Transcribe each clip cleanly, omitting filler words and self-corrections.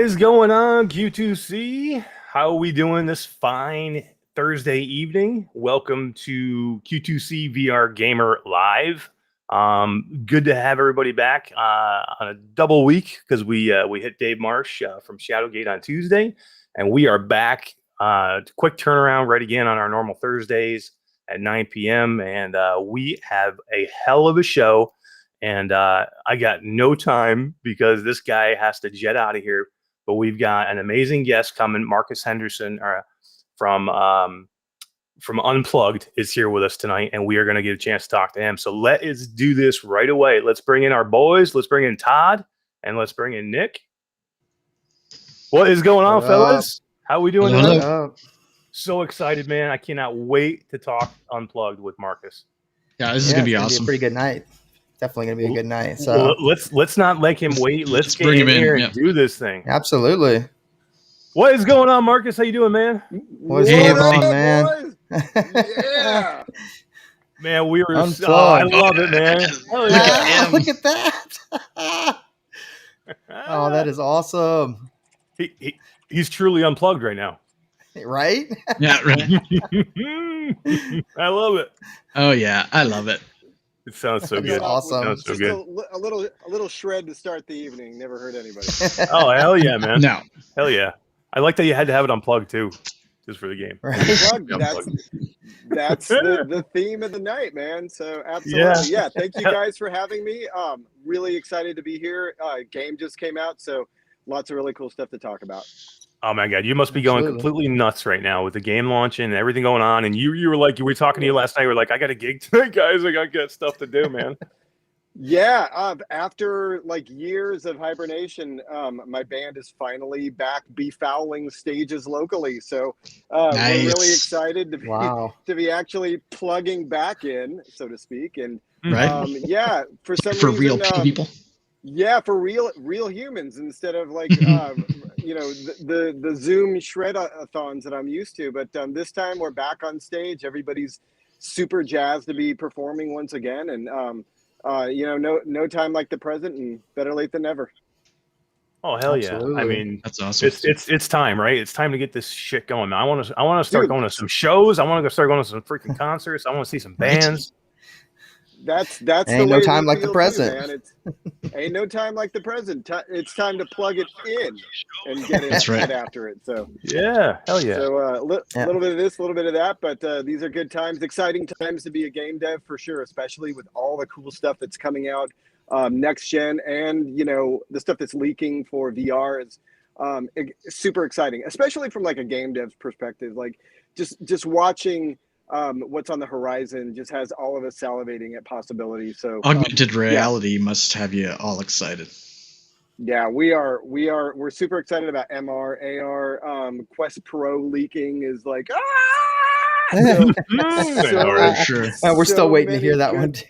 is going on, Q2C? How are we doing this fine Thursday evening? Welcome to Q2C VR Gamer Live. Good to have everybody back on a double week because we hit Dave Marsh from Shadowgate on Tuesday, and we are back. Quick turnaround right again on our normal Thursdays at 9 p.m. And we have a hell of a show. And I got no time because this guy has to jet out of here. But we've got an amazing guest coming. Marcus Henderson from Unplugged is here with us tonight, and we are going to get a chance to talk to him. So let's do this right away. Let's bring in our boys. Let's bring in Todd, and let's bring in Nick. What is going on, fellas? How are we doing tonight? So excited, man. I cannot wait to talk Unplugged with Marcus. Yeah, this is going to be awesome. Be a pretty good night. Definitely gonna be a good night. So let's not let him wait. Let's get him in here and do this thing. Absolutely. What is going on, Marcus? How you doing, man? What's going on, man? Yeah, man, we were. I love it, man. Oh, yeah. Look at that! Oh, that is awesome. He's truly unplugged right now. Right? Yeah, right. I love it. Oh yeah, I love it. It sounds so good. Awesome. Sounds so good. A little shred to start the evening. Never hurt anybody. Oh hell yeah, man! No, hell yeah. I like that you had to have it unplugged too, just for the game. Right. That's the theme of the night, man. So absolutely, yeah. Thank you guys for having me. Really excited to be here. Game just came out, so lots of really cool stuff to talk about. Oh my god, you must be going completely nuts right now with the game launching and everything going on. And you were like, we were talking to you last night. We're like, I got a gig tonight, guys. I got stuff to do, man. Yeah, after like years of hibernation, my band is finally back befouling stages locally. So nice. We're really excited to be actually plugging back in, so to speak. And yeah, for reason, real people. Yeah, for real humans instead of like the Zoom shred-a-thons that I'm used to. But this time we're back on stage. Everybody's super jazzed to be performing once again, and no time like the present, and better late than never. Oh hell Absolutely. yeah! I mean, that's awesome. It's time, right? It's time to get this shit going. I want to start going to some shows. I want to start going to some freaking concerts. I want to see some bands. That's ain't no time like the present. Too, man. Ain't no time like the present. It's time to plug it in and get after it. So yeah, hell yeah. So a little bit of this, a little bit of that, but these are good times, exciting times to be a game dev for sure, especially with all the cool stuff that's coming out next gen, and the stuff that's leaking for VR is super exciting, especially from like a game dev perspective. Like just watching. What's on the horizon just has all of us salivating at possibilities. So augmented reality must have you all excited. Yeah, we're super excited about MR, AR. Quest Pro leaking is like sure. We're still waiting to hear that one too.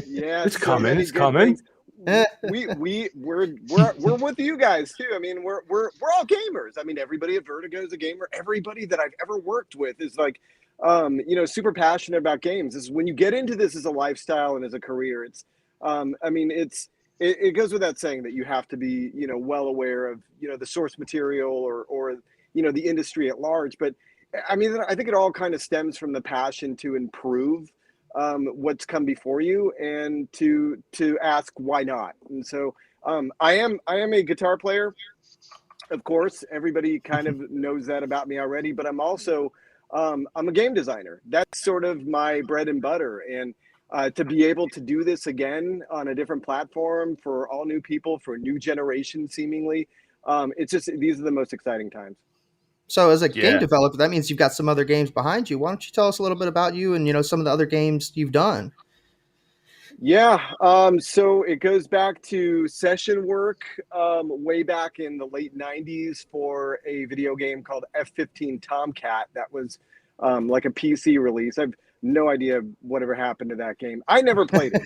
Yeah, it's coming. It's coming. We're with you guys too. I mean, we're all gamers. I mean, everybody at Vertigo is a gamer. Everybody that I've ever worked with is like super passionate about games. This is when you get into this as a lifestyle and as a career. It's, it goes without saying that you have to be, well aware of, the source material or the industry at large. But I mean, I think it all kind of stems from the passion to improve what's come before you and to ask why not. And so I am a guitar player. Of course, everybody kind of knows that about me already, but I'm also I'm a game designer. That's sort of my bread and butter. And to be able to do this again on a different platform for all new people, for a new generation, seemingly, it's just, these are the most exciting times. So as a game developer, that means you've got some other games behind you. Why don't you tell us a little bit about you and, some of the other games you've done? Yeah, so it goes back to session work way back in the late 90s for a video game called F-15 Tomcat that was like a PC release. I've no idea whatever happened to that game. I never played it,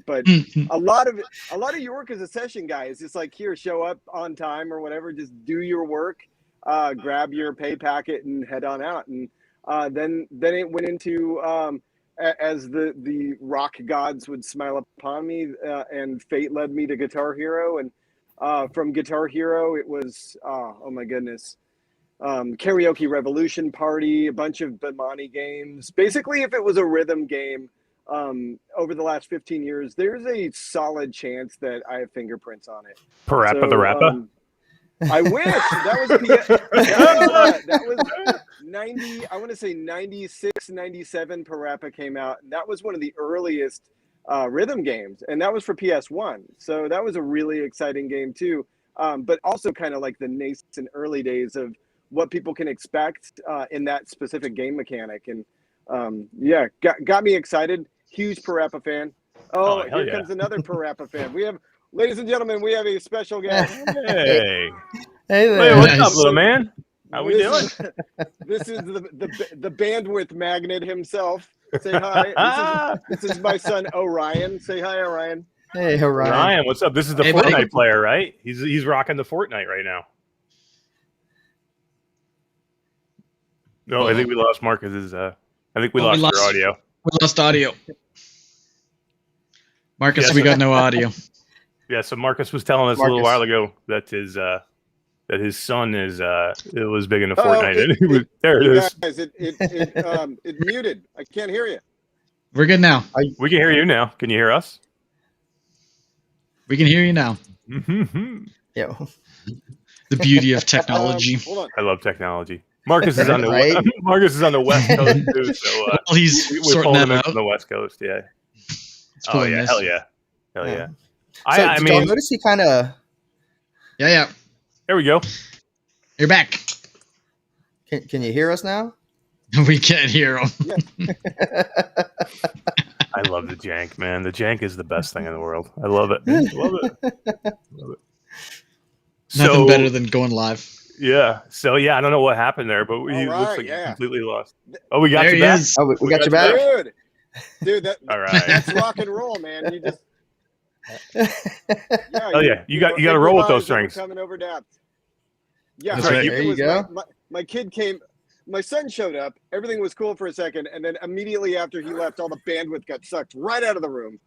but a lot of your work as a session guy is just like, here, show up on time or whatever, just do your work, grab your pay packet and head on out. And then it went into as the rock gods would smile upon me, and fate led me to Guitar Hero, and From Guitar Hero, it was oh my goodness, Karaoke Revolution Party, a bunch of Bimani games. Basically, if it was a rhythm game over the last 15 years, there's a solid chance that I have fingerprints on it. Parappa the Rappa. I wish that was 90. I want to say 96, 97. Parappa came out, and that was one of the earliest rhythm games, and that was for PS1. So that was a really exciting game too. But also kind of like the nascent early days of what people can expect in that specific game mechanic, and yeah, got me excited. Huge Parappa fan. Oh, here comes another Parappa fan. We have. Ladies and gentlemen, we have a special guest. Hey. Hey there. Hey, what's up, little man? How we doing? This is the bandwidth magnet himself. Say hi. This is my son Orion. Say hi, Orion. Hey, Orion. Ryan, what's up? This is the Fortnite buddy. player, right? He's rocking the Fortnite right now. No, I think we lost Marcus's. I think we lost your audio. We lost audio. Marcus, Yes. we got no audio. Yeah, so Marcus was telling us a little while ago that his son is it was big into Fortnite. There it is. Guys, it muted. I can't hear you. We're good now. We can hear you now. Can you hear us? We can hear you now. Yeah. The beauty of technology. Hold on. I love technology. Marcus is on the Marcus is on the West Coast too, so Well, he's we're sorting pulling that him in out. from the West Coast. Yeah. It's Oh pulling yeah. this. Hell yeah. Hell yeah. So, I did y'all mean, notice he kind of Yeah. there we go. You're back. can you hear us now? We can't hear him. I love the jank, man. The jank is the best thing in the world. I love it. I love it. Love it. Nothing better than going live. Yeah. So yeah, I don't know what happened there, but he looks like he completely lost. Oh, we got There you he back. is. Oh, we got you back. Dude, All right. that's rock and roll, man. You just Oh yeah, you got to roll with those strings. Coming over depth. Yeah, That's right. There you go. My kid came. My son showed up. Everything was cool for a second, and then immediately after he left, all the bandwidth got sucked right out of the room.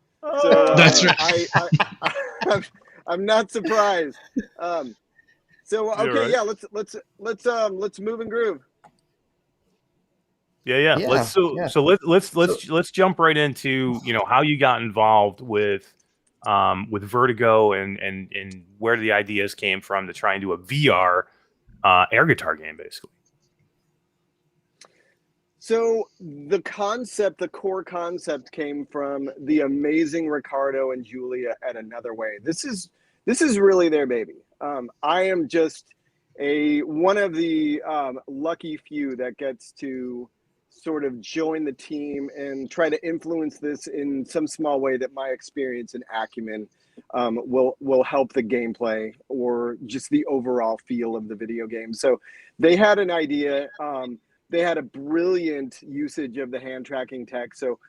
So That's right. I'm not surprised. So okay, right. yeah, let's move and groove. Yeah. Yeah, So let's jump right into how you got involved with Vertigo and where the ideas came from to try and do a VR air guitar game, basically. So the core concept came from the amazing Ricardo and Julia at Another Way. This is really their baby. I am just one of the lucky few that gets to sort of join the team and try to influence this in some small way that my experience and acumen will help the gameplay or just the overall feel of the video game. So they had an idea. They had a brilliant usage of the hand tracking tech. So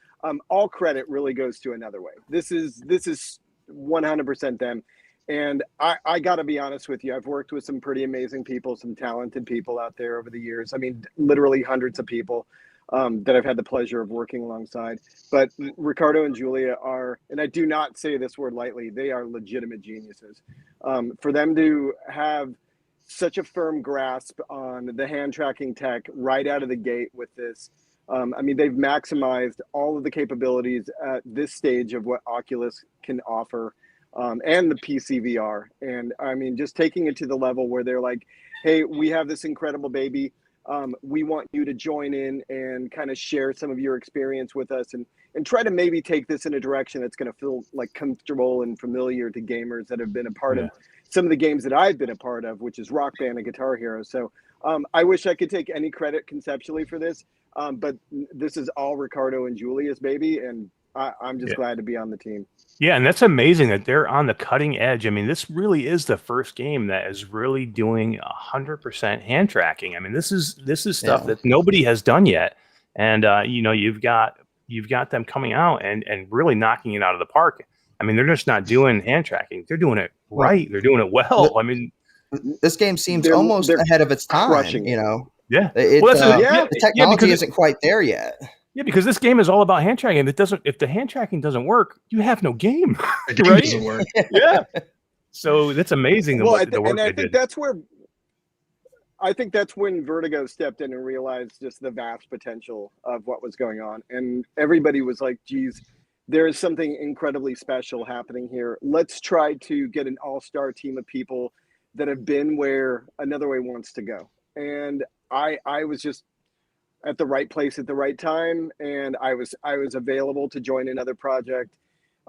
all credit really goes to Another Way. This is 100% them. And I got to be honest with you. I've worked with some pretty amazing people, some talented people out there over the years. I mean, literally hundreds of people that I've had the pleasure of working alongside. But Ricardo and Julia are, and I do not say this word lightly, they are legitimate geniuses. For them to have such a firm grasp on the hand tracking tech right out of the gate with this. I mean, they've maximized all of the capabilities at this stage of what Oculus can offer and the PC VR. And I mean, just taking it to the level where they're like, hey, we have this incredible baby. We want you to join in and kind of share some of your experience with us and try to maybe take this in a direction that's going to feel like comfortable and familiar to gamers that have been a part of some of the games that I've been a part of, which is Rock Band and Guitar Hero. So I wish I could take any credit conceptually for this, but this is all Ricardo and Julia's baby, and I'm just glad to be on the team. Yeah, and that's amazing that they're on the cutting edge. I mean, this really is the first game that is really doing 100% hand tracking. I mean, this is stuff that nobody has done yet, and you've got them coming out and really knocking it out of the park. I mean, they're just not doing hand tracking; they're doing it right. They're doing it well. I mean, this game seems almost ahead of its time. Yeah, the technology isn't quite there yet. Yeah, because this game is all about hand tracking. If the hand tracking doesn't work, you have no game. It doesn't work. Yeah. So that's amazing. Well, The work and I they think did. that's when Vertigo stepped in and realized just the vast potential of what was going on. And everybody was like, geez, there is something incredibly special happening here. Let's try to get an all-star team of people that have been where Another Way wants to go. And I was just at the right place at the right time, and I was available to join another project.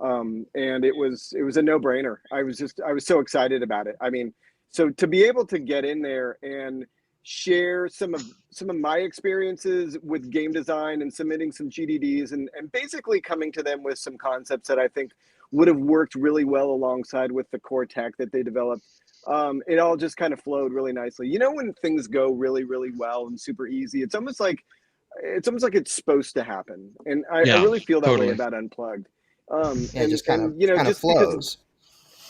And it was a no-brainer. I was so excited about it. I mean, so to be able to get in there and share some of my experiences with game design and submitting some GDDs and basically coming to them with some concepts that I think would have worked really well alongside with the core tech that they developed. It all just kind of flowed really nicely. You know, when things go really, really well and super easy, it's almost like it's supposed to happen. And I really feel that way about Unplugged. It just kind of flows.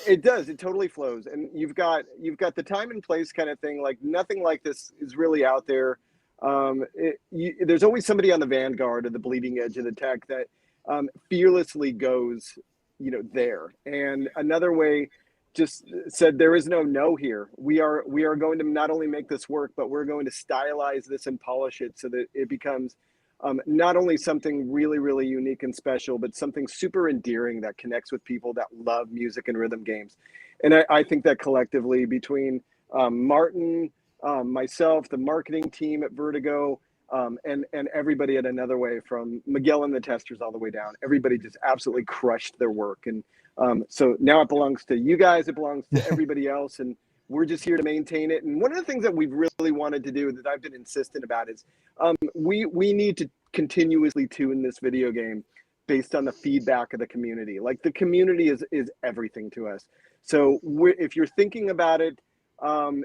It does. It totally flows, and you've got the time and place kind of thing. Like nothing like this is really out there. There's always somebody on the vanguard or the bleeding edge of the tech that fearlessly goes, there. And Another Way just said there is no here. We are going to not only make this work, but we're going to stylize this and polish it so that it becomes not only something really, really unique and special, but something super endearing that connects with people that love music and rhythm games. And I think that collectively between Martin, myself, the marketing team at Vertigo, and everybody at Another Way, from Miguel and the testers all the way down, everybody just absolutely crushed their work. And so now it belongs to you guys, it belongs to everybody else, and we're just here to maintain it. And one of the things that we've really wanted to do that I've been insistent about is we need to continuously tune this video game based on the feedback of the community. Like the community is everything to us. So if you're thinking about it,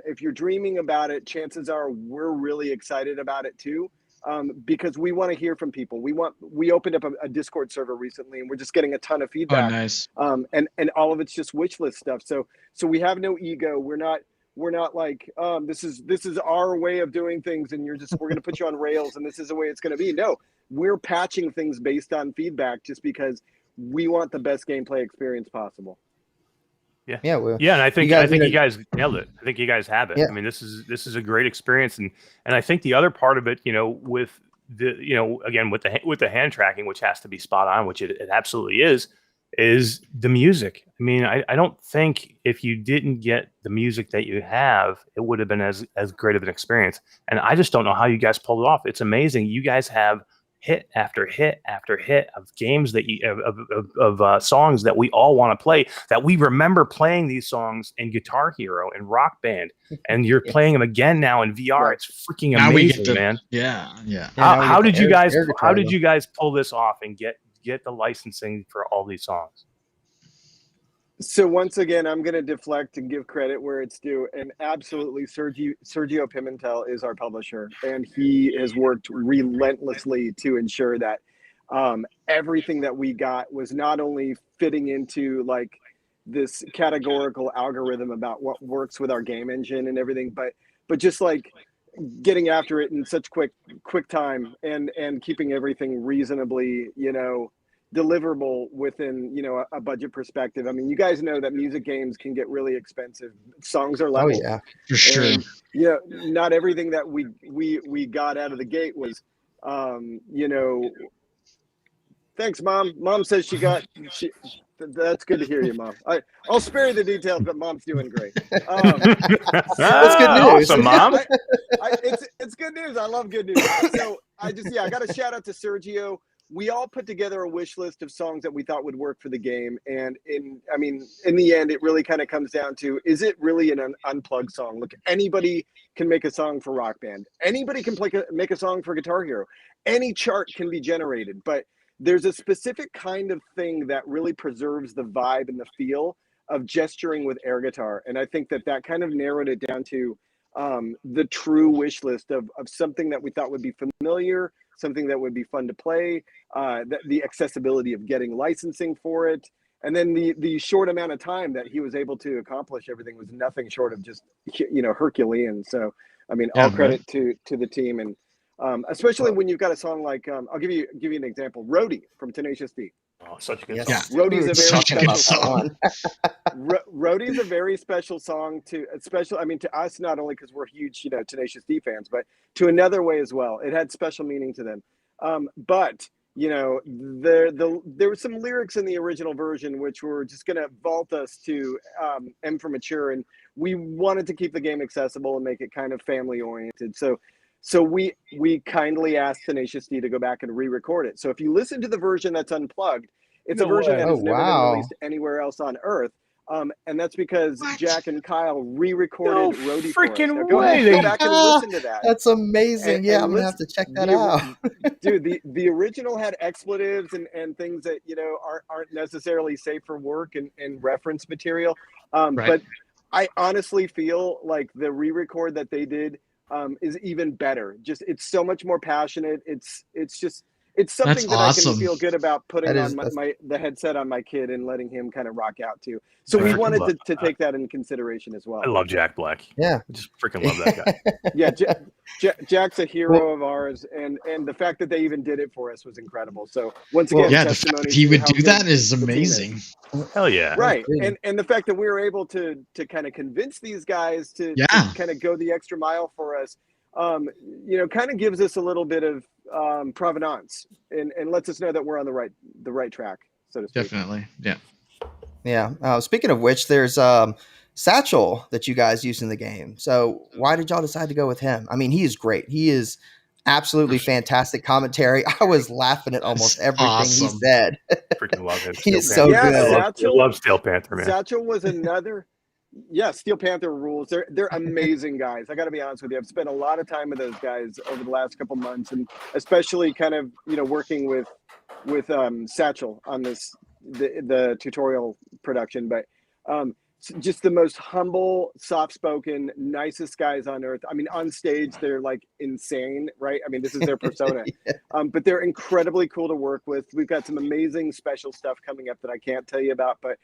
if you're dreaming about it, chances are we're really excited about it too. Because we want to hear from people. We opened up a Discord server recently, and we're just getting a ton of feedback. Oh, nice. And all of it's just wish list stuff. So we have no ego. We're not like this is our way of doing things, and we're going to put you on rails, and this is the way it's going to be. No, we're patching things based on feedback, just because we want the best gameplay experience possible. Yeah. And I think you guys nailed it. I think you guys have it. Yeah. I mean, this is a great experience, and I think the other part of it, with the, again, with the hand tracking, which has to be spot on, which it absolutely is the music. I mean, I don't think if you didn't get the music that you have, it would have been as great of an experience. And I just don't know how you guys pulled it off. It's amazing. You guys have hit after hit after hit of games that of songs that we all want to play, that we remember playing these songs in Guitar Hero and Rock Band, and you're playing them again now in VR. Right. It's freaking amazing, man. Yeah. How did you guys pull this off and get the licensing for all these songs? So once again, I'm going to deflect and give credit where it's due. And absolutely, Sergio Pimentel is our publisher, and he has worked relentlessly to ensure that everything that we got was not only fitting into like this categorical algorithm about what works with our game engine and everything, but just like getting after it in such quick time and keeping everything reasonably, deliverable within, a budget perspective. I mean, you guys know that music games can get really expensive. Songs are level. Oh yeah, for sure. And, not everything that we got out of the gate was, thanks, Mom. Mom says that's good to hear you, Mom. I'll spare you the details, but Mom's doing great. That's good news. Awesome, Mom. It's good news. I love good news. So I got a shout out to Sergio. We all put together a wish list of songs that we thought would work for the game. And in the end, it really kind of comes down to, is it really an unplugged song? Look, anybody can make a song for Rock Band. Anybody can make a song for Guitar Hero. Any chart can be generated, but there's a specific kind of thing that really preserves the vibe and the feel of gesturing with air guitar. And I think that kind of narrowed it down to the true wish list of something that we thought would be familiar, something that would be fun to play, the accessibility of getting licensing for it, and then the short amount of time that he was able to accomplish everything was nothing short of just Herculean. So I mean, all credit to the team, and especially when you've got a song like I'll give you an example, Rhodey from Tenacious D. Oh, such a good Yes. song. Rhodey's a very Such a good special song. Rhodey's a very special song to us, not only because we're huge, Tenacious D fans, but to another way as well. It had special meaning to them. But there were some lyrics in the original version which were just going to vault us to M for Mature, and we wanted to keep the game accessible and make it kind of family oriented. So we kindly asked Tenacious D to go back and re-record it. So if you listen to the version that's unplugged, it's a version that has never been released anywhere else on Earth. And that's because Jack and Kyle re-recorded Rhodey for us. Now, go ahead, go back and listen to that. That's amazing. I'm gonna have to check that out. Dude, the original had expletives and things that aren't necessarily safe for work and reference material. But I honestly feel like the re-record that they did is even better. Just it's so much more passionate. It's something that I can feel good about putting on the headset on my kid and letting him kind of rock out to. So we wanted to take that into consideration as well. I love Jack Black. Yeah, I just freaking love that guy. Yeah, Jack's a hero of ours, and the fact that they even did it for us was incredible. So once again, the fact that he would do that is amazing. Hell yeah! Right, and the fact that we were able to kind of convince these guys to kind of go the extra mile for us, kind of gives us a little bit of provenance and lets us know that we're on the right track, so to speak. Definitely, yeah. Yeah. Speaking of which, there's Satchel that you guys use in the game. So why did y'all decide to go with him? I mean, he is great. He is absolutely fantastic commentary. I was laughing at almost everything he said. Freaking love him. He's so good. I love Steel Panther, man. Satchel was another. Yeah, Steel Panther rules. They're amazing guys. I got to be honest with you. I've spent a lot of time with those guys over the last couple months, and especially kind of working with Satchel on the tutorial production. But just the most humble, soft-spoken, nicest guys on earth. I mean, on stage they're like insane, right? I mean, this is their persona. But they're incredibly cool to work with. We've got some amazing special stuff coming up that I can't tell you about, but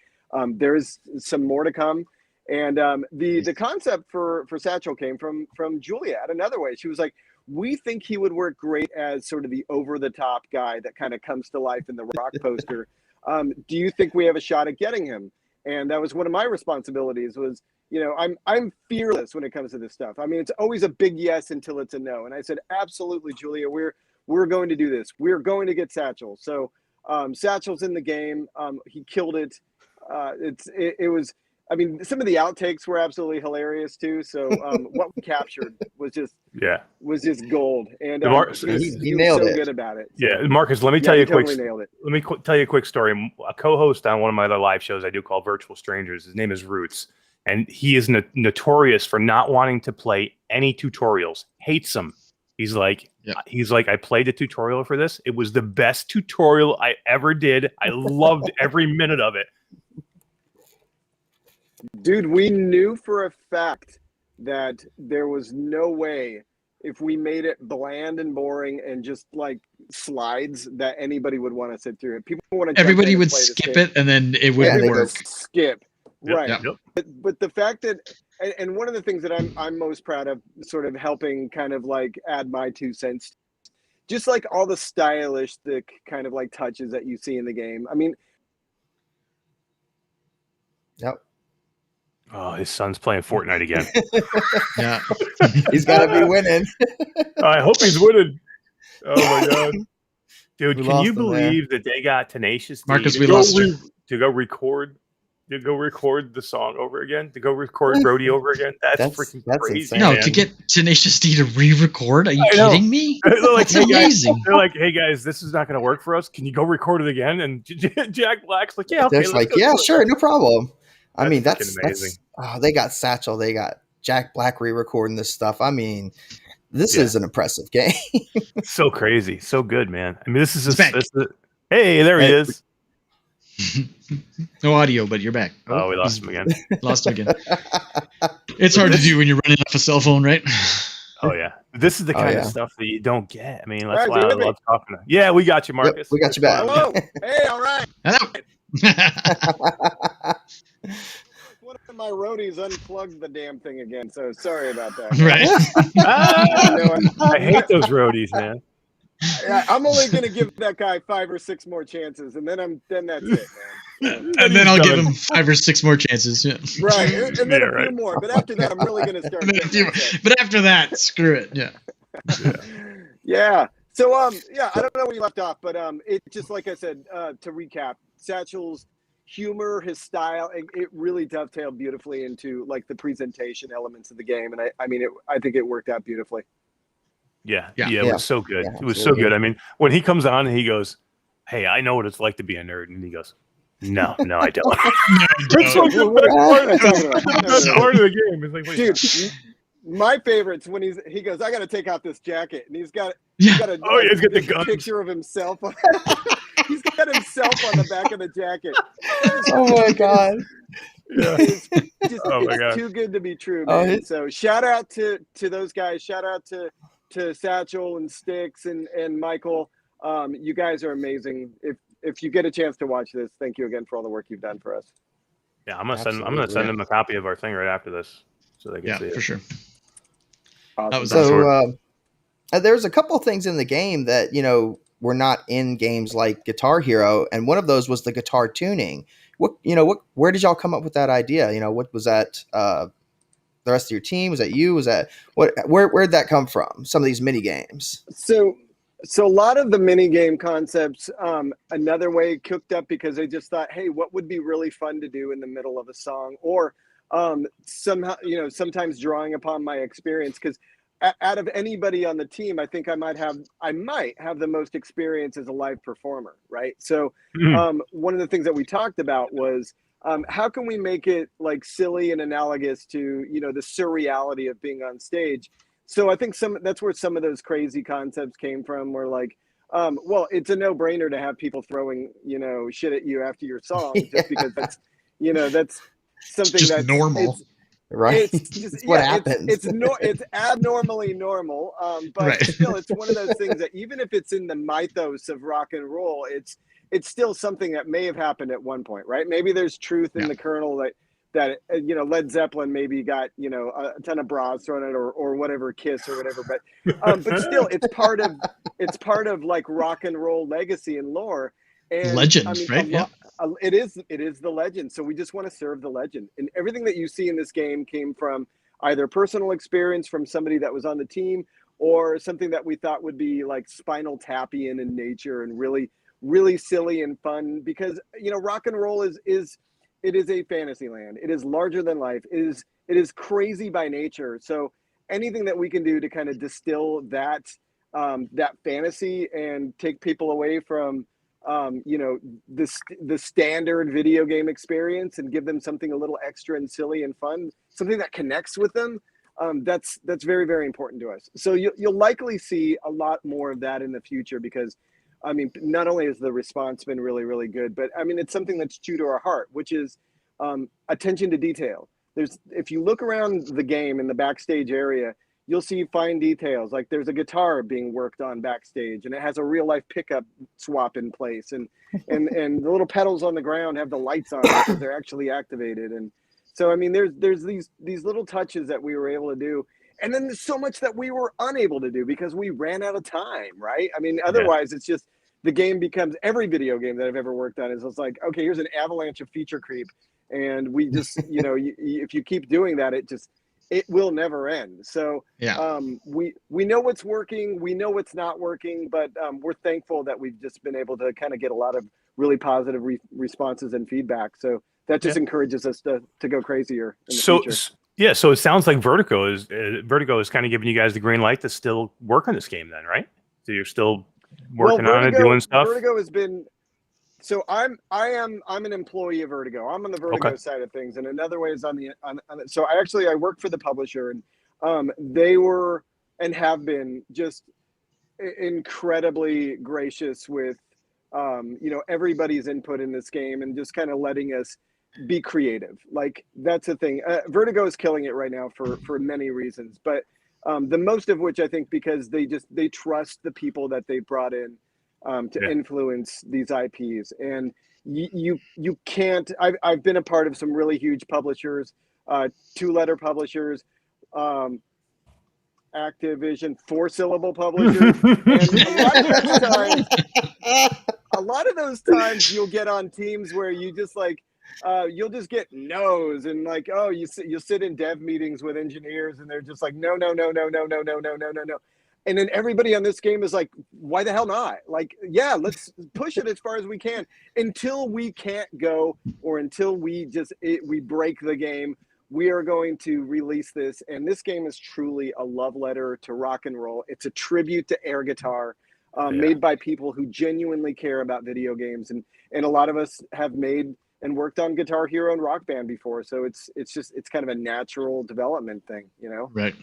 there is some more to come. And the concept for Satchel came from Julia at Another Way. She was like, we think he would work great as sort of the over-the-top guy that kind of comes to life in the rock poster. Do you think we have a shot at getting him? And that was one of my responsibilities was, I'm fearless when it comes to this stuff. I mean, it's always a big yes until it's a no. And I said, absolutely, Julia, we're going to do this. We're going to get Satchel. So Satchel's in the game. He killed it. It was, I mean, some of the outtakes were absolutely hilarious too. So what we captured was just gold. And he nailed it. Good about it. So, yeah, Marcus, let me tell you nailed it. Let me tell you a quick story. A co-host on one of my other live shows I do called Virtual Strangers. His name is Roots, and he is notorious for not wanting to play any tutorials. Hates them. He's like, I played a tutorial for this. It was the best tutorial I ever did. I loved every minute of it. Dude, we knew for a fact that there was no way if we made it bland and boring and just like slides that anybody would want to sit through it. People want to. Everybody would skip it, and then it wouldn't work. Skip, right? Yep. But the fact that, and one of the things that I'm most proud of, sort of helping kind of like add my 2 cents, just like all the stylistic kind of like touches that you see in the game. I mean. Yep. Oh, his son's playing Fortnite again. Yeah. He's got to be winning. I hope he's winning. Oh, my God. Dude, can you believe that they got Tenacious D Marcus, we lost you. To go record the song over again? To go record Rhodey over again? That's freaking crazy. Insane, no, man. to get Tenacious D to re-record? Are you kidding me? That's amazing. They're like, hey, guys, this is not going to work for us. Can you go record it again? And Jack Black's like, yeah, okay. Sure, no problem. I mean, that's amazing. They got Satchel. They got Jack Black re-recording this stuff. I mean, this is an impressive game. So crazy. So good, man. I mean, this is hey, there he is. No audio, but you're back. Oh, we lost him again. Lost him again. It's hard to do when you're running off a cell phone, right? Oh, yeah. This is the kind of stuff that you don't get. I mean, that's why I love talking to you. Yeah, we got you, Marcus. Yep, we got you back. Hello. Hey, all right. Hello. One of my roadies unplugged the damn thing again, so sorry about that. Right. I hate those roadies, man. I'm only gonna give that guy 5 or 6 more chances, and then that's it, man. And then I'll give him 5 or 6 more chances. Yeah. Right, and then Yeah, a few right. more. But after that, I'm really gonna start. And then a few, getting upset. but after that, screw it. Yeah. Yeah. So yeah, I don't know where you left off, but it just like I said, to recap, Satchel's humor, his style, it really dovetailed beautifully into like the presentation elements of the game, and I mean, I think it worked out beautifully. Yeah, Yeah. it Yeah. was so good. Yeah, It was so absolutely. good. I mean, when he comes on and he goes, "Hey, I know what it's like to be a nerd," and he goes, "No, I don't." That's No, like the What best part. am I talking about? The best part of the game. It's like, wait, Dude, my favorite's when he goes, I got to take off this jacket, and he's got yeah. a, oh yeah, he's got the this guns. picture of himself. He's got himself on the back of the jacket. Oh my god. Yeah. Oh my It's God. too good to be true, Oh, man. So shout out to those guys. Shout out to Satchel and Styx and Michael. You guys are amazing. If you get a chance to watch this, thank you again for all the work you've done for us. Yeah, I'm gonna send Absolutely. him a copy of our thing right after this, so they can see it. For sure. Awesome. That was So there's a couple things in the game that were not in games like Guitar Hero, and one of those was the guitar tuning. Where did y'all come up with that idea? What was that? The rest of your team? Was that you? Was that what? Where'd that come from? Some of these mini games. So a lot of the mini game concepts, another way cooked up because I just thought, hey, what would be really fun to do in the middle of a song, or somehow, sometimes drawing upon my experience, because out of anybody on the team, I think I might have the most experience as a live performer, right? So one of the things that we talked about was how can we make it like silly and analogous to the surreality of being on stage. So I think that's where some of those crazy concepts came from, where like, well, it's a no-brainer to have people throwing, shit at you after your song, just because that's something just that's normal. Right? It's just It's what happens. It's abnormally normal, but Right. still, it's one of those things that even if it's in the mythos of rock and roll, it's still something that may have happened at one point, right? Maybe there's truth in the kernel that Led Zeppelin maybe got a ton of bras thrown at, or whatever, Kiss or whatever, but still, it's part of like rock and roll legacy and lore. And Legend, I mean, right? it is the legend. So we just want to serve the legend, and everything that you see in this game came from either personal experience from somebody that was on the team, or something that we thought would be like Spinal Tapian in nature and really, really silly and fun, because rock and roll is a fantasy land. It is larger than life. It is crazy by nature. So anything that we can do to kind of distill that fantasy and take people away from the standard video game experience and give them something a little extra and silly and fun, something that connects with them. That's very, very important to us. So you'll likely see a lot more of that in the future, because I mean, not only has the response been really, really good, but I mean, it's something that's true to our heart, which is attention to detail. If you look around the game in the backstage area, you'll see fine details. Like there's a guitar being worked on backstage, and it has a real life pickup swap in place, and the little pedals on the ground have the lights on because they're actually activated. And so I mean, there's these little touches that we were able to do, and then there's so much that we were unable to do because we ran out of time, right? I mean, otherwise it's just the game becomes, every video game that I've ever worked on is, it's like, okay, here's an avalanche of feature creep, and we just if you keep doing that, it will never end. So we know what's working, we know what's not working, but we're thankful that we've just been able to kind of get a lot of really positive responses and feedback. So that just encourages us to go crazier in the future. Yeah, so it sounds like Vertigo is kind of giving you guys the green light to still work on this game, then, right? So you're still working on it, doing stuff. Vertigo has been. So I'm an employee of Vertigo. I'm on the Vertigo side of things, and another way is on the. So I work for the publisher, and they were and have been just incredibly gracious with everybody's input in this game, and just kind of letting us be creative. Like that's the thing. Vertigo is killing it right now for many reasons, but the most of which I think because they trust the people that they brought in to influence these IPs. And you can't. I've been a part of some really huge publishers, 2-letter publishers, Activision, 4-syllable publishers. And a lot of those times you'll get on teams where you just like, you'll just get no's, and like, oh, you'll sit in dev meetings with engineers and they're just like, no. And then everybody on this game is like, why the hell not? Like, yeah, let's push it as far as we can until we can't go, or until we break the game. We are going to release this. And this game is truly a love letter to rock and roll. It's a tribute to air guitar, made by people who genuinely care about video games. And a lot of us have made and worked on Guitar Hero and Rock Band before. So it's kind of a natural development thing, you know? Right.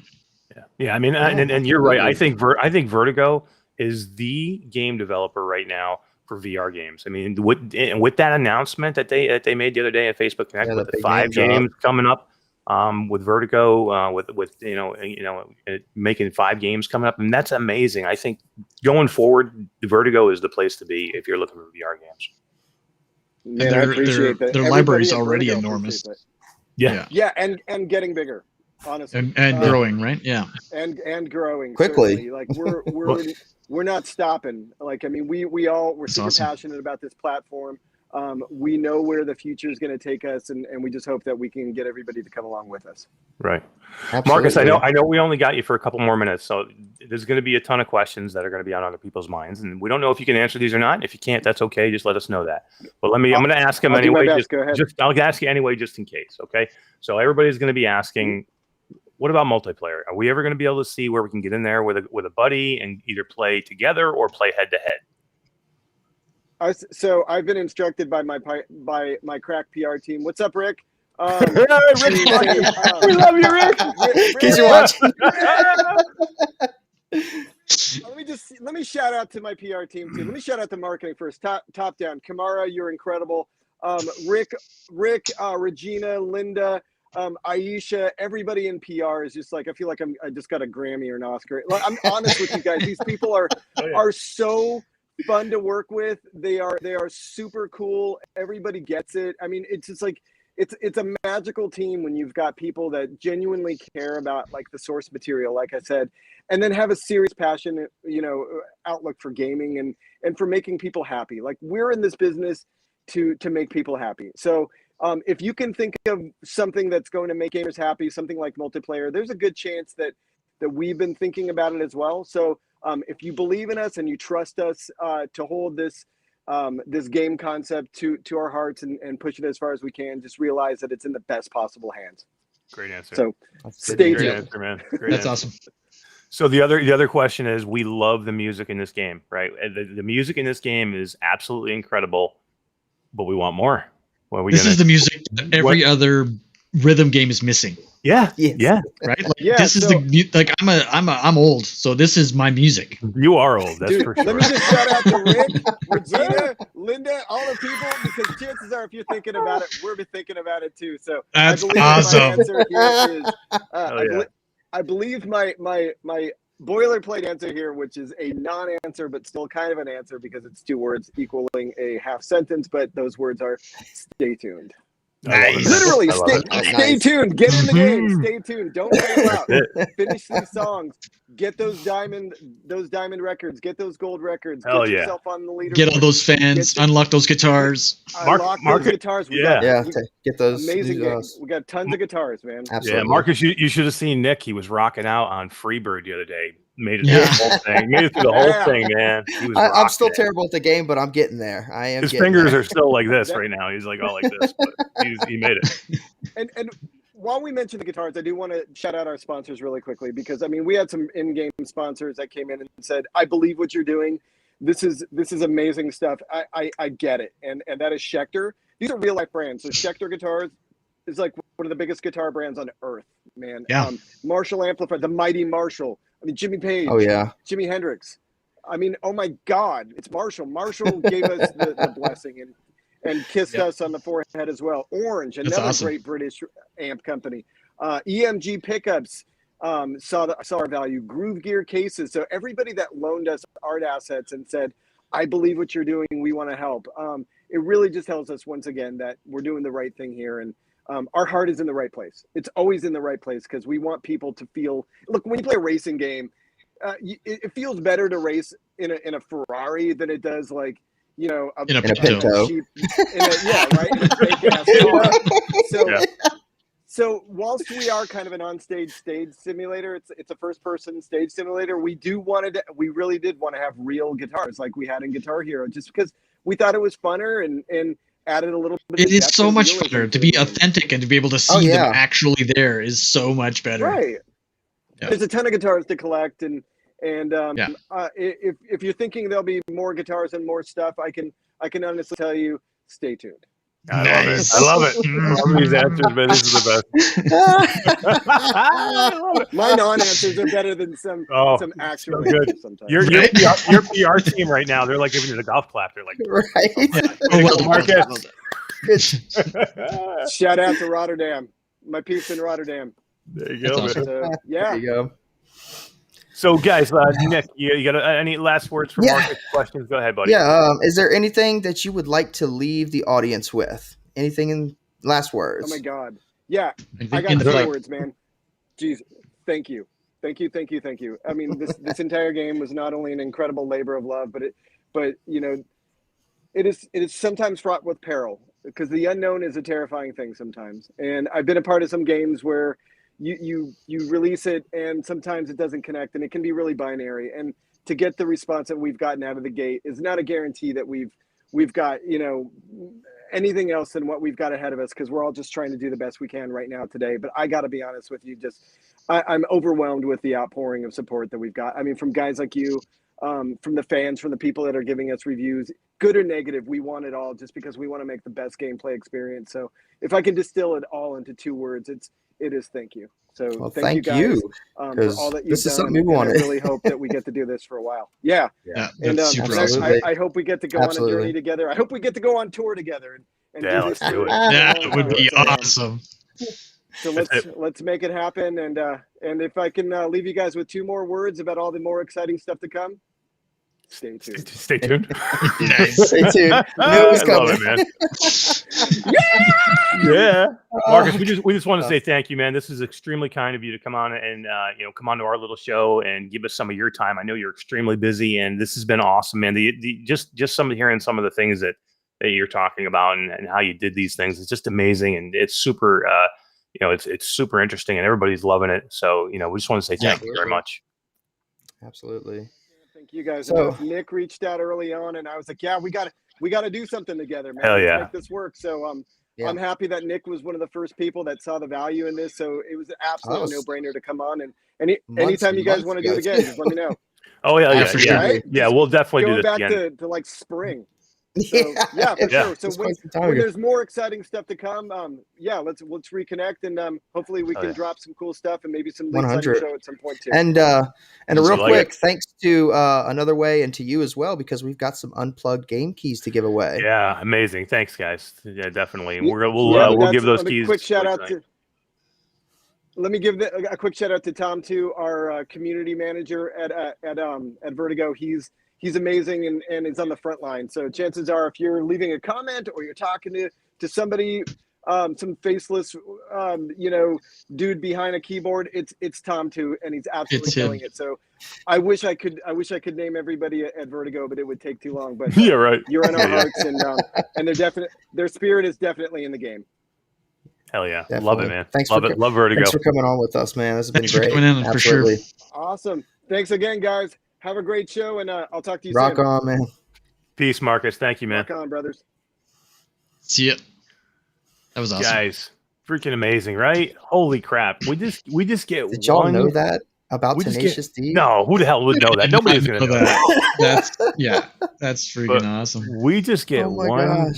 Yeah. I mean, and you're right. I think Vertigo is the game developer right now for VR games. I mean, with that announcement that they made the other day at Facebook Connect, with the 5 games coming up, with Vertigo, with making 5 games coming up, and that's amazing. I think going forward, Vertigo is the place to be if you're looking for VR games. Man, I appreciate that. Their library is already enormous. Yeah, and getting bigger. Honestly, and growing, right? Yeah, and growing quickly. Certainly. Like we're not stopping. Like, I mean, we're super passionate about this platform. We know where the future is going to take us, and we just hope that we can get everybody to come along with us. Right, Absolutely. Marcus. I know we only got you for a couple more minutes, so there's going to be a ton of questions that are going to be on other people's minds, and we don't know if you can answer these or not. If you can't, that's okay. Just let us know that. But I'm going to ask him anyway. I'll ask you anyway, just in case. Okay. So everybody's going to be asking, what about multiplayer? Are we ever going to be able to see where we can get in there with a buddy and either play together or play head to head? So I've been instructed by my crack PR team. What's up, Rick? Rick, we love you, Rick. In case you're watching. Let me shout out to my PR team too. Let me shout out to marketing first. Top down. Kamara, you're incredible. Rick, Regina, Linda, Aisha, everybody in PR is just like, I feel like I just got a Grammy or an Oscar. Like, I'm honest with you guys. These people are so fun to work with. They are super cool. Everybody gets it. I mean, it's just like, it's a magical team when you've got people that genuinely care about like the source material, like I said, and then have a serious passion, outlook for gaming and for making people happy. Like, we're in this business to make people happy. So if you can think of something that's going to make gamers happy, something like multiplayer, there's a good chance that we've been thinking about it as well. So if you believe in us and you trust us to hold this game concept to our hearts and push it as far as we can, just realize that it's in the best possible hands. Great answer. So stay tuned. Great answer, man. That's awesome. So the other question is, we love the music in this game, right? The music in this game is absolutely incredible, but we want more. This is the music that every other rhythm game is missing. Yeah. Yes. Yeah. Right. Like, this is I'm old, so this is my music. You are old. That's for sure. Let me just shout out to Rick, Regina, Linda, all the people, because chances are, if you're thinking about it, we're thinking about it too. So that's I believe awesome. My answer here is, I believe my boilerplate answer here, which is a non-answer but still kind of an answer because it's 2 words equaling a half sentence, but those words are stay tuned. Nice. Literally, stay tuned. Get in the game. Stay tuned. Don't bail out. Finish these songs. Get those diamond records. Get those gold records. Get yourself on the leaderboard. Get all those fans. Unlock those guitars. Unlock those guitars. Get those amazing games. We got tons of guitars, man. Absolutely. Yeah, Marcus, you should have seen Nick. He was rocking out on Freebird the other day. Made it through the whole thing. Made it through the whole thing, man. He was I'm still terrible at the game, but I'm getting there. I am. His fingers are still like this right now. He's like all like this, but he made it. And while we mention the guitars, I do want to shout out our sponsors really quickly, because I mean, we had some in-game sponsors that came in and said, "I believe what you're doing. This is amazing stuff. I get it." And that is Schecter. These are real life brands. So Schecter Guitars is like one of the biggest guitar brands on earth, man. Yeah. Marshall amplifier, the mighty Marshall. I mean, Jimmy Page. Oh yeah. Jimi Hendrix. I mean, oh my God, it's Marshall. Marshall gave us the blessing and kissed us on the forehead as well. Orange, another great British amp company. EMG pickups saw our value. Groove Gear cases. So everybody that loaned us art assets and said, "I believe what you're doing. We want to help." It really just tells us once again that we're doing the right thing here, and our heart is in the right place. It's always in the right place because we want people to feel. Look, when you play a racing game, it feels better to race in a Ferrari than it does like In a Pinto. cheap, right, in a fake ass car. So. Yeah. So whilst we are kind of an onstage stage simulator, it's a first person stage simulator. We really did want to have real guitars like we had in Guitar Hero, just because we thought it was funner and added a little bit. It of is depth so and much realism funner to the be game. authentic and to be able to see them actually there is so much better. Right. Yep. There's a ton of guitars to collect, and if you're thinking there'll be more guitars and more stuff, I can honestly tell you, stay tuned. I love it. I love it. I love these answers, man. This is the best. My non-answers are better than some actual so good. answers sometimes. Your PR team right now, they're like giving you the golf clap. They're like, right. Oh, well done, Marcus. Shout out to Rotterdam, my peeps in Rotterdam. There you go. That's Man. So, yeah. There you go. So, guys, Nick, you got any last words for Marcus? Questions? Go ahead, buddy. Yeah. Is there anything that you would like to leave the audience with? Anything in last words? Oh my God. Yeah. I I got 2 words, man. Jeez. Thank you. Thank you. Thank you. Thank you. I mean, this entire game was not only an incredible labor of love, but it is sometimes fraught with peril because the unknown is a terrifying thing sometimes. And I've been a part of some games where you release it and sometimes it doesn't connect and it can be really binary. And to get the response that we've gotten out of the gate is not a guarantee that we've got, anything else than what we've got ahead of us, because we're all just trying to do the best we can right now today. But I got to be honest with you, I'm overwhelmed with the outpouring of support that we've got. I mean, from guys like you, from the fans, from the people that are giving us reviews, good or negative, we want it all just because we want to make the best gameplay experience. So if I can distill it all into 2 words, it is thank you. So thank you guys for all that you've this done. is something we and wanted. I really hope that we get to do this for a while. Yeah. And that's super awesome. I hope we get to go on a journey together. I hope we get to go on tour together and do this. Let's do it. That would be awesome. So let's make it happen. And if I can leave you guys with 2 more words about all the more exciting stuff to come, stay tuned. Stay tuned. Nice. Stay tuned. Knew it was coming. Love it, man. Yeah. Marcus, we just want to say thank you, man. This is extremely kind of you to come on and come on to our little show and give us some of your time. I know you're extremely busy, and this has been awesome, man. Just hearing some of the things that you're talking about and how you did these things, it's just amazing, and it's super it's super interesting, and everybody's loving it. So we just want to say thank you very much. Absolutely. Thank you guys. So, Nick reached out early on, and I was like, "Yeah, we got to do something together, man. Hell yeah. Let's make this work." So I'm happy that Nick was one of the first people that saw the value in this. So it was an absolute no-brainer to come on. And anytime you guys want to do it again, just let me know. Oh yeah, for sure. Right? Yeah, we'll definitely do this Going back again. to like spring. So, for sure. So when there's more exciting stuff to come, let's reconnect and hopefully we can drop some cool stuff and maybe some leads on your show at some point too. And a real quick thanks to Another Way and to you as well, because we've got some unplugged game keys to give away. Yeah, amazing. Thanks, guys. Yeah, definitely. We'll give those keys. Quick shout out to. Let me give a quick shout out to Tom too, our community manager at Vertigo. He's amazing and is on the front line. So chances are, if you're leaving a comment or you're talking to somebody, some faceless, dude behind a keyboard, it's Tom too, and he's absolutely killing it. So I wish I could name everybody at Vertigo, but it would take too long. But yeah, right. You're in our hearts, and their spirit is definitely in the game. Hell yeah. Definitely. Love it, man. Thanks Love it. Love Vertigo. Thanks for coming on with us, man. This has been great. For coming in, absolutely. For sure. Awesome. Thanks again, guys. Have a great show, and I'll talk to you soon. Rock on, man. Peace, Marcus. Thank you, man. Rock on, brothers. See ya. That was awesome. Guys, freaking amazing, right? Holy crap. We just get Did y'all know that about Tenacious D? No, who the hell would know that? Nobody's going to know that. That's freaking awesome. We just get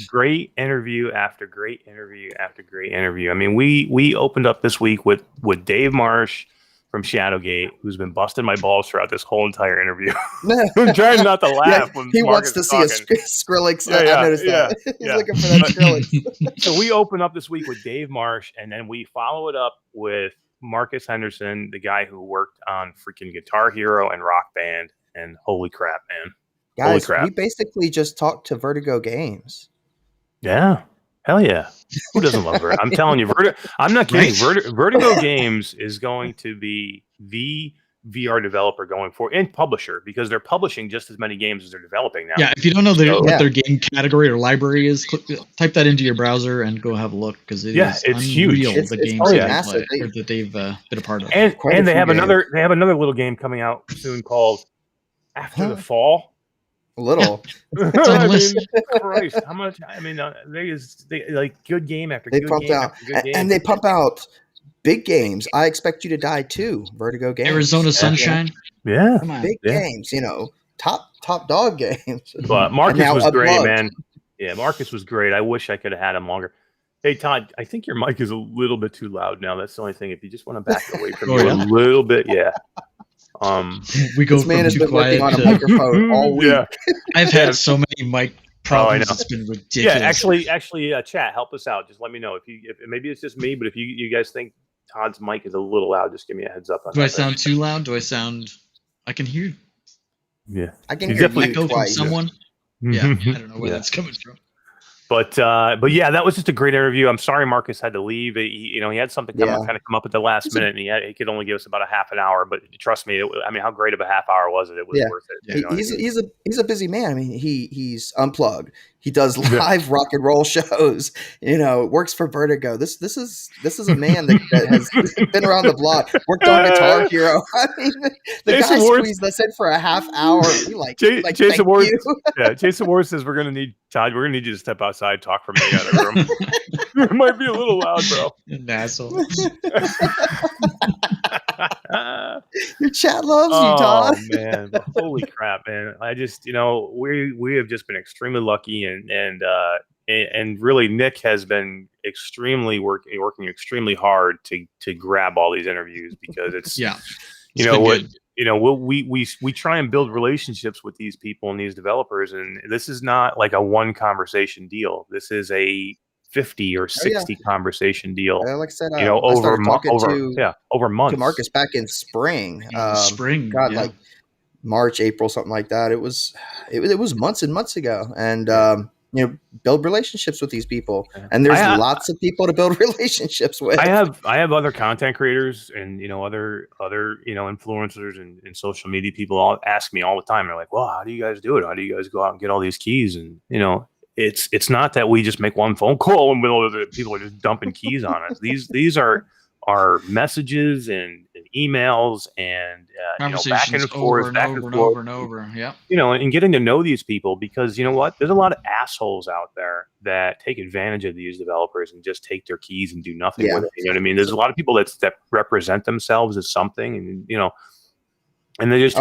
great interview after great interview after great interview. I mean, we opened up this week with Dave Marsh from Shadowgate, who's been busting my balls throughout this whole entire interview. I'm trying not to laugh when he Marcus wants to see a Skrillex. I noticed that. He's looking for that Skrillex. So we open up this week with Dave Marsh, and then we follow it up with Marcus Henderson, the guy who worked on freaking Guitar Hero and Rock Band. And holy crap, man. Guys, we basically just talked to Vertigo Games. Yeah. Hell yeah. Who doesn't love Vertigo? I'm telling you, I'm not kidding. Right? Vertigo Games is going to be the VR developer going forward and publisher, because they're publishing just as many games as they're developing now. Yeah, if you don't know So- what their game category or library is, type that into your browser and go have a look, because it's huge. unreal, It's the games probably that massive. they've been a part of. And Quite a they few have games. another little game coming out soon called After the Fall. A little. I endless. mean, Christ, how much? I mean, they like good game after They good pumped game out, after good game. and they pump out big games. I Expect You to Die too. Vertigo Games. Arizona Sunshine. Yeah. Come on. Big Yeah. games. Top dog games. But Marcus now was great, Unplugged. man. Yeah, Marcus was great. I wish I could have had him longer. Hey, Todd, I think your mic is a little bit too loud now. That's the only thing. If you just want to back away from you a little bit, yeah. We go This man from has too been working quiet on a to. microphone all week. Yeah. I've had so many mic problems. know. It's been ridiculous. Yeah, actually, chat, help us out. Just let me know if maybe it's just me, but if you guys think Todd's mic is a little loud, just give me a heads up on Do I that. sound too loud? Do I sound? I can hear Yeah. I can You hear definitely you echo from twice. someone. Yeah, I don't know where Yeah. that's coming from. But yeah, that was just a great interview. I'm sorry Marcus had to leave. He had something come up at the last minute, and he could only give us about a half an hour. But trust me, how great of a half hour was it? It was worth it. You know what I mean? He's a busy man. I mean, he's unplugged. He does live rock and roll shows. Works for Vertigo. This is a man that has been around the block. Worked on Guitar Hero. I mean, the Jason guy Ward- squeezed us in for a half hour. We Jason thank Ward, you. yeah, Jason Ward says we're gonna need Todd. We're gonna need you to step outside, talk from the other room. It might be a little loud, bro. An asshole. Your chat loves you, Todd. Oh man, holy crap, man! I just, we have just been extremely lucky, and really Nick has been working extremely hard to grab all these interviews, because it's we try and build relationships with these people and these developers, and this is not like a one conversation deal. This is a 50 or 60 conversation deal. Like I said, over months. to Marcus back in spring. Spring. God, like March, April, something like that. It was months and months ago, and build relationships with these people. And there's lots of people to build relationships with. I have other content creators and other influencers and social media people all ask me all the time. They're like, "Well, how do you guys do it? How do you guys go out and get all these keys?" And it's not that we just make one phone call and people are just dumping keys on us. These are messages and emails and back and forth, over and over. Yeah. And getting to know these people, because you know what? There's a lot of assholes out there that take advantage of these developers and just take their keys and do nothing with it. You know what I mean? There's a lot of people that represent themselves as something, and they just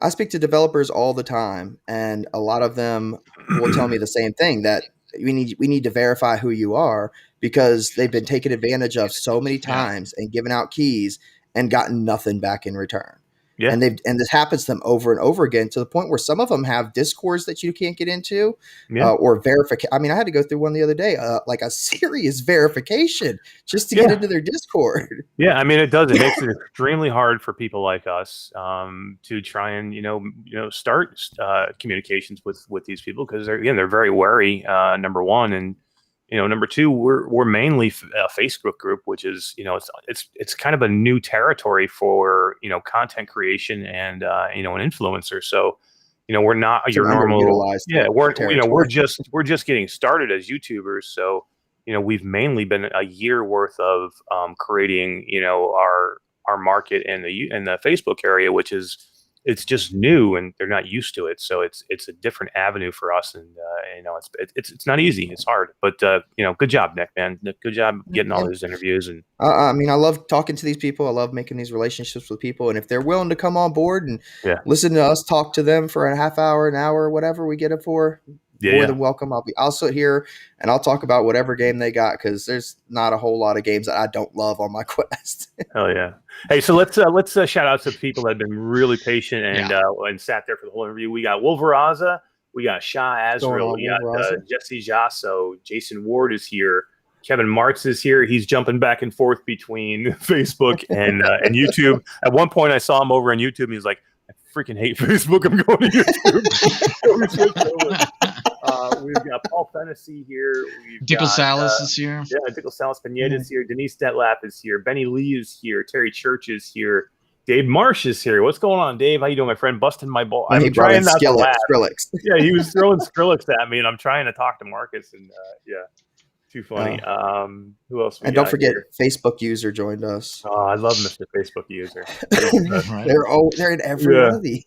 I speak to developers all the time, and a lot of them will tell me the same thing, that we need to verify who you are, because they've been taken advantage of so many times and given out keys and gotten nothing back in return. Yeah. And this happens to them over and over again, to the point where some of them have Discords that you can't get into, or verification. I mean, I had to go through one the other day, like a serious verification just to get into their Discord. Yeah, I mean, it does. It makes it extremely hard for people like us to try and start communications with these people, because they're very wary. Number one, and number two, we're mainly a Facebook group, which is it's kind of a new territory for content creation and an influencer. So we're not your normal. Yeah, we're just getting started as YouTubers. So we've mainly been a year worth of creating our market in the Facebook area, which is. It's just new, and they're not used to it, so it's a different avenue for us, and it's not easy. It's hard, but good job, Nick, man. Good job getting all these interviews. And I mean, I love talking to these people. I love making these relationships with people, and if they're willing to come on board and listen to us talk to them for a half hour, an hour, whatever we get it for, more than welcome. I'll sit here and I'll talk about whatever game they got, because there's not a whole lot of games that I don't love on my Quest. Hell yeah! Hey, so let's shout out to people that have been really patient and sat there for the whole interview. We got Weezer Ozzy, we got Shah Azrael, we got Jesse Jasso, Jason Ward is here, Kevin Martz is here. He's jumping back and forth between Facebook and YouTube. At one point, I saw him over on YouTube, and he's like, "I freaking hate Facebook. I'm going to YouTube." we've got Paul Fennessy here. We've Dickle got, Salas is here. Yeah, Dickle Salas Pineda is here. Denise Detlap is here. Benny Lee is here. Terry Church is here. Dave Marsh is here. What's going on, Dave? How you doing, my friend? Busting my ball. I'm trying not to laugh. Skrillex. Yeah, he was throwing Skrillex at me, and I'm trying to talk to Marcus, and too funny. Who else? And don't forget, here? Facebook user joined us. Oh, I love Mr. Facebook user. They're in every one of these.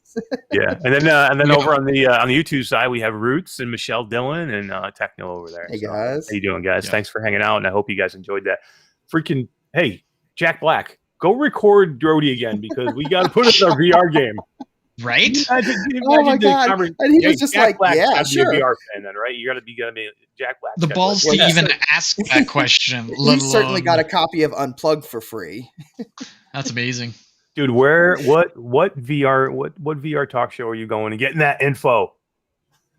Yeah, and then over on the YouTube side, we have Roots and Michelle Dillon and Techno over there. Hey guys, how you doing, guys? Thanks for hanging out, and I hope you guys enjoyed that. Freaking hey, Jack Black, go record Rhodey again because we got to put it in our VR game. Right? Oh my god! And he was just Jack like, Black, "Yeah, sure." Be a VR fan, then, right? You gotta be Jack Black. The balls to even ask that question. He certainly got a copy of Unplugged for free. That's amazing, dude. What VR talk show are you going and getting that info?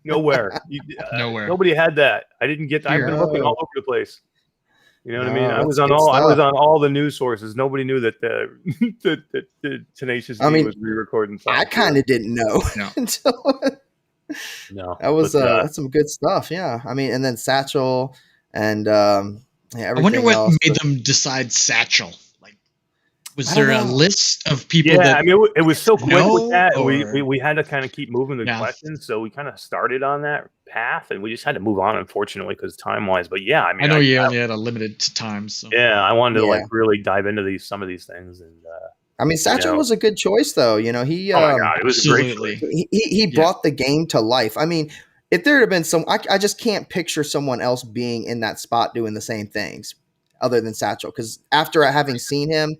Nowhere. Nowhere. Nobody had that. I didn't get that. I've been looking all over the place. You know what I mean? I was on all the news sources. Nobody knew that the Tenacious D was re-recording. I kind of didn't know until that was that's some good stuff. Yeah, I mean, and then Satchel and everything. I wonder what else. made them decide Satchel. Like, was there a list of people? Yeah, I mean, it was so quick with that. We had to kind of keep moving the questions, so we kind of started on that path, and we just had to move on, unfortunately, because time-wise. But yeah, I mean, I know you only had a limited time. So. Yeah, I wanted to really dive into some of these things, and I mean, Satchel was a good choice, though. You know, he oh my god, it was absolutely. a great choice. He brought the game to life. I mean, if there had been I just can't picture someone else being in that spot doing the same things other than Satchel. Because after having seen him,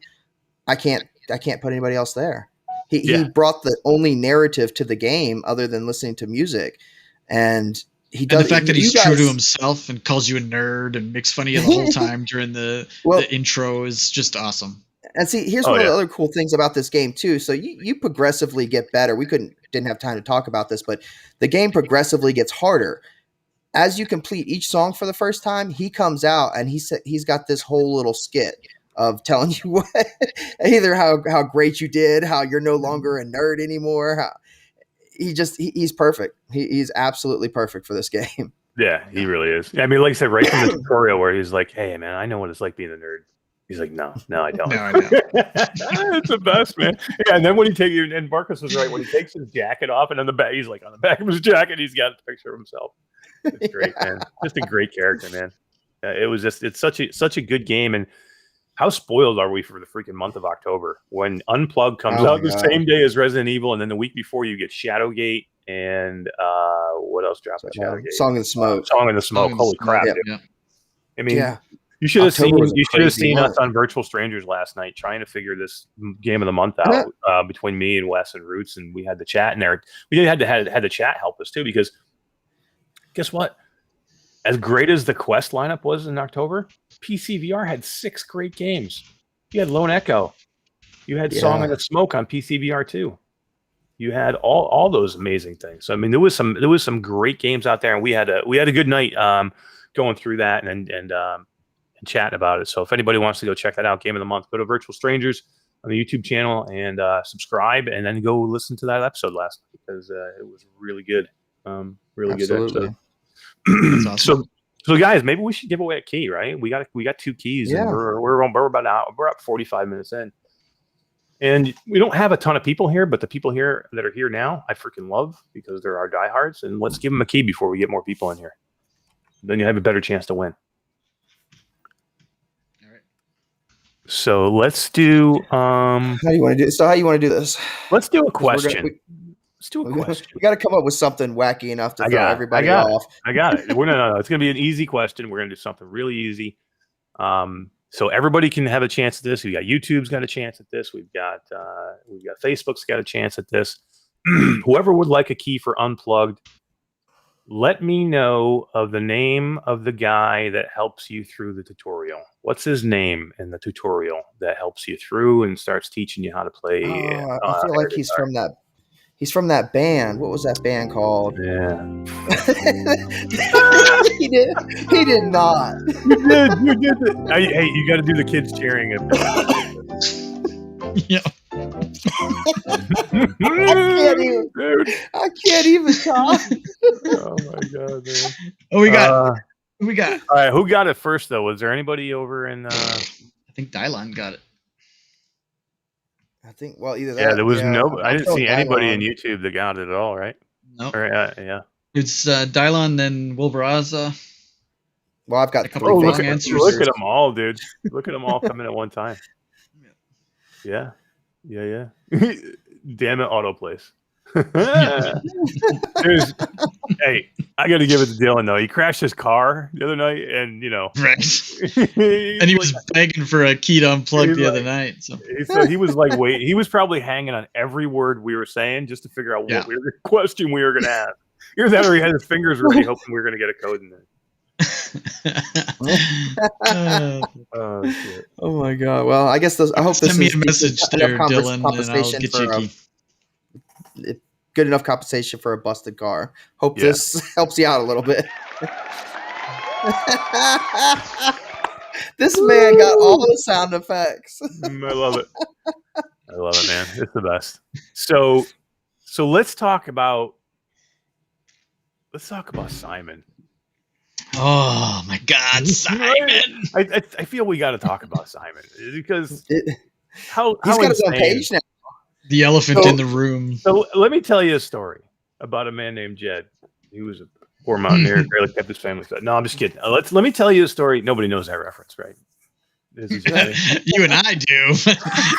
I can't put anybody else there. He brought the only narrative to the game other than listening to music, and he does. And the fact that he's true to himself and calls you a nerd and makes fun of you the whole time during the intro is just awesome. And see, here's one of the other cool things about this game too. So you progressively get better. We didn't have time to talk about this, but the game progressively gets harder. As you complete each song for the first time, he comes out and he's got this whole little skit of telling you what, either how great you did, how you're no longer a nerd anymore. He's perfect. He's absolutely perfect for this game. Yeah, he really is. I mean, like I said, right from the tutorial where he's like, "Hey, man, I know what it's like being a nerd." He's like, no, I don't. No, I don't. It's the best, man. Yeah, and then when and Marcus was right, when he takes his jacket off, and on the back, he's like, on the back of his jacket, he's got a picture of himself. It's great, man. Just a great character, man. It's such a good game, and how spoiled are we for the freaking month of October when Unplugged comes out the same day as Resident Evil, and then the week before you get Shadowgate and what else dropped? Shadowgate, Song in the Smoke. Song in the Smoke. Holy crap! Yeah. I mean. Yeah. You should have seen us on Virtual Strangers last night trying to figure this game of the month out between me and Wes and Roots, and we had the chat in there. We had the chat help us too, because guess what? As great as the Quest lineup was in October, PCVR had 6 great games. You had Lone Echo, you had Song in the Smoke on PCVR too. You had all those amazing things. So, I mean, there was some great games out there, and we had a good night going through that and chatting about it. So if anybody wants to go check that out, Game of the Month, go to Virtual Strangers on the YouTube channel and subscribe, and then go listen to that episode last night because it was really good. Really good episode. Awesome. So guys, maybe we should give away a key, right? We got 2 keys, and we're about out. We're up 45 minutes in, and we don't have a ton of people here, but the people here that are here now, I freaking love because they're our diehards. And let's give them a key before we get more people in here. Then you have a better chance to win. So let's do. How do you want to do? So how you want to do this? Let's do a question. Let's do a question. We got to come up with something wacky enough to throw everybody off. I got it. No. It's going to be an easy question. We're going to do something really easy, so everybody can have a chance at this. We got YouTube's got a chance at this. We've got Facebook's got a chance at this. Whoever would like a key for Unplugged, let me know of the name of the guy that helps you through the tutorial. What's his name in the tutorial that helps you through and starts teaching you how to play? I feel like he's from that. He's from that band. What was that band called? Yeah. He did not. You did. Hey, you got to do the kids cheering. Yeah. I can't even talk. Oh my god, man. Oh, we got. All right, who got it first though? Was there anybody over in? I think Dylon got it. I think. Well, either that. Yeah, there was no. I didn't see anybody Dylon. in YouTube that got it at all, right? No. Or, yeah. It's Dylon, then Wilburaza. Well, I've got couple three of long answers. Look at them all, dude. Look at them all coming at one time. Yeah. Damn it, autoplays. Hey, I got to give it to Dylan though. He crashed his car the other night, and right. And he was begging for a key to unplug the other night. So he was like, he was probably hanging on every word we were saying just to figure out what question we were going to have. Either that, or he had his fingers ready, hoping we were going to get a code in there. Oh shit! Oh my god! Well, I guess I hope this send me a message there, Dylan, and I'll get you a key. Good enough compensation for a busted car. Hope this helps you out a little bit. This man got all the sound effects. I love it. I love it, man. It's the best. So let's talk about Simon. Oh my God, Simon! I feel we got to talk about Simon because how he's got his own page now. The elephant in the room. So let me tell you a story about a man named Jed. He was a poor mountaineer, barely kept his family fed. No, I'm just kidding. Let me tell you a story. Nobody knows that reference, right? You and I do.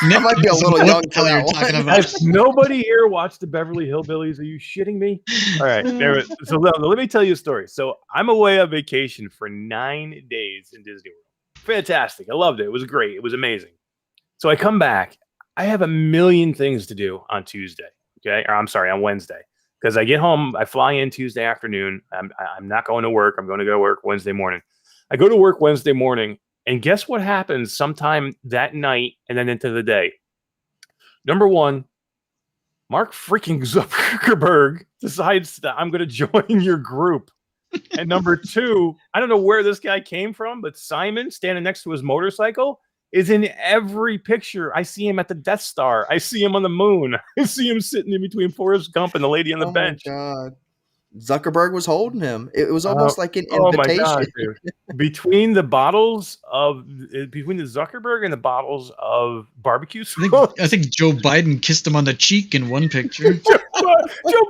Nick might be a little young to that one. Talking about. Has nobody here watched the Beverly Hillbillies? Are you shitting me? All right. So let me tell you a story. So I'm away on vacation for 9 days in Disney World. Fantastic. I loved it. It was great. It was amazing. So I come back. I have a million things to do on Tuesday. Okay. Or I'm sorry, on Wednesday. Because I get home, I fly in Tuesday afternoon. I'm not going to work. I'm going to go to work Wednesday morning. I go to work Wednesday morning. And guess what happens sometime that night and then into the day? Number one, Mark freaking Zuckerberg decides that I'm going to join your group. And number two, I don't know where this guy came from, but Simon standing next to his motorcycle is in every picture. I see him at the Death Star. I see him on the moon. I see him sitting in between Forrest Gump and the lady on the bench. Oh my God. Zuckerberg was holding him. It was almost like an invitation. Oh my God, dude. Between the Zuckerberg and the bottles of barbecue sauce. I think Joe Biden kissed him on the cheek in one picture. Joe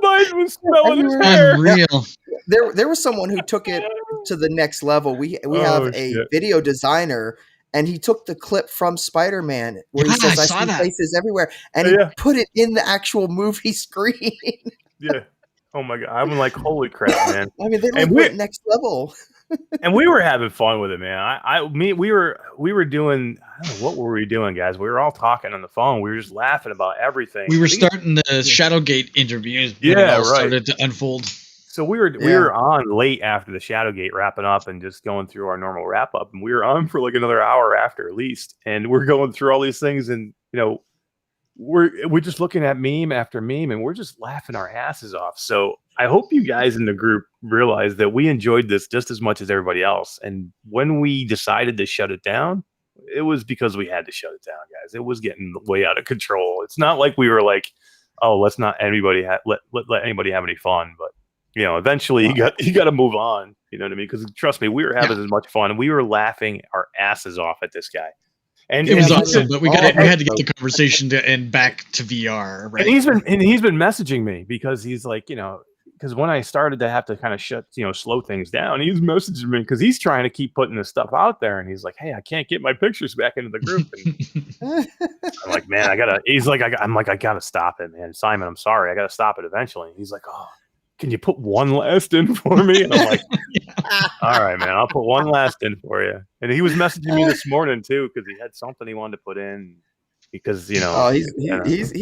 Biden was smelling his hair. Unreal. There was someone who took it to the next level. We have a video designer, and he took the clip from Spider-Man where he says, "I see faces everywhere," and he put it in the actual movie screen. Yeah. Oh my God. I'm like, holy crap, man. I mean, they went next level. And we were having fun with it, man. We were doing, I don't know, what were we doing, guys? We were all talking on the phone. We were just laughing about everything. We were starting the Shadowgate interviews. When it all started to unfold. So we were on late after the Shadowgate wrapping up and just going through our normal wrap up. And we were on for like another hour after at least. And we're going through all these things, and we're just looking at meme after meme, and we're just laughing our asses off. So I hope you guys in the group realize that we enjoyed this just as much as everybody else. And when we decided to shut it down, it was because we had to shut it down, guys. It was getting way out of control. It's not like we were like, oh, let's not anybody let anybody have any fun. But eventually you got to move on. You know what I mean? Because trust me, we were having as much fun, and we were laughing our asses off at this guy. And it was awesome, but we had to get the conversation to end back to VR, right? And he's been messaging me because he's like, because when I started to have to kind of slow things down, he's messaging me because he's trying to keep putting this stuff out there, and he's like, hey, I can't get my pictures back into the group. And I'm like, man, I gotta stop it, man. Simon, I'm sorry, I gotta stop it eventually. And he's like, oh, can you put one last in for me? And I'm like, all right, man, I'll put one last in for you. And he was messaging me this morning too because he had something he wanted to put in because he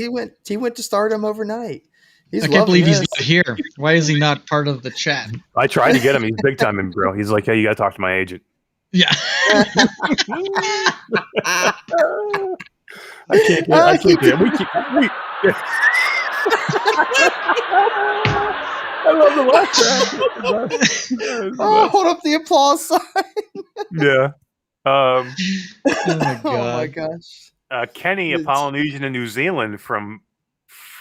went to stardom overnight. I can't believe he's not here. Why is he not part of the chat? I tried to get him. He's big time in, bro. He's like, hey, you got to talk to my agent. Yeah. I can't get I love the laugh track. Hold up the applause sign. Yeah. Oh my God. Oh my gosh. Kenny, a Polynesian in New Zealand from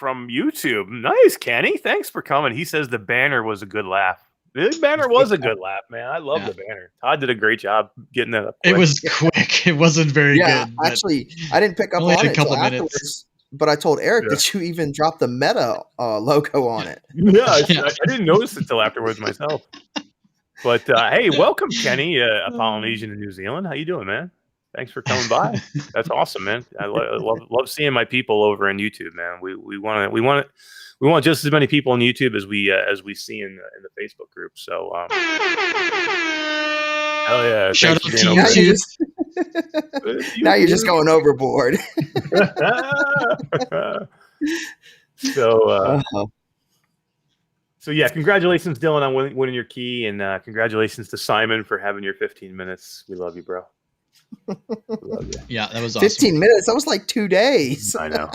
YouTube. Nice, Kenny. Thanks for coming. He says the banner was a good laugh. The banner was a good laugh, man. I love the banner. Todd did a great job getting that up quick. It was quick. It wasn't very good. Actually, I didn't pick up on it until afterwards. But I told Eric that you even dropped the Meta logo on it. I didn't notice it until afterwards myself. But hey, welcome, Kenny, a Polynesian in New Zealand. How you doing, man? Thanks for coming by. That's awesome, man. I love seeing my people over on YouTube, man. We want just as many people on YouTube as we see in the Facebook group. So hell yeah! Shout out to YouTube. Now you're just going overboard. So yeah, congratulations, Dylan, on winning your key, and congratulations to Simon for having your 15 minutes. We love you, bro. We love you. Yeah, that was awesome. 15 minutes. That was like 2 days. I know.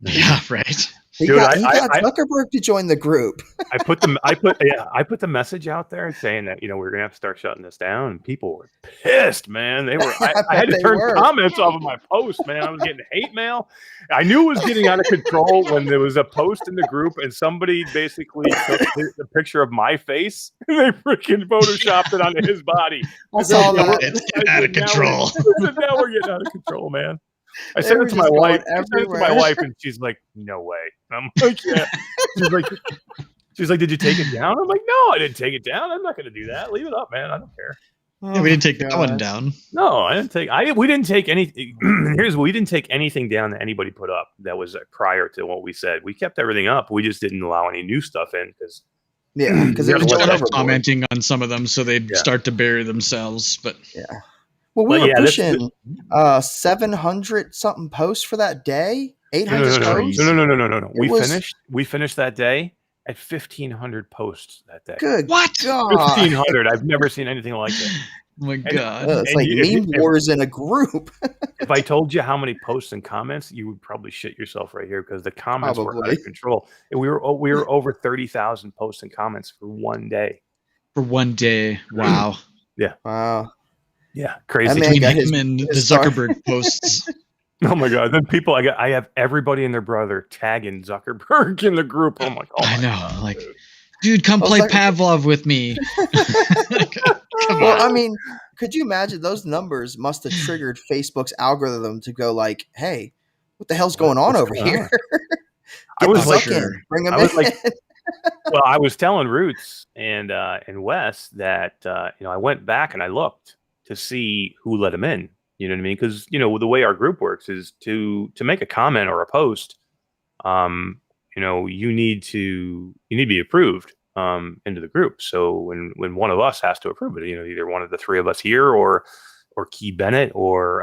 Yeah, right. He got Zuckerberg to join the group. I put the message out there saying that we're gonna have to start shutting this down, and people were pissed, man. They were. I had to turn comments off of my post, man. I was getting hate mail. I knew it was getting out of control when there was a post in the group, and somebody basically took the picture of my face and they freaking photoshopped it onto his body. I saw that. It's out of control. Now we're getting out of control, man. I sent it to my wife. And she's like, "No way." I'm like, "Yeah." She's like, "Did you take it down?" I'm like, "No, I didn't take it down. I'm not going to do that. Leave it up, man. I don't care." Yeah, we didn't take that one down. No, I didn't take. We didn't take anything. We didn't take anything down that anybody put up that was prior to what we said. We kept everything up. We just didn't allow any new stuff in because it was started commenting on some of them, so they'd start to bury themselves. But well, we were pushing 700 something posts for that day. 800 posts. No. We finished that day at 1,500 posts that day. Good. What? 1,500. I've never seen anything like that. Oh my God. It's like meme wars in a group. If I told you how many posts and comments, you would probably shit yourself right here because the comments were out of control. And we were over 30,000 posts and comments for one day. For one day. Wow. Yeah. Wow. Yeah. Crazy. Between him and the Zuckerberg posts. Oh my God! Then people, I have everybody and their brother tagging Zuckerberg in the group. I'm like, oh, I know, God, like, dude, come play Pavlov with me. Well, I mean, could you imagine those numbers must have triggered Facebook's algorithm to go like, "Hey, what the hell's going on over here?" I was like, bring them in. Well, I was telling Roots and Wes that I went back and I looked to see who let him in. You know what I mean? Because the way our group works is to make a comment or a post. You need to be approved into the group. So when one of us has to approve it, either one of the three of us here or Key Bennett or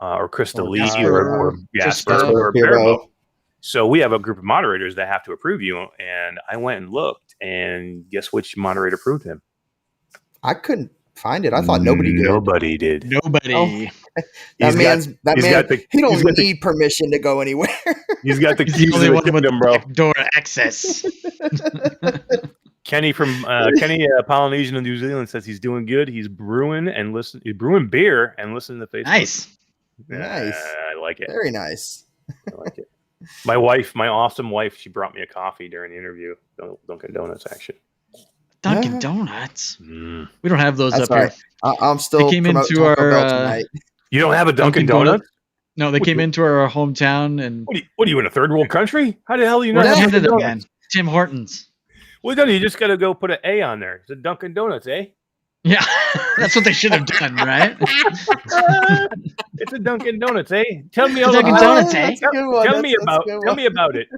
Krista Lee or Jasper or Bearbo. So we have a group of moderators that have to approve you. And I went and looked, and guess which moderator approved him? I couldn't find it. I thought nobody did. Nobody did. Nobody. Oh. He don't need permission to go anywhere. He's got the keys to the kingdom, bro. Door access. Kenny from Polynesian in New Zealand says he's doing good. He's brewing beer and listening to Facebook. Nice. Nice. I like it. Very nice. I like it. My wife, my awesome wife, she brought me a coffee during the interview. Dunkin' Donuts, actually. Dunkin' Donuts. We don't have those up here. I'm still. They came into our. You don't have a Dunkin' Donuts? No, they came into our hometown and. What are you in a third world country? How the hell are you not? Canada, man. Tim Hortons. Well, you just got to go put an A on there. It's a Dunkin' Donuts, eh? Yeah, that's what they should have done, right? It's a Dunkin' Donuts, eh? Tell me all Dunkin' Donuts, eh? Tell me about it.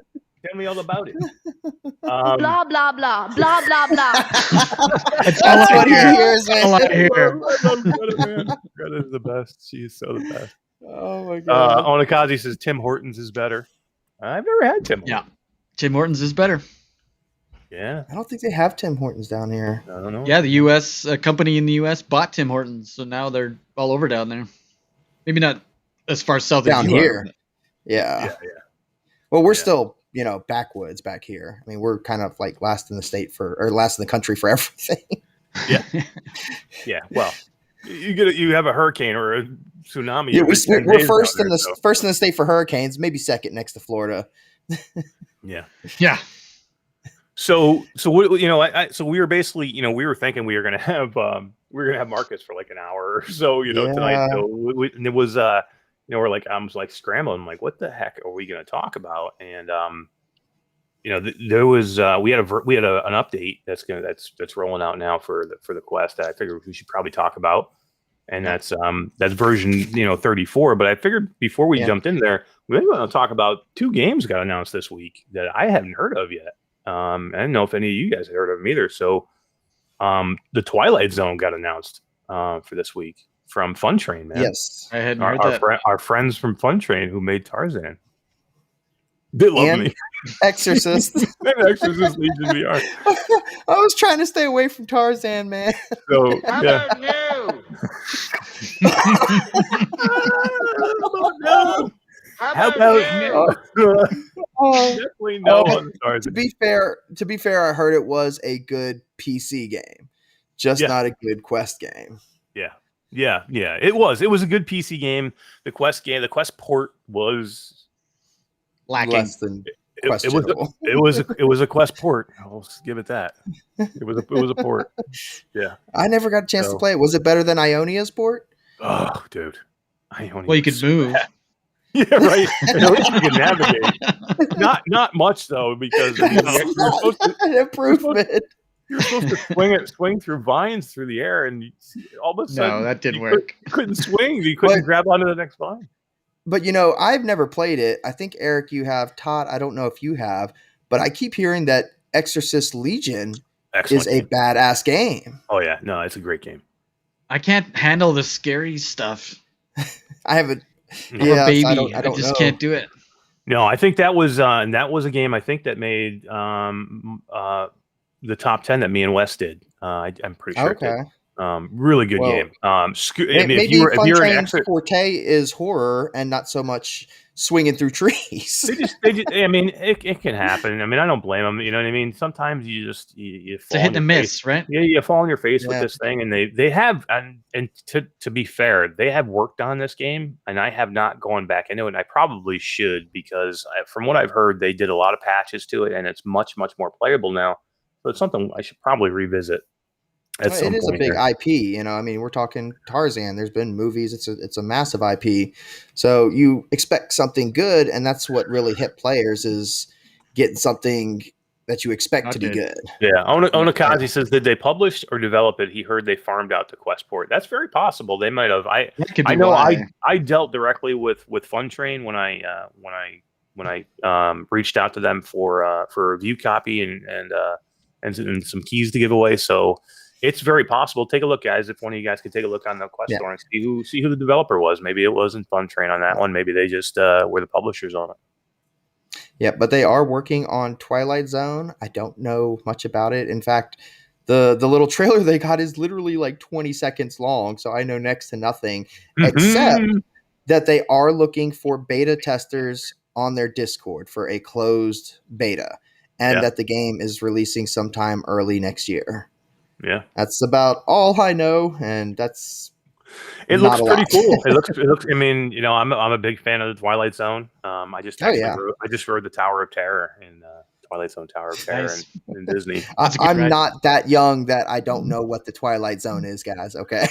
Tell me all about it. Blah blah blah blah blah blah. That's all I hear. All I hear. Greta is the best. She is so the best. Oh my God. Onakazi says Tim Hortons is better. I've never had Tim Hortons. Yeah, Tim Hortons is better. Yeah. I don't think they have Tim Hortons down here. I don't know. Yeah, the U.S. a company in the U.S. bought Tim Hortons, so now they're all over down there. Maybe not as far south down as you here. are, Yeah. Well, we're still, backwoods back here. I mean, we're kind of like last in the country for everything. Yeah. Yeah. Well, you have a hurricane or a tsunami. Yeah, every 10 we're days first down in there, the first in the state for hurricanes, maybe second next to Florida. Yeah. So what, so we were basically, we were thinking we were gonna have Marcus for like an hour or so, tonight. So and it was we're like, I was like scrambling, I'm like, what the heck are we gonna talk about? And there was we had an update that's rolling out now for the Quest that I figured we should probably talk about, and that's version 34. But I figured before we jumped in there, we may want to talk about 2 games got announced this week that I haven't heard of yet. I don't know if any of you guys had heard of them either. So the Twilight Zone got announced for this week from Fun Train, man. Yes, I hadn't heard that. Our friends from Fun Train who made Tarzan. They love me. Exorcist. And Exorcist Legion VR. I was trying to stay away from Tarzan, man. So How about you? How about you? Definitely no on Tarzan. To be fair, I heard it was a good PC game, just not a good Quest game. Yeah. It was a good PC game. The Quest port was lacking. Less than questionable. It was a Quest port. I'll give it that. It was a port. Yeah. I never got a chance to play it. Was it better than Ionia's port? Oh, dude. Ionia's well, you could move. Yeah, right. At least you can navigate. Not much though, because an improvement. You're supposed to swing through vines through the air, and all of a sudden, no, that didn't work. You couldn't swing. You couldn't grab onto the next vine. But I've never played it. I think Eric, you have. Todd, I don't know if you have, but I keep hearing that Exorcist Legion is a badass game. Oh yeah, no, it's a great game. I can't handle the scary stuff. I haven't. Yeah, baby. I just can't do it. No, I think that was a game I think that made the top 10 that me and Wes did. I'm pretty sure. Okay. Really good game. Maybe Fun Train's forte is horror and not so much swinging through trees. they just, I mean, it can happen. I mean, I don't blame them. You know what I mean? Sometimes you just you fall. It's a hit and miss, right? Yeah, you fall on your face with this thing, and they have, and to be fair, they have worked on this game, and I have not gone back into it. And I probably should, because from what I've heard, they did a lot of patches to it, and it's much more playable now. So it's something I should probably revisit. It is a big IP, I mean, we're talking Tarzan. There's been movies. It's a massive IP. So you expect something good, and that's what really hit players is getting something that you expect to be good. Yeah. Onakazi says, did they publish or develop it? He heard they farmed out to Questport. That's very possible. They might have. I know I dealt directly with Fun Train when I reached out to them for a review copy and some keys to give away. So it's very possible. Take a look, guys. If one of you guys could take a look on the Quest store and see who the developer was. Maybe it wasn't Fun Train on that one. Maybe they just were the publishers on it. Yeah, but they are working on Twilight Zone. I don't know much about it. In fact, the little trailer they got is literally like 20 seconds long, so I know next to nothing, except that they are looking for beta testers on their Discord for a closed beta, and that the game is releasing sometime early next year. Yeah, that's about all I know, and it looks pretty cool. It looks. I mean, I'm a big fan of the Twilight Zone. I just rode the Tower of Terror in Twilight Zone Tower of Terror in Disney. I'm not that young that I don't know what the Twilight Zone is, guys. Okay,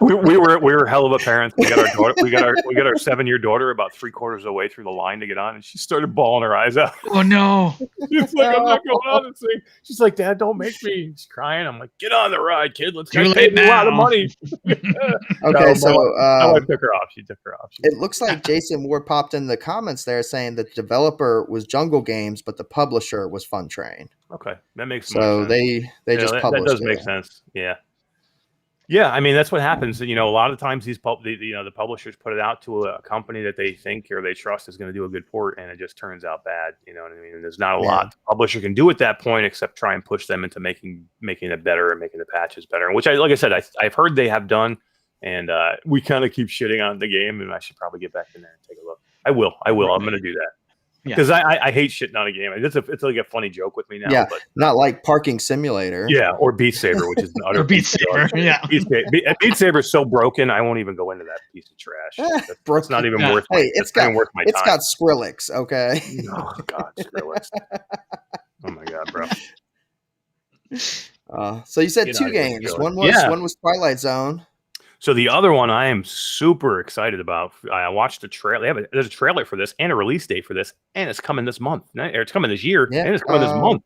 we were hell of a parents. We got our daughter. We got our 7-year daughter about 3/4 of the way through the line to get on, and she started bawling her eyes out. Oh no! It's like, I'm not going on and sing. She's like, Dad, don't make me. She's crying. I'm like, get on the ride, kid. Let's go. Pay me a lot of money. Okay, so my wife took her off. She took her off. It looks like Jason Ward popped in the comments there saying that the developer was Jungle Games, but the publisher was Fun Train. Okay, that makes sense. So they just published. That does make sense. Yeah. I mean, that's what happens. A lot of times the publishers put it out to a company that they think or they trust is going to do a good port, and it just turns out bad. You know what I mean? And there's not a lot the publisher can do at that point except try and push them into making it better and making the patches better. Which like I said, I've heard they have done, and we kind of keep shitting on the game, and I should probably get back in there and take a look. I will. I'm going to do that. Because I hate shitting on a game. It's like a funny joke with me now. Yeah, but not like Parking Simulator. yeah, or Beat Saber, which is an utter Or Beat Saber. Yeah, Beat Saber is so broken. I won't even go into that piece of trash. It's not even worth. Hey, it's got time. Skrillex. Okay. Oh God, Skrillex. Oh my God, bro. So you said two games. One was Twilight Zone. So the other one I am super excited about. I watched the trailer. There's a trailer for this and a release date for this, and it's coming this month. Or it's coming this year, and it's coming this month.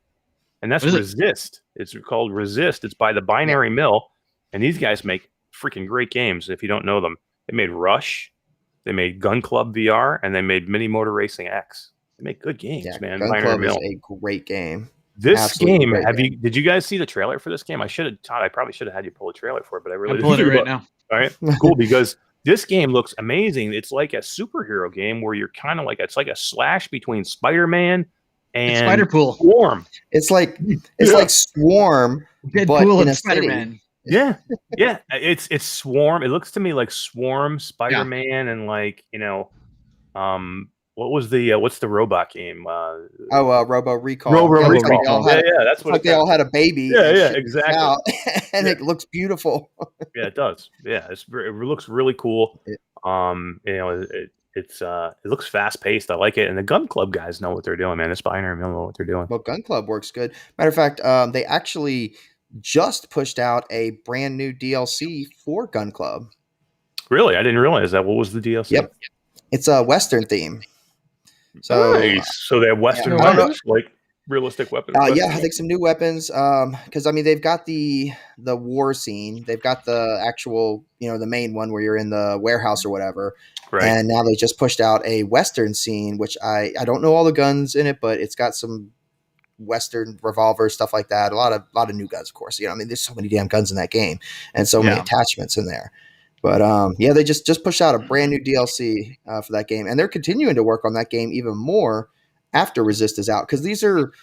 And that's Resist. It's called Resist. It's by the Binary Mill, and these guys make freaking great games. If you don't know them, they made Rush, they made Gun Club VR, and they made Mini Motor Racing X. They make good games, man. Gun Club is a great game. This game, did you guys see the trailer for this game? Todd, I probably should have had you pull a trailer for it, but I really I'm pulling it right now. All right, cool, because this game looks amazing. It's like a superhero game where you're kind of like, it's like a slash between Spider-Man and Spider-Pool. Swarm. It's like Swarm, but in a Spider-Man. Yeah. It's Swarm. It looks to me like Swarm, Spider-Man, and like, what was the what's the robot game? Robo Recall. Robo Recall. That's what. Like they all had a baby. Yeah, exactly. And it looks beautiful. Yeah, it does. Yeah, it looks really cool. It looks fast paced. I like it, and the Gun Club guys know what they're doing, man. The Binary Mill know what they're doing. Well, Gun Club works good. Matter of fact, they actually just pushed out a brand new DLC for Gun Club. Really, I didn't realize that. What was the DLC? Yep, it's a Western theme. So, nice. So they have Western weapons, like realistic weapons. I think some new weapons. Because they've got the war scene. They've got the actual, the main one where you're in the warehouse or whatever. Right. And now they just pushed out a Western scene, which I don't know all the guns in it, but it's got some Western revolvers, stuff like that. A lot of new guns, of course. There's so many damn guns in that game, and so many attachments in there. But they just pushed out a brand new DLC for that game, and they're continuing to work on that game even more after Resist is out, because these are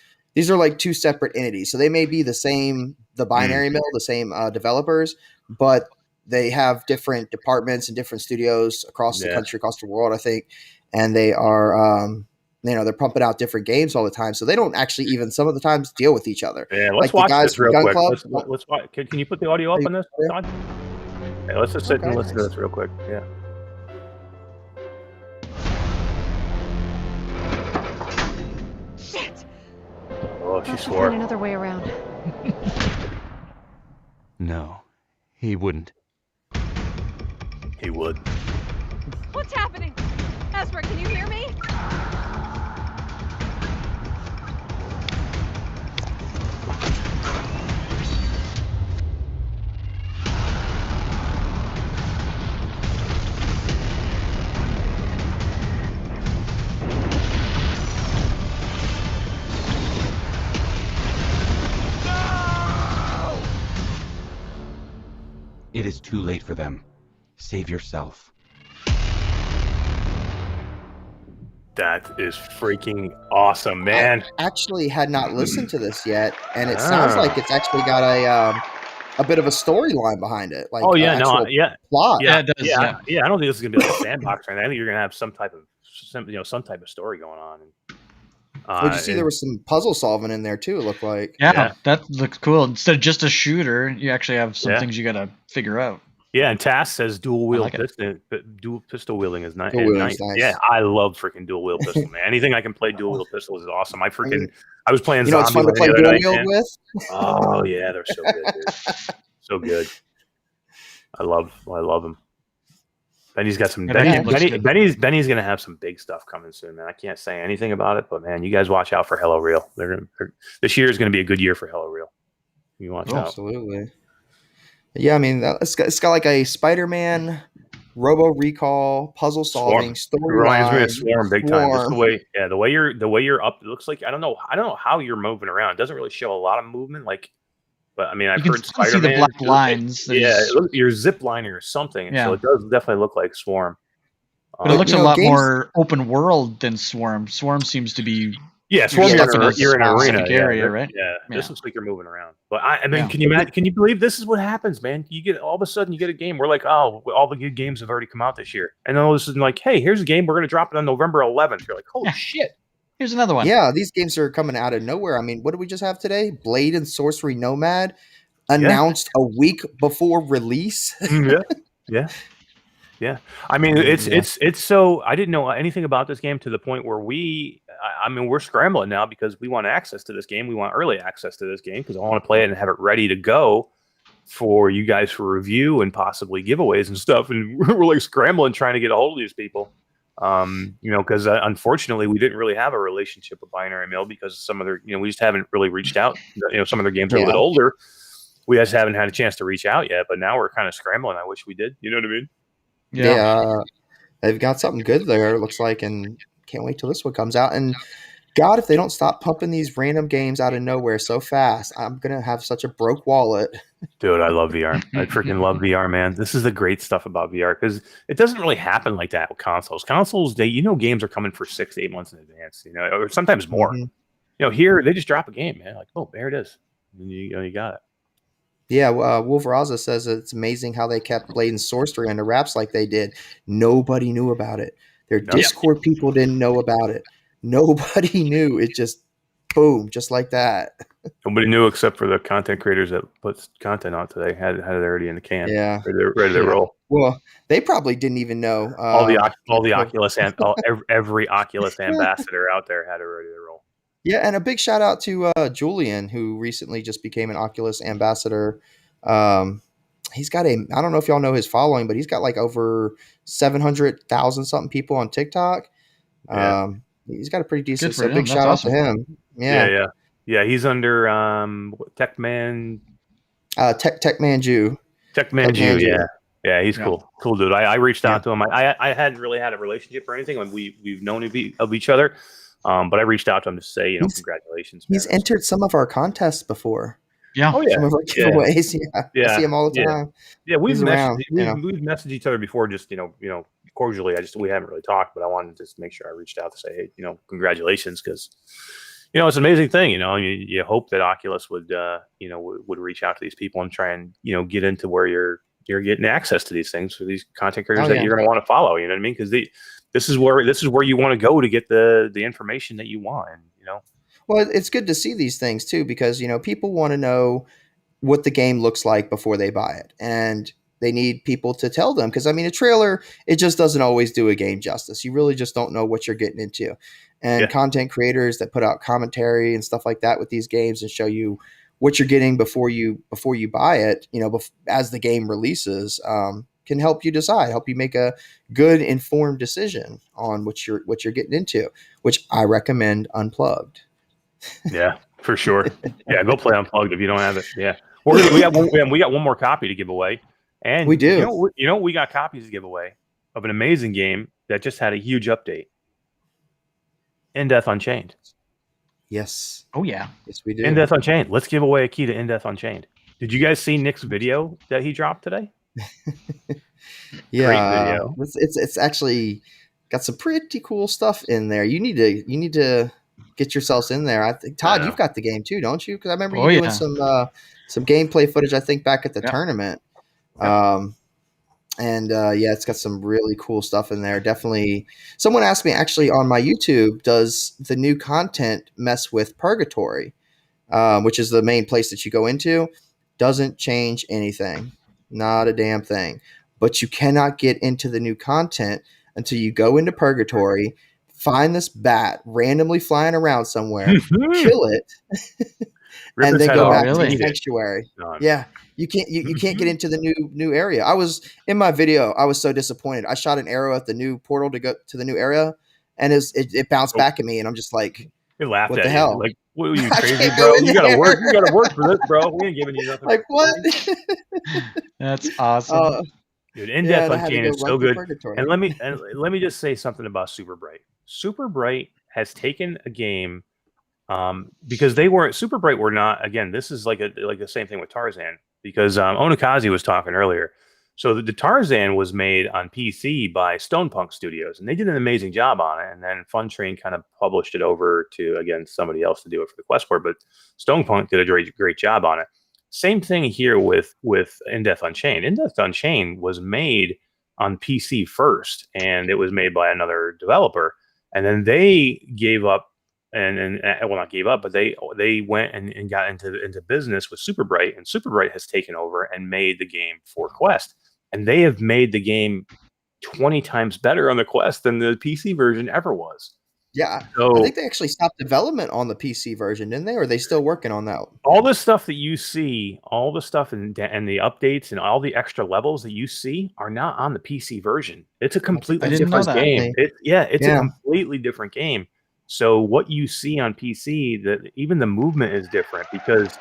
like two separate entities. So they may be the Binary Mill, the same developers, but they have different departments and different studios across the country, across the world, I think, and they are they're pumping out different games all the time, so they don't actually even some of the times deal with each other. Yeah, let's watch this real quick. Let's watch. Can you put the audio up on this, Todd? Hey, let's just sit and listen to this real quick. Yeah. Shit! Oh, she swore. Find another way around. No, he wouldn't. He would. What's happening? Ezra, can you hear me? It is too late for them. Save yourself. That is freaking awesome, man. I actually had not listened to this yet, and it sounds like it's actually got a bit of a storyline behind it. Like, plot. Yeah, it does. Yeah. I don't think this is gonna be like a sandbox, right? I think you're gonna have some type of story going on. Did you see there was some puzzle solving in there too? It looked like. Yeah, that looks cool. Instead of just a shooter, you actually have some things you got to figure out. Yeah, and Tass says dual pistol wielding is nice. Nice. Yeah, I love freaking dual wheel pistol, man. Anything I can play dual wheel pistol is awesome. I was playing. It's fun to play dual wield with. Oh yeah, they're so good, dude. So good. I love them. Benny's got some. Benny's gonna have some big stuff coming soon, man. I can't say anything about it, but man, you guys watch out for Hello Real. This year is gonna be a good year for Hello Real. You watch out. Absolutely. Yeah, it's got like a Spider-Man, Robo Recall, puzzle solving, story. Reminds me of Swarm big time. Just the way you're up. It looks like I don't know how you're moving around. It doesn't really show a lot of movement, But I've heard Spider-Man. See the black lines. You're zip lining or something. So it does definitely look like Swarm. But it looks a lot more open world than Swarm. Swarm seems to be. Yeah, Swarm you're in an arena area, right? Yeah, this looks like you're moving around. But can you imagine? Can you believe this is what happens, man? You get all of a sudden you get a game. We're like, oh, all the good games have already come out this year, and then all of a sudden, like, hey, here's a game. We're gonna drop it on November 11th. You're like, holy shit! Here's another one. Yeah, these games are coming out of nowhere. I mean, what did we just have today? Blade and Sorcery Nomad announced a week before release. Yeah. I mean, it's so I didn't know anything about this game to the point where I mean, we're scrambling now because we want access to this game. We want early access to this game because I want to play it and have it ready to go for you guys for review and possibly giveaways and stuff. And we're like scrambling trying to get a hold of these people. Because unfortunately we didn't really have a relationship with Binary Mill because some of their, we just haven't really reached out. Some of their games are a bit older. We just haven't had a chance to reach out yet, but now we're kind of scrambling. I wish we did. You know what I mean? Yeah. They've got something good there, it looks like, and can't wait till this one comes out. And God, if they don't stop pumping these random games out of nowhere so fast, I'm going to have such a broke wallet. Dude, I love VR. I freaking love VR, man. This is the great stuff about VR because it doesn't really happen like that with consoles. Consoles, games are coming for 6 to 8 months in advance, or sometimes more. Mm-hmm. Here they just drop a game, man. Like, oh, there it is. And you got it. Yeah, Wolveraza says it's amazing how they kept Blade and Sorcery under wraps like they did. Nobody knew about it. Their Discord people didn't know about it. Nobody knew. It just boom, just like that. Nobody knew except for the content creators that put content out today. Had it already in the can. Yeah, ready to roll. Well, they probably didn't even know. All the Oculus and every Oculus ambassador out there had it ready to roll. Yeah, and a big shout out to Julian, who recently just became an Oculus ambassador. He's got I don't know if y'all know his following, but he's got like over 700,000 something people on TikTok. Yeah. He's got a pretty decent. So him. big shout out to him. Yeah. He's under Techman. Techman Jew. Techman Jew. Yeah. He's cool dude. I reached out to him. I hadn't really had a relationship or anything. Like we've known of each other. But I reached out to him to say, congratulations. He's entered some of our contests before. Yeah. Oh, yeah. Some of our giveaways. Yeah. I see him all the time. Yeah. We've messaged each other before, just, cordially. We haven't really talked, but I wanted to just make sure I reached out to say, hey, congratulations. Cause it's an amazing thing, you hope that Oculus would reach out to these people and try and, get into where you're getting access to these things for these content creators that you're going to want to follow. You know what I mean? Cause this is where you want to go to get the information that you want. Well, it's good to see these things too, because, people want to know what the game looks like before they buy it. And they need people to tell them. Cause a trailer, it just doesn't always do a game justice. You really just don't know what you're getting into. And content creators that put out commentary and stuff like that with these games and show you what you're getting before you buy it, as the game releases, can help you decide, help you make a good informed decision on what you're getting into, which I recommend Unplugged. Yeah, for sure. Yeah, go play Unplugged if you don't have it. Yeah, we got one more copy to give away, and we do. We got copies to give away of an amazing game that just had a huge update. In Death Unchained. Yes. Oh yeah. Yes, we do. In Death Unchained. Let's give away a key to In Death Unchained. Did you guys see Nick's video that he dropped today? Yeah, great video. It's actually got some pretty cool stuff in there. You need to get yourselves in there. I think Todd, you've got the game too, don't you? Because I remember you doing some gameplay footage. I think back at the tournament. It's got some really cool stuff in there. Definitely. Someone asked me actually on my YouTube, does the new content mess with Purgatory, which is the main place that you go into? Doesn't change anything. Not a damn thing. But you cannot get into the new content until you go into Purgatory, find this bat randomly flying around somewhere, kill it, and then go back to the sanctuary. Yeah. You can't get into the new area. I was in my video. I was so disappointed. I shot an arrow at the new portal to go to the new area, and it bounced back at me, and I'm just like, "It laughed what at the you. hell? Like, what are you crazy, bro? You gotta work. You gotta work for this, bro. We ain't giving you nothing." Like what? That's awesome, dude. In Death Unchained is so good. And let me just say something about Super Bright. Super Bright has taken a game. Because Super Bright were not, again, this is like the same thing with Tarzan, because Onikazi was talking earlier. So the Tarzan was made on PC by Stone Punk Studios, and they did an amazing job on it. And then Fun Train kind of published it over to, again, somebody else to do it for the Quest board, but Stone Punk did a great job on it. Same thing here with In Death Unchained. In Death Unchained was made on PC first, and it was made by another developer, and then they gave up well, not gave up, but they went and got into business with Super Bright, and Super Bright has taken over and made the game for Quest, and they have made the game 20 times better on the Quest than the PC version ever was. Yeah, so, I think they actually stopped development on the PC version, didn't they? Or are they still working on that? All the stuff that you see, all the stuff and the updates and all the extra levels that you see are not on the PC version. It's a completely different game. It's a completely different game. So what you see on PC, that even the movement is different because,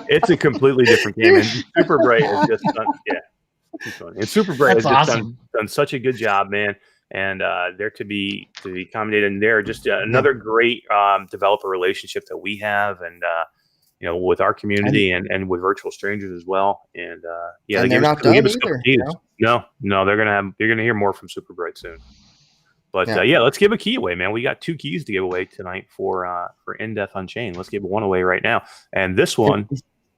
it's a completely different game. And Super Bright has just done, and Super Bright has just done such a good job, man. And they're to be accommodated, and they're just another great developer relationship that we have, and with our community and with virtual strangers as well. And and they're not done either. No, you're gonna hear more from Super Bright soon. But let's give a key away, man. We got 2 keys to give away tonight for In Death Unchained. Let's give one away right now, and this one.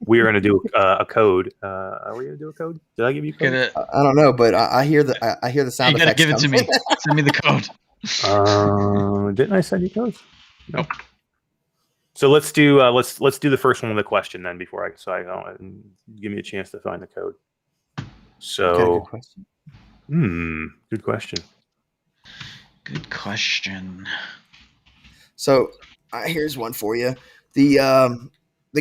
We are going to do a code. Are we going to do a code? Did I give you a code? I don't know, but I hear the sound effects. You got to give it to me. Send me the code. Didn't I send you codes? Nope. So let's do the first one with a question then before I don't give me a chance to find the code. So, good question. Good question. Good question. So here's one for you. The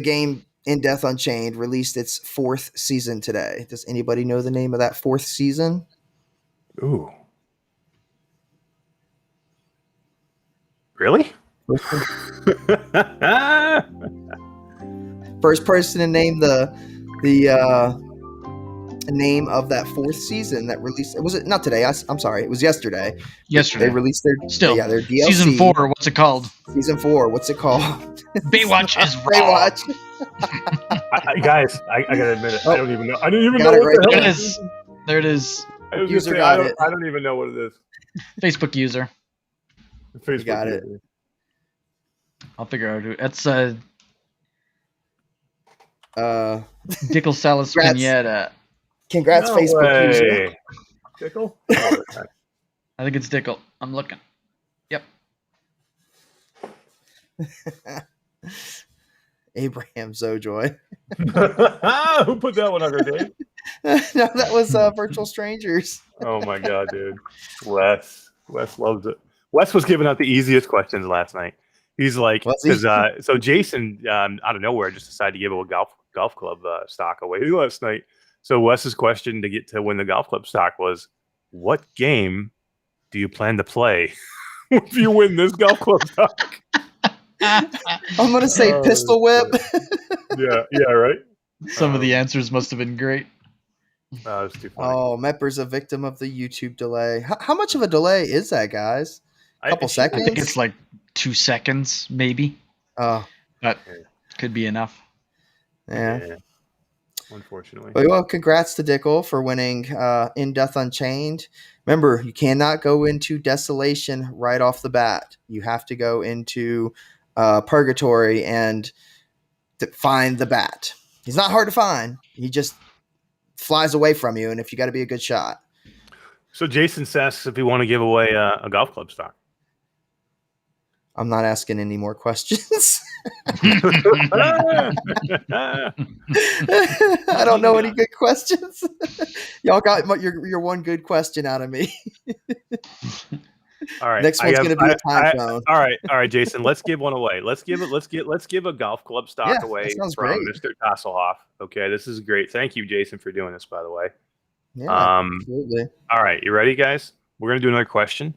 game In Death Unchained released its 4th season today. Does anybody know the name of that 4th season? Ooh. Really? First person to name the name of that 4th season that released. Was it not today? I'm sorry. It was yesterday. Yesterday. They released their their DLC. Season 4. What's it called? Season 4. What's it called? Baywatch is raw. Baywatch. Guys, I gotta admit it. I don't even know. I didn't even know Got it what right the hell There it is. There it is. User got it. I don't even know what it is. Facebook user. Facebook got user. it. I'll figure out who. That's Dickle Salas Pineda. Congrats, No Facebook way. user. Dickle? I think it's Dickle. I'm looking. Yep. Abraham Zojoy. Who put that one on there, Dave? No, that was Virtual Strangers. Oh my god, dude. Wes loves it. Wes was giving out the easiest questions last night. He's like, so Jason out of nowhere just decided to give a golf club stock away last night. So Wes's question to win the golf club stock was, what game do you plan to play if you win this golf club stock? I'm gonna say Pistol Whip. yeah, right. Some of the answers must have been great. That was too funny. Oh, Mepper's a victim of the YouTube delay. How much of a delay is that, guys? A couple seconds? I think it's like 2 seconds, maybe. Oh, that could be enough. Yeah. Unfortunately. Well, congrats to Dickle for winning In Death Unchained. Remember, you cannot go into Desolation right off the bat. You have to go into Purgatory and find the bat. He's not hard to find. He just flies away from you, and if you got to be a good shot. So Jason asks if we want to give away a golf club stock. I'm not asking any more questions. I don't know any good questions. Y'all got your one good question out of me. All right. Next one's going to be a time zone. All right, Jason. Let's give one away. Let's give a golf club stock away from Mr. Tasselhoff. Okay, this is great. Thank you, Jason, for doing this. By the way. Yeah, absolutely. All right, you ready, guys? We're gonna do another question.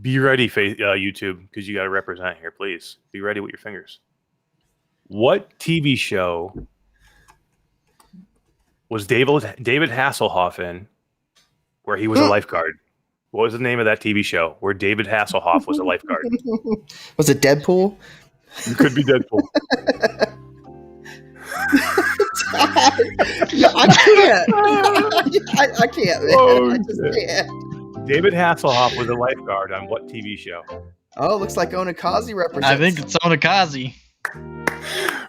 Be ready, YouTube, because you got to represent here. Please be ready with your fingers. What TV show was David Hasselhoff in, where he was a lifeguard? What was the name of that TV show where David Hasselhoff was a lifeguard? Was it Deadpool? It could be Deadpool. I can't. I can't, man. I just can't. David Hasselhoff was a lifeguard on what TV show? Oh, looks like Onikazi represents. I think it's Onikazi.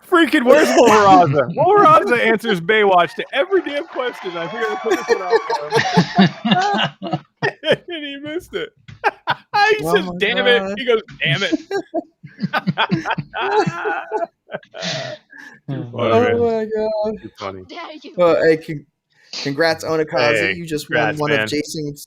Freaking, where's Wolveraza? Wolveraza answers Baywatch to every damn question. I figured to put this one out for him. And he missed it. He says, "Damn it!" He goes, "Damn it!" Too funny, man. my god! Too funny. Dare you? Well, hey, congrats, Onikaze. Hey, You just congrats, won one man. of Jason's.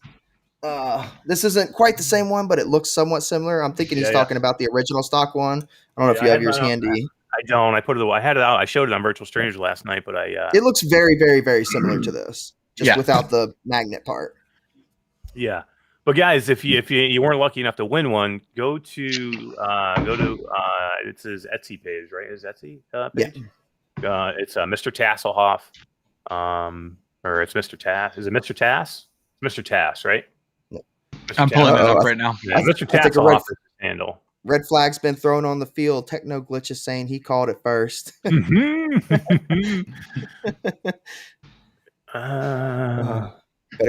This isn't quite the same one, but it looks somewhat similar. I'm thinking he's talking about the original stock one. I don't know if you have yours handy. I don't. I put it. I had it out. I showed it on Virtual Strangers last night, but It looks very, very, very similar to this, just without the magnet part. Yeah, but guys, if you weren't lucky enough to win one, go to it's his Etsy page, right? His Etsy page. Yeah. It's Mr. Tasselhoff, or it's Mr. Tass. Is it Mr. Tass? It's Mr. Tass, right? I'm pulling it up right now. Yeah, Mr. Tasselhoff is his handle. Red flag's been thrown on the field. Techno Glitch is saying he called it first. Gotta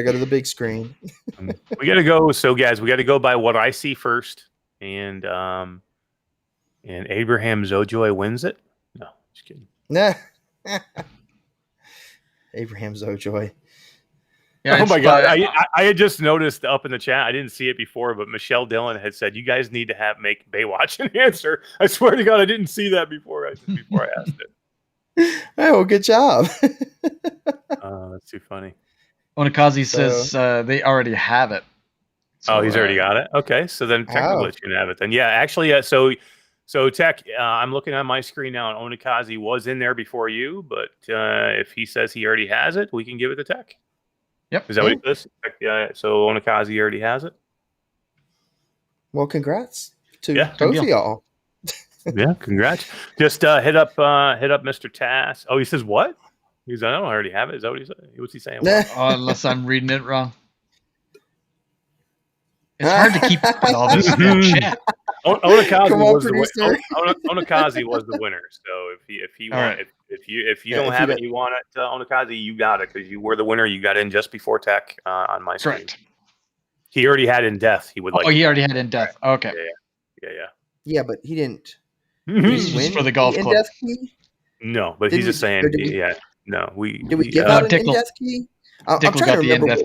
go to the big screen. We gotta go. So, guys, we gotta go by what I see first, and Abraham Zojoy wins it. No, just kidding. Nah. Abraham Zojoy. Yeah, oh my god! I had just noticed up in the chat. I didn't see it before, but Michelle Dillon had said, "You guys need to make Baywatch an answer." I swear to God, I didn't see that before. Before I asked it. Oh, well, good job. That's too funny. Onikaze says they already have it. So, he's already got it. Okay, so then technically it's gonna have it. Then actually, so Tech, I'm looking on my screen now, and Onikaze was in there before you. But if he says he already has it, we can give it to Tech. Yep. Is that what he says? Yeah. So Onikaze already has it. Well, congrats to both of y'all. Yeah, congrats. Just hit up Mr. Tass. Oh, he says what? He's I don't already have it. Is that what he said? What's he saying? Unless I'm reading it wrong. It's hard to keep up with all this chat. Onikaze was the winner. So if you don't have it, you want it, Onikaze, you got it because you were the winner. You got in just before Tech on my screen. Correct. He already had In Death. He would like. Oh, he already had In Death. Okay. Yeah. Yeah, but he didn't. This was for the golf club. No, but he's just saying. No, did we give out an In Death key? I'm trying to remember.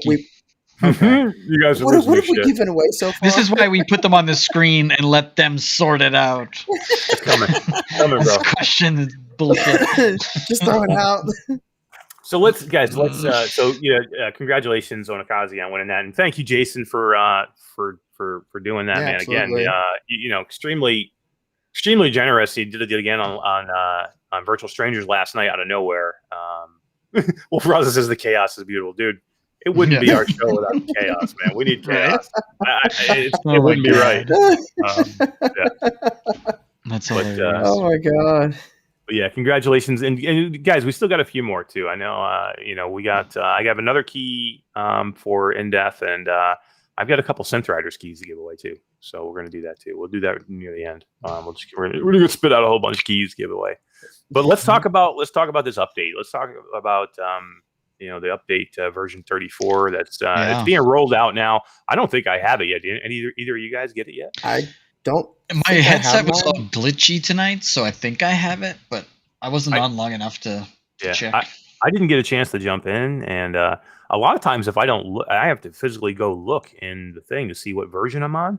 Okay. You guys are what have we given away so far? This is why we put them on the screen and let them sort it out. It's coming, bro. This question is bullshit. Just throw it out. So congratulations Onikaze on winning that, and thank you Jason for doing that, man. Absolutely. Again, extremely generous. He did it again on Virtual Strangers last night out of nowhere. Wolf Rosa says the chaos is beautiful, dude. It wouldn't be our show without the chaos, man. We need chaos. It wouldn't be right. That's hilarious. Oh my god. But yeah, congratulations, and guys, we still got a few more too. I know, we got. I have another key for In Death, and I've got a couple Synth Riders keys to give away too. So we're gonna do that too. We'll do that near the end. We're gonna spit out a whole bunch of keys to give away. But let's talk about this update. Let's talk about the update version 34 that's it's being rolled out now. I don't think I have it yet. Either of you guys get it yet? I don't. My headset was all glitchy tonight, so I think I have it, but I wasn't on long enough to check. I didn't get a chance to jump in, and a lot of times if I don't look, I have to physically go look in the thing to see what version I'm on.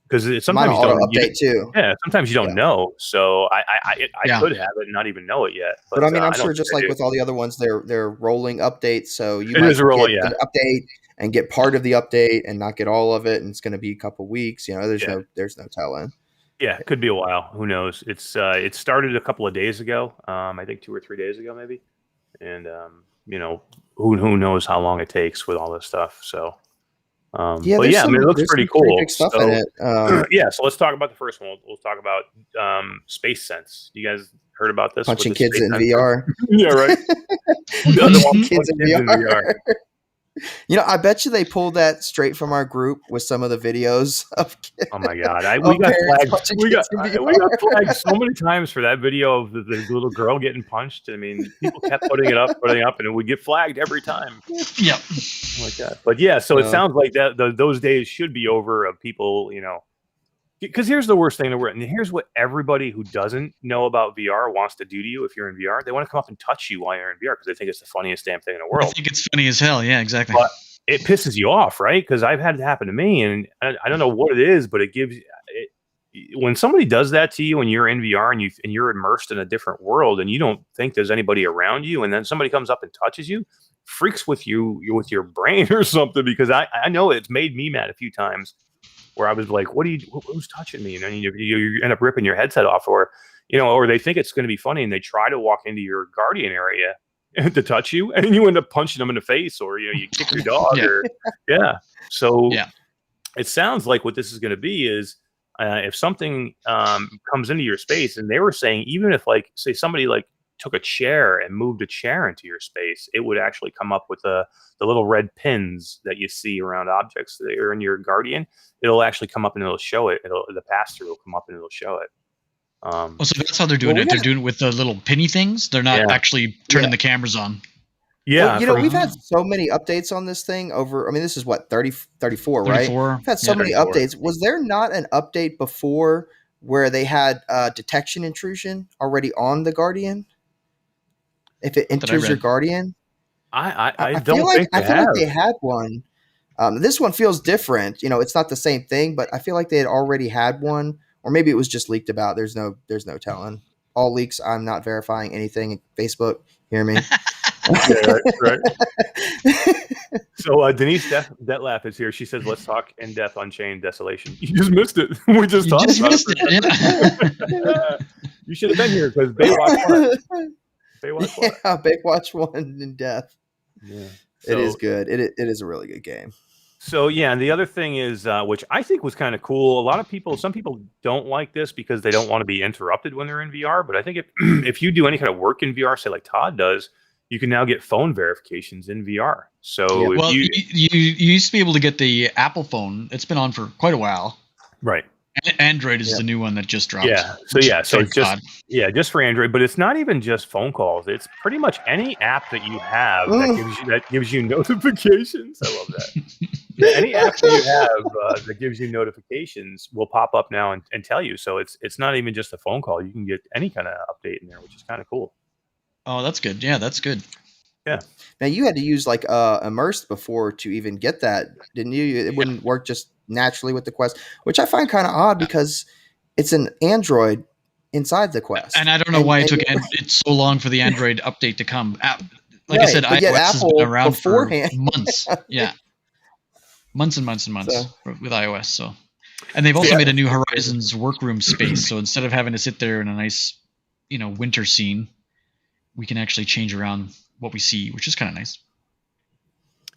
Because sometimes you don't update too. Yeah, sometimes you don't know. So I could have it and not even know it yet. But I mean, I'm sure just like with all the other ones, they're rolling updates. So you might get an update and get part of the update and not get all of it, and it's going to be a couple weeks. There's no telling. Yeah, it could be a while. Who knows? It's it started a couple of days ago. I think 2 or 3 days ago, maybe. And who knows how long it takes with all this stuff. So. It looks pretty cool. Pretty big stuff in it. So let's talk about the first one. We'll talk about Space Sense. You guys heard about this? Punching kids in VR. Yeah, right. Kids in VR. I bet you they pulled that straight from our group with some of the videos of kids. Oh my god, we got flagged so many times for that video of the little girl getting punched. I mean, people kept putting it up, and it would get flagged every time. Yep. Oh my god. But yeah, so it sounds like that those days should be over of people, because here's the worst thing in the world, and here's what everybody who doesn't know about VR wants to do to you if you're in VR. They want to come up and touch you while you're in VR because they think it's the funniest damn thing in the world. I think it's funny as hell. Yeah, exactly. it pisses you off, right? Because I've had it happen to me, and I don't know what it is, but it gives it, when somebody does that to you and you're in VR and you're immersed in a different world and you don't think there's anybody around you, and then somebody comes up and touches you, freaks with you with your brain or something. Because I know it's made me mad a few times where I was like, who's touching me? And then you end up ripping your headset off, or or they think it's going to be funny and they try to walk into your guardian area to touch you, and you end up punching them in the face, or you kick your dog, or So it sounds like what this is going to be is if something comes into your space, and they were saying even if say somebody took a chair and moved a chair into your space, it would actually come up with the little red pins that you see around objects that are in your guardian. It'll actually come up and it'll show it. The pass-through will come up and it'll show it. So that's how they're doing it. They're doing it with the little pinny things. They're not actually turning the cameras on. Yeah. Well, we've had so many updates on this thing over, this is what, 34, right? 34. We've had so many 34. updates. Was there not an update before where they had detection intrusion already on the Guardian? If it enters your Guardian? I don't think I feel like they had one. This one feels different. It's not the same thing, but I feel like they had already had one. Or maybe it was just leaked about. There's no telling. All leaks. I'm not verifying anything. Facebook, hear me? Right. So Denise Detlaf is here. She says, "Let's talk in depth Unchained Desolation." You just missed it. We just talked about it. You should have been here because Baywatch 1. Baywatch 1 in depth. Yeah, it is good. It is a really good game. So and the other thing is, which I think was kind of cool. Some people don't like this because they don't want to be interrupted when they're in VR. But I think if you do any kind of work in VR, say like Todd does, you can now get phone verifications in VR. So you used to be able to get the Apple phone. It's been on for quite a while. Right. Android is the new one that just dropped. Yeah. So it's just for Android, but it's not even just phone calls. It's pretty much any app that you have that gives you notifications. I love that. Any app that you have that gives you notifications will pop up now and tell you. So it's not even just a phone call. You can get any kind of update in there, which is kind of cool. Oh, that's good. Yeah, that's good. Yeah. Now you had to use Immersed before to even get that, didn't you? It wouldn't work just naturally with the Quest, which I find kind of odd because it's an Android inside the Quest. And I don't know why it took it so long for the Android update to come. I said, iOS has been around beforehand for months. Yeah. Months and months and months with iOS. So, and they've also made a new Horizons workroom space. So instead of having to sit there in a nice, winter scene, we can actually change around what we see, which is kind of nice.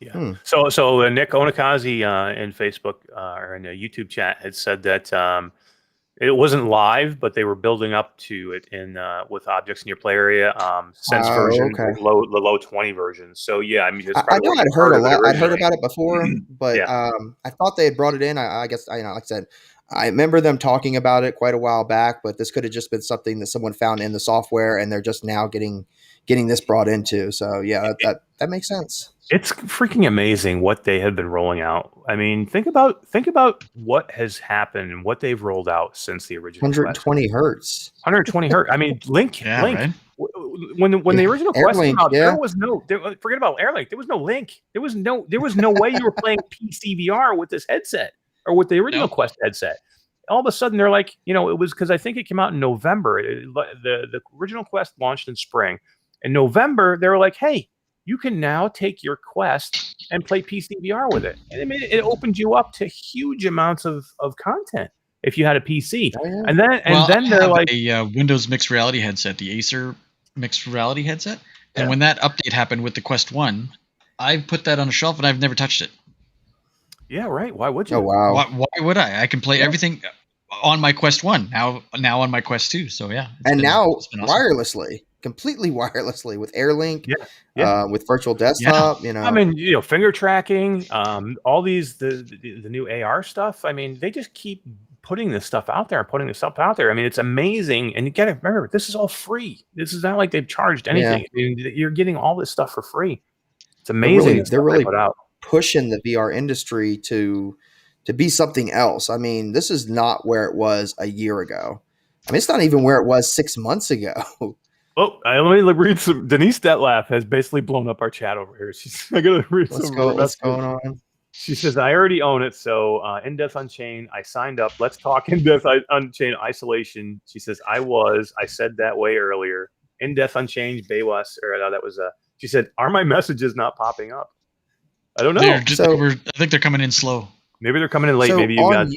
Yeah. So Nick Onakazi in Facebook or in the YouTube chat had said that it wasn't live, but they were building up to it in with objects in your play area since version the low 20 version. So I mean, I know I'd heard a lot. I'd heard about it before, but I thought they had brought it in. I guess like I said, I remember them talking about it quite a while back, but this could have just been something that someone found in the software, and they're just now getting this brought into. So that makes sense. It's freaking amazing what they have been rolling out. I mean, think about what has happened and what they've rolled out since the original 120 hertz. 120 hertz. I mean, Link. Right? When the original Quest came out, there was forget about Airlink. There was no Link. There was no way you were playing PC VR with this headset or with the original Quest headset. All of a sudden, they're like, it was because I think it came out in November. The original Quest launched in spring. In November, they were like, hey, you can now take your Quest and play PC VR with it. And it opened you up to huge amounts of content if you had a PC. Oh, yeah. And then they're like a Windows mixed reality headset, the Acer mixed reality headset. And when that update happened with the Quest 1, I put that on a shelf and I've never touched it. Yeah, right. Why would you? Oh, wow. Why would I? I can play everything on my Quest 1, now on my Quest 2. So, now awesome. Wirelessly. Completely wirelessly with AirLink, with virtual desktop. I mean, finger tracking, all these the new AR stuff. I mean, they just keep putting this stuff out there. I mean, it's amazing. And you got to remember, this is all free. This is not like they've charged anything. I mean, you're getting all this stuff for free. It's amazing. They're really pushing the VR industry to be something else. I mean, this is not where it was a year ago. I mean, it's not even where it was 6 months ago. Oh, let me read some. Denise Detlef has basically blown up our chat over here. I gotta read some. What's going on? She says, "I already own it, so In Death Unchained. I signed up. Let's talk In Death Unchained Isolation." She says, "I said that way earlier. In Death Unchained Baywas, or no, that was She said, "Are my messages not popping up?" I don't know. I think they're coming in slow. Maybe they're coming in late. Maybe you guys.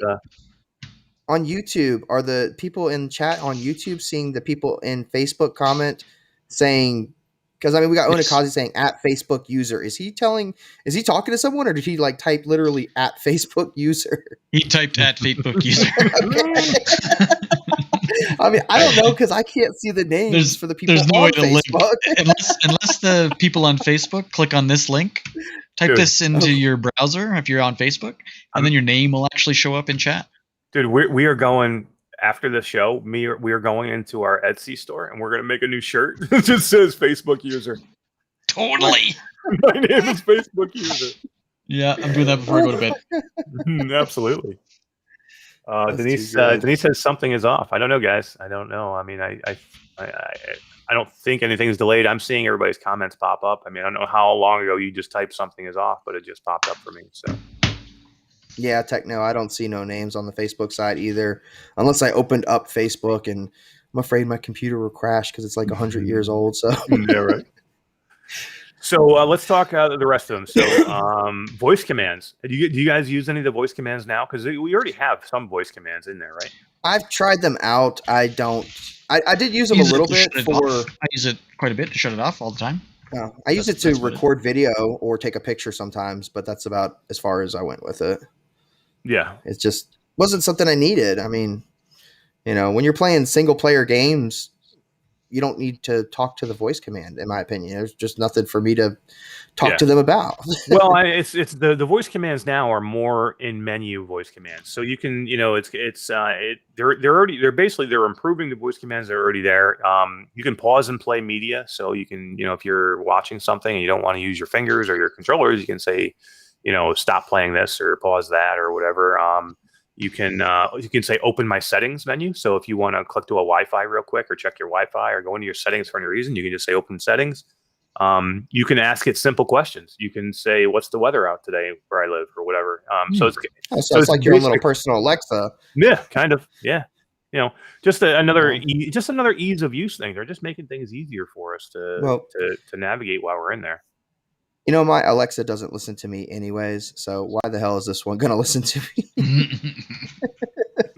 On YouTube, are the people in chat on YouTube seeing the people in Facebook comment saying? Because I mean, we got Onikazi saying at Facebook user. Is he talking to someone, or did he like type literally at Facebook user? He typed at Facebook user. I mean, I don't know because I can't see the names for the people on Facebook. unless the people on Facebook click on this link, type this into your browser if you're on Facebook, and then your name will actually show up in chat. Dude, we are going after the show. We are going into our Etsy store, and we're going to make a new shirt that just says Facebook user. Totally. My name is Facebook user. Yeah, I'm doing that before I go to bed. Absolutely. Denise says something is off. I don't know, guys. I don't know. I mean, I don't think anything's delayed. I'm seeing everybody's comments pop up. I mean, I don't know how long ago you just typed something is off, but it just popped up for me. So. Yeah, Techno, I don't see no names on the Facebook side either, unless I opened up Facebook, and I'm afraid my computer will crash because it's like 100 years old. So yeah, right. So let's talk the rest of them. So voice commands. Do you guys use any of the voice commands now? Because we already have some voice commands in there, right? I've tried them out. I did use them a little bit I use it quite a bit to shut it off all the time. I use it to record video or take a picture sometimes, but that's about as far as I went with it. Yeah. It just wasn't something I needed. I mean, when you're playing single player games, you don't need to talk to the voice command, in my opinion. There's just nothing for me to talk to them about. Well, it's the voice commands now are more in menu voice commands. So you can, they're improving the voice commands that are already there. You can pause and play media. So you can, if you're watching something and you don't want to use your fingers or your controllers, you can say, stop playing this or pause that or whatever. You can say open my settings menu. So if you want to click to a Wi-Fi real quick or check your Wi-Fi or go into your settings for any reason, you can just say open settings. You can ask it simple questions. You can say, what's the weather out today where I live or whatever. So it's like your own little personal Alexa. Yeah, kind of. Yeah. Just another ease of use thing. They're just making things easier for us to navigate while we're in there. My Alexa doesn't listen to me anyways, so why the hell is this one going to listen to me?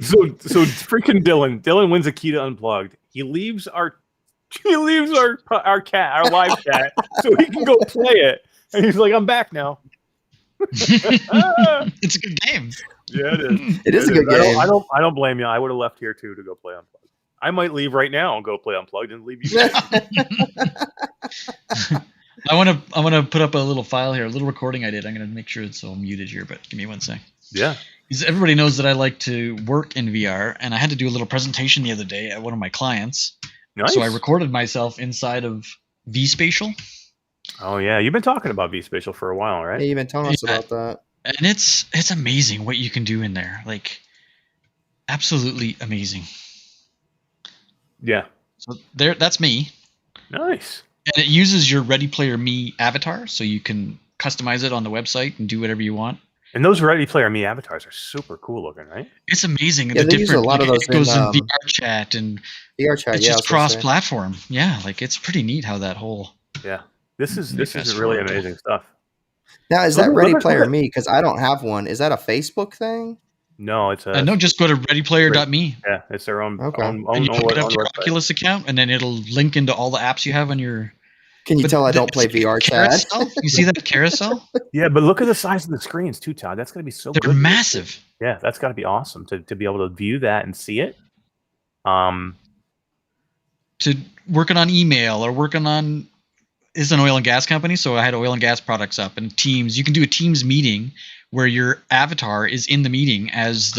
So freaking Dylan wins a key to Unplugged. He leaves our live chat so he can go play it. And he's like, I'm back now. It's a good game. Yeah, it is. It is a good game. I don't blame you. I would have left here too to go play Unplugged. I might leave right now and go play Unplugged and leave you. I want to put up a little file here, a little recording I did. I'm going to make sure it's all muted here, but give me one sec. Yeah. Because everybody knows that I like to work in VR, and I had to do a little presentation the other day at one of my clients. Nice. So I recorded myself inside of vSpatial. Oh yeah, you've been talking about vSpatial for a while, right? Yeah, you've been telling us about that. And it's amazing what you can do in there. Like, absolutely amazing. Yeah. So that's me. Nice. And it uses your Ready Player Me avatar, so you can customize it on the website and do whatever you want. And those Ready Player Me avatars are super cool looking, right? It's amazing. Yeah, they use a lot of those. It goes in VR chat and VR chat. It's just cross-platform. Yeah, like it's pretty neat how that whole. Yeah, this is really amazing stuff. Now, is that Ready Player Me? Because I don't have one. Is that a Facebook thing? No, it's a. No, just go to readyplayer.me. Yeah, it's their own. Okay. And you put up your Oculus account, and then it'll link into all the apps you have on your. Can you tell I don't play VR chat? You see that carousel? Yeah, but look at the size of the screens too, Todd. That's going to be so. They're massive. Yeah, that's got to be awesome to be able to view that and see it. To working on email or working on. Is an oil and gas company, so I had oil and gas products up and Teams. You can do a Teams meeting where your avatar is in the meeting as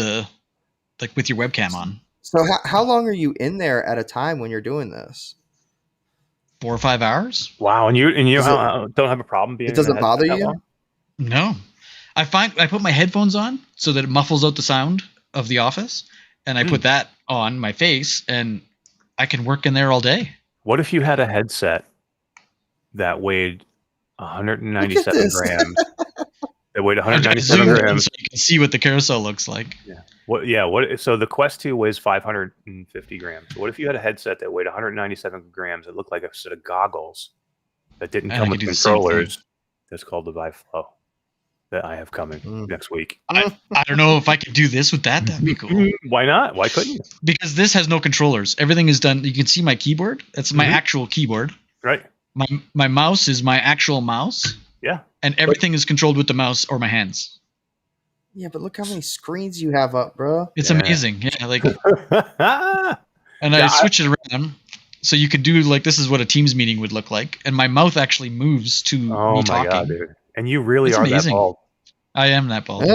with your webcam on. So how long are you in there at a time when you're doing this? 4 or 5 hours. Wow, and you don't have a problem being. It doesn't bother you? Long? No, I put my headphones on so that it muffles out the sound of the office, and I put that on my face, and I can work in there all day. What if you had a headset that weighed 197 grams? That weighed 197 grams. So you can see what the carousel looks like. Yeah. So the Quest 2 weighs 550 grams. What if you had a headset that weighed 197 grams? It looked like a set of goggles that didn't come with controllers. That's called the Vive Flow that I have coming next week. I don't know if I could do this with that. That'd be cool. Why not? Why couldn't you? Because this has no controllers. Everything is done. You can see my keyboard. That's my actual keyboard. Right. My mouse is my actual mouse. Yeah. And everything is controlled with the mouse or my hands. Yeah, but look how many screens you have up, bro. It's amazing. Yeah, like and I switch it around. So you could do like this is what a Teams meeting would look like. And my mouth actually moves to me talking. Oh my God, dude. And you really are that bald. I am that bald. You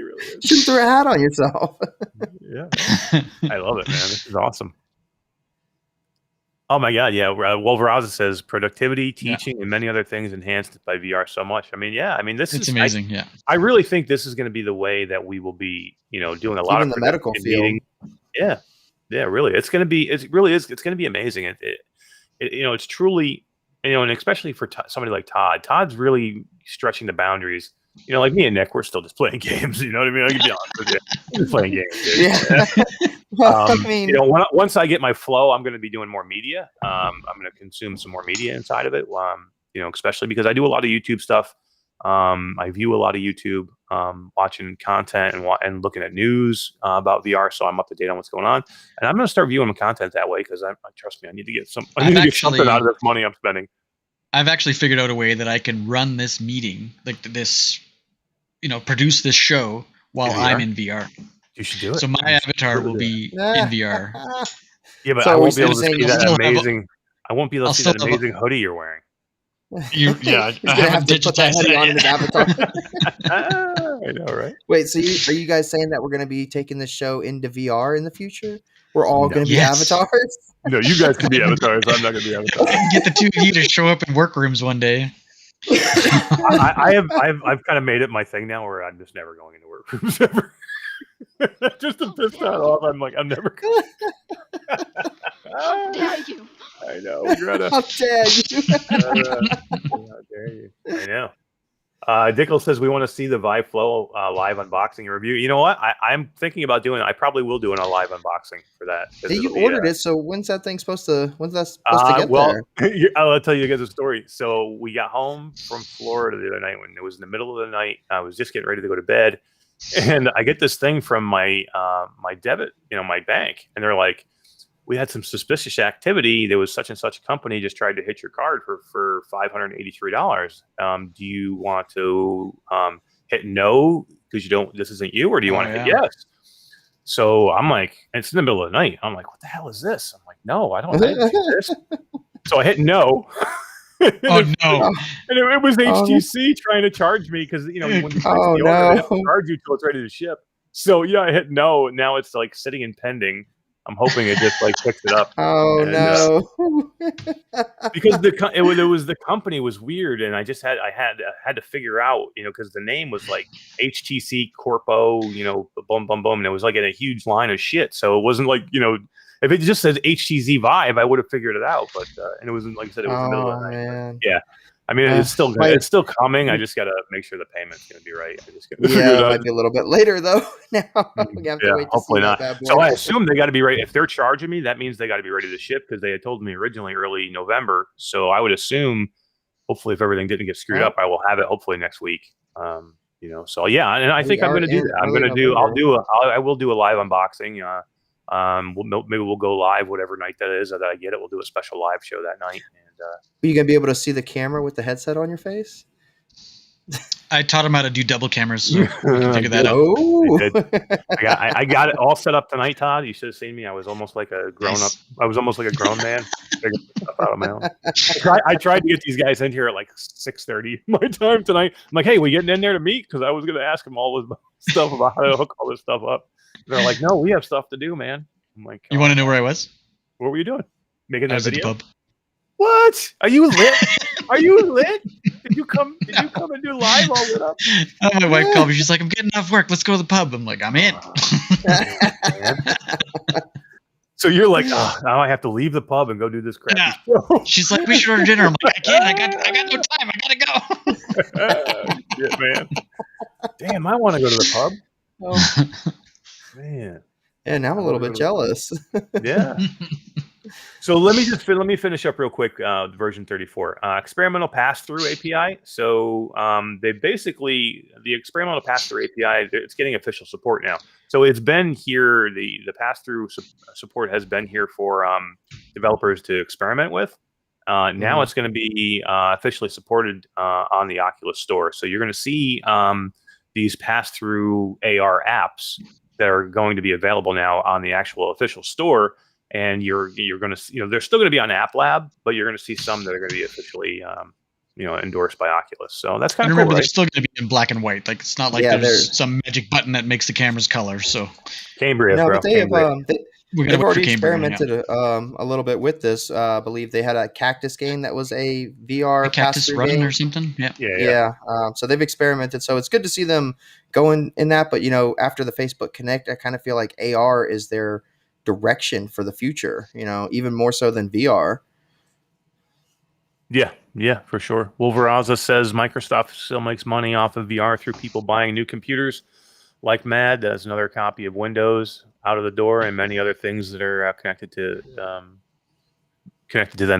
really is. You should throw a hat on yourself. Yeah. I love it, man. This is awesome. Oh my God, yeah. Wolveraza says productivity, teaching, and many other things enhanced by VR so much. I mean, this is amazing. I really think this is going to be the way that we will be, doing a lot of the medical field. Yeah, really. It's going to be. It's going to be amazing. It's truly, and especially for somebody like Todd. Todd's really stretching the boundaries. Like me and Nick, we're still just playing games. You know what I mean? I can be honest with you. I'm just playing games. Dude. Yeah. Well, I mean, once I get my flow, I'm going to be doing more media. I'm going to consume some more media inside of it. Especially because I do a lot of YouTube stuff. I view a lot of YouTube, watching content and looking at news about VR, so I'm up to date on what's going on. And I'm going to start viewing content that way because trust me, I need to get something out of this money I'm spending. I've actually figured out a way that I can run this meeting, like this, produce this show while I'm in VR. You should do it. So my avatar will be in VR. Yeah, but I won't be able to see that amazing. I won't be able to see that amazing hoodie you're wearing. I have to put that hoodie on his avatar. I know, right? Wait, so are you guys saying that we're going to be taking this show into VR in the future? We're all going to be avatars? No, you guys can be avatars. I'm not going to be avatars. Get the two of you to show up in workrooms one day. I've kind of made it my thing now where I'm just never going into workrooms ever. Just to piss that off, I'm like, I'm never going. How dare you? I know. How dare you? How dare you? I know. Dickel says we want to see the Vive Flow live unboxing and review. You know what? I'm thinking about doing it. I probably will do a live unboxing for that. You ordered it, so when's that supposed to get there? I'll tell you guys a story. So we got home from Florida the other night when it was in the middle of the night. I was just getting ready to go to bed, and I get this thing from my my debit, my bank, and they're like, we had some suspicious activity. There was such and such company just tried to hit your card for $583. Do you want to hit no because this isn't you, or do you want to hit yes? So I'm like, and it's in the middle of the night. I'm like, what the hell is this? I'm like, no, I don't think this. So I hit no. Oh no! And it was HTC trying to charge me because when you place the order, they have to charge you till it's ready to ship. So I hit no. Now it's like sitting and pending. I'm hoping it just picks it up. Oh no! Because the company was weird, and I had to figure out, because the name was like HTC Corpo, boom boom boom, and it was like in a huge line of shit. So it wasn't like if it just says HTC Vive, I would have figured it out. But and it wasn't like I said, it was in the middle of the night. Man. Yeah. I mean, it's still coming. I just got to make sure the payment's going to be right. It might be a little bit later, though. Now we have to wait to hopefully see not. that bad boy. So I assume they got to be ready. If they're charging me, that means they got to be ready to ship because they had told me originally early November. So I would assume, hopefully, if everything didn't get screwed up, I will have it hopefully next week. So yeah, and I think I'm going to do that. I will do a live unboxing. Maybe we'll go live whatever night that is that I get it. We'll do a special live show that night. Are you gonna be able to see the camera with the headset on your face? I taught him how to do double cameras, so we can figure that out. I got it all set up tonight, Todd. You should have seen me. I was almost like a grown up. I was almost like a grown man. Figuring stuff out on my own. I tried to get these guys in here at 6:30 my time tonight. I'm like, hey, we getting in there to meet? Because I was gonna ask them all this stuff about how to hook all this stuff up. They're like, no, we have stuff to do, man. I'm like, you want to know where I was? What were you doing? Making that video? At the pub. What? Are you lit? Are you lit? Did you come and do live all lit up? Oh, my wife called me. She's like, I'm getting off work. Let's go to the pub. I'm like, I'm in. So you're like, oh, now I have to leave the pub and go do this crappy show. She's like, we should order dinner. I'm like, I can't. I got no time. I gotta go. Shit, man. Damn, I want to go to the pub. Oh, man. Yeah, now I'm a little bit jealous. Yeah. So let me finish up real quick. Version 34, experimental pass-through API. So they basically, the experimental pass-through API, it's getting official support now. So it's been here. The pass-through support has been here for developers to experiment with. Now it's going to be officially supported on the Oculus Store. So you're going to see these pass-through AR apps that are going to be available now on the actual official store. And you're going to, they're still going to be on App Lab, but you're going to see some that are going to be officially, endorsed by Oculus. So that's kind of cool. Remember, right? They're still going to be in black and white. Like, it's not like there's some magic button that makes the cameras color. So Cambria, no, bro. but they've already Cambria, experimented a little bit with this. I believe they had a Cactus game that was a VR Cactus Run game or something. Yeah. So they've experimented. So it's good to see them going in that. But after the Facebook Connect, I kind of feel like AR is their direction for the future. Even more so than VR. Yeah, for sure. Wolveraza says Microsoft still makes money off of VR through people buying new computers like mad. That's another copy of Windows out of the door and many other things that are connected to them.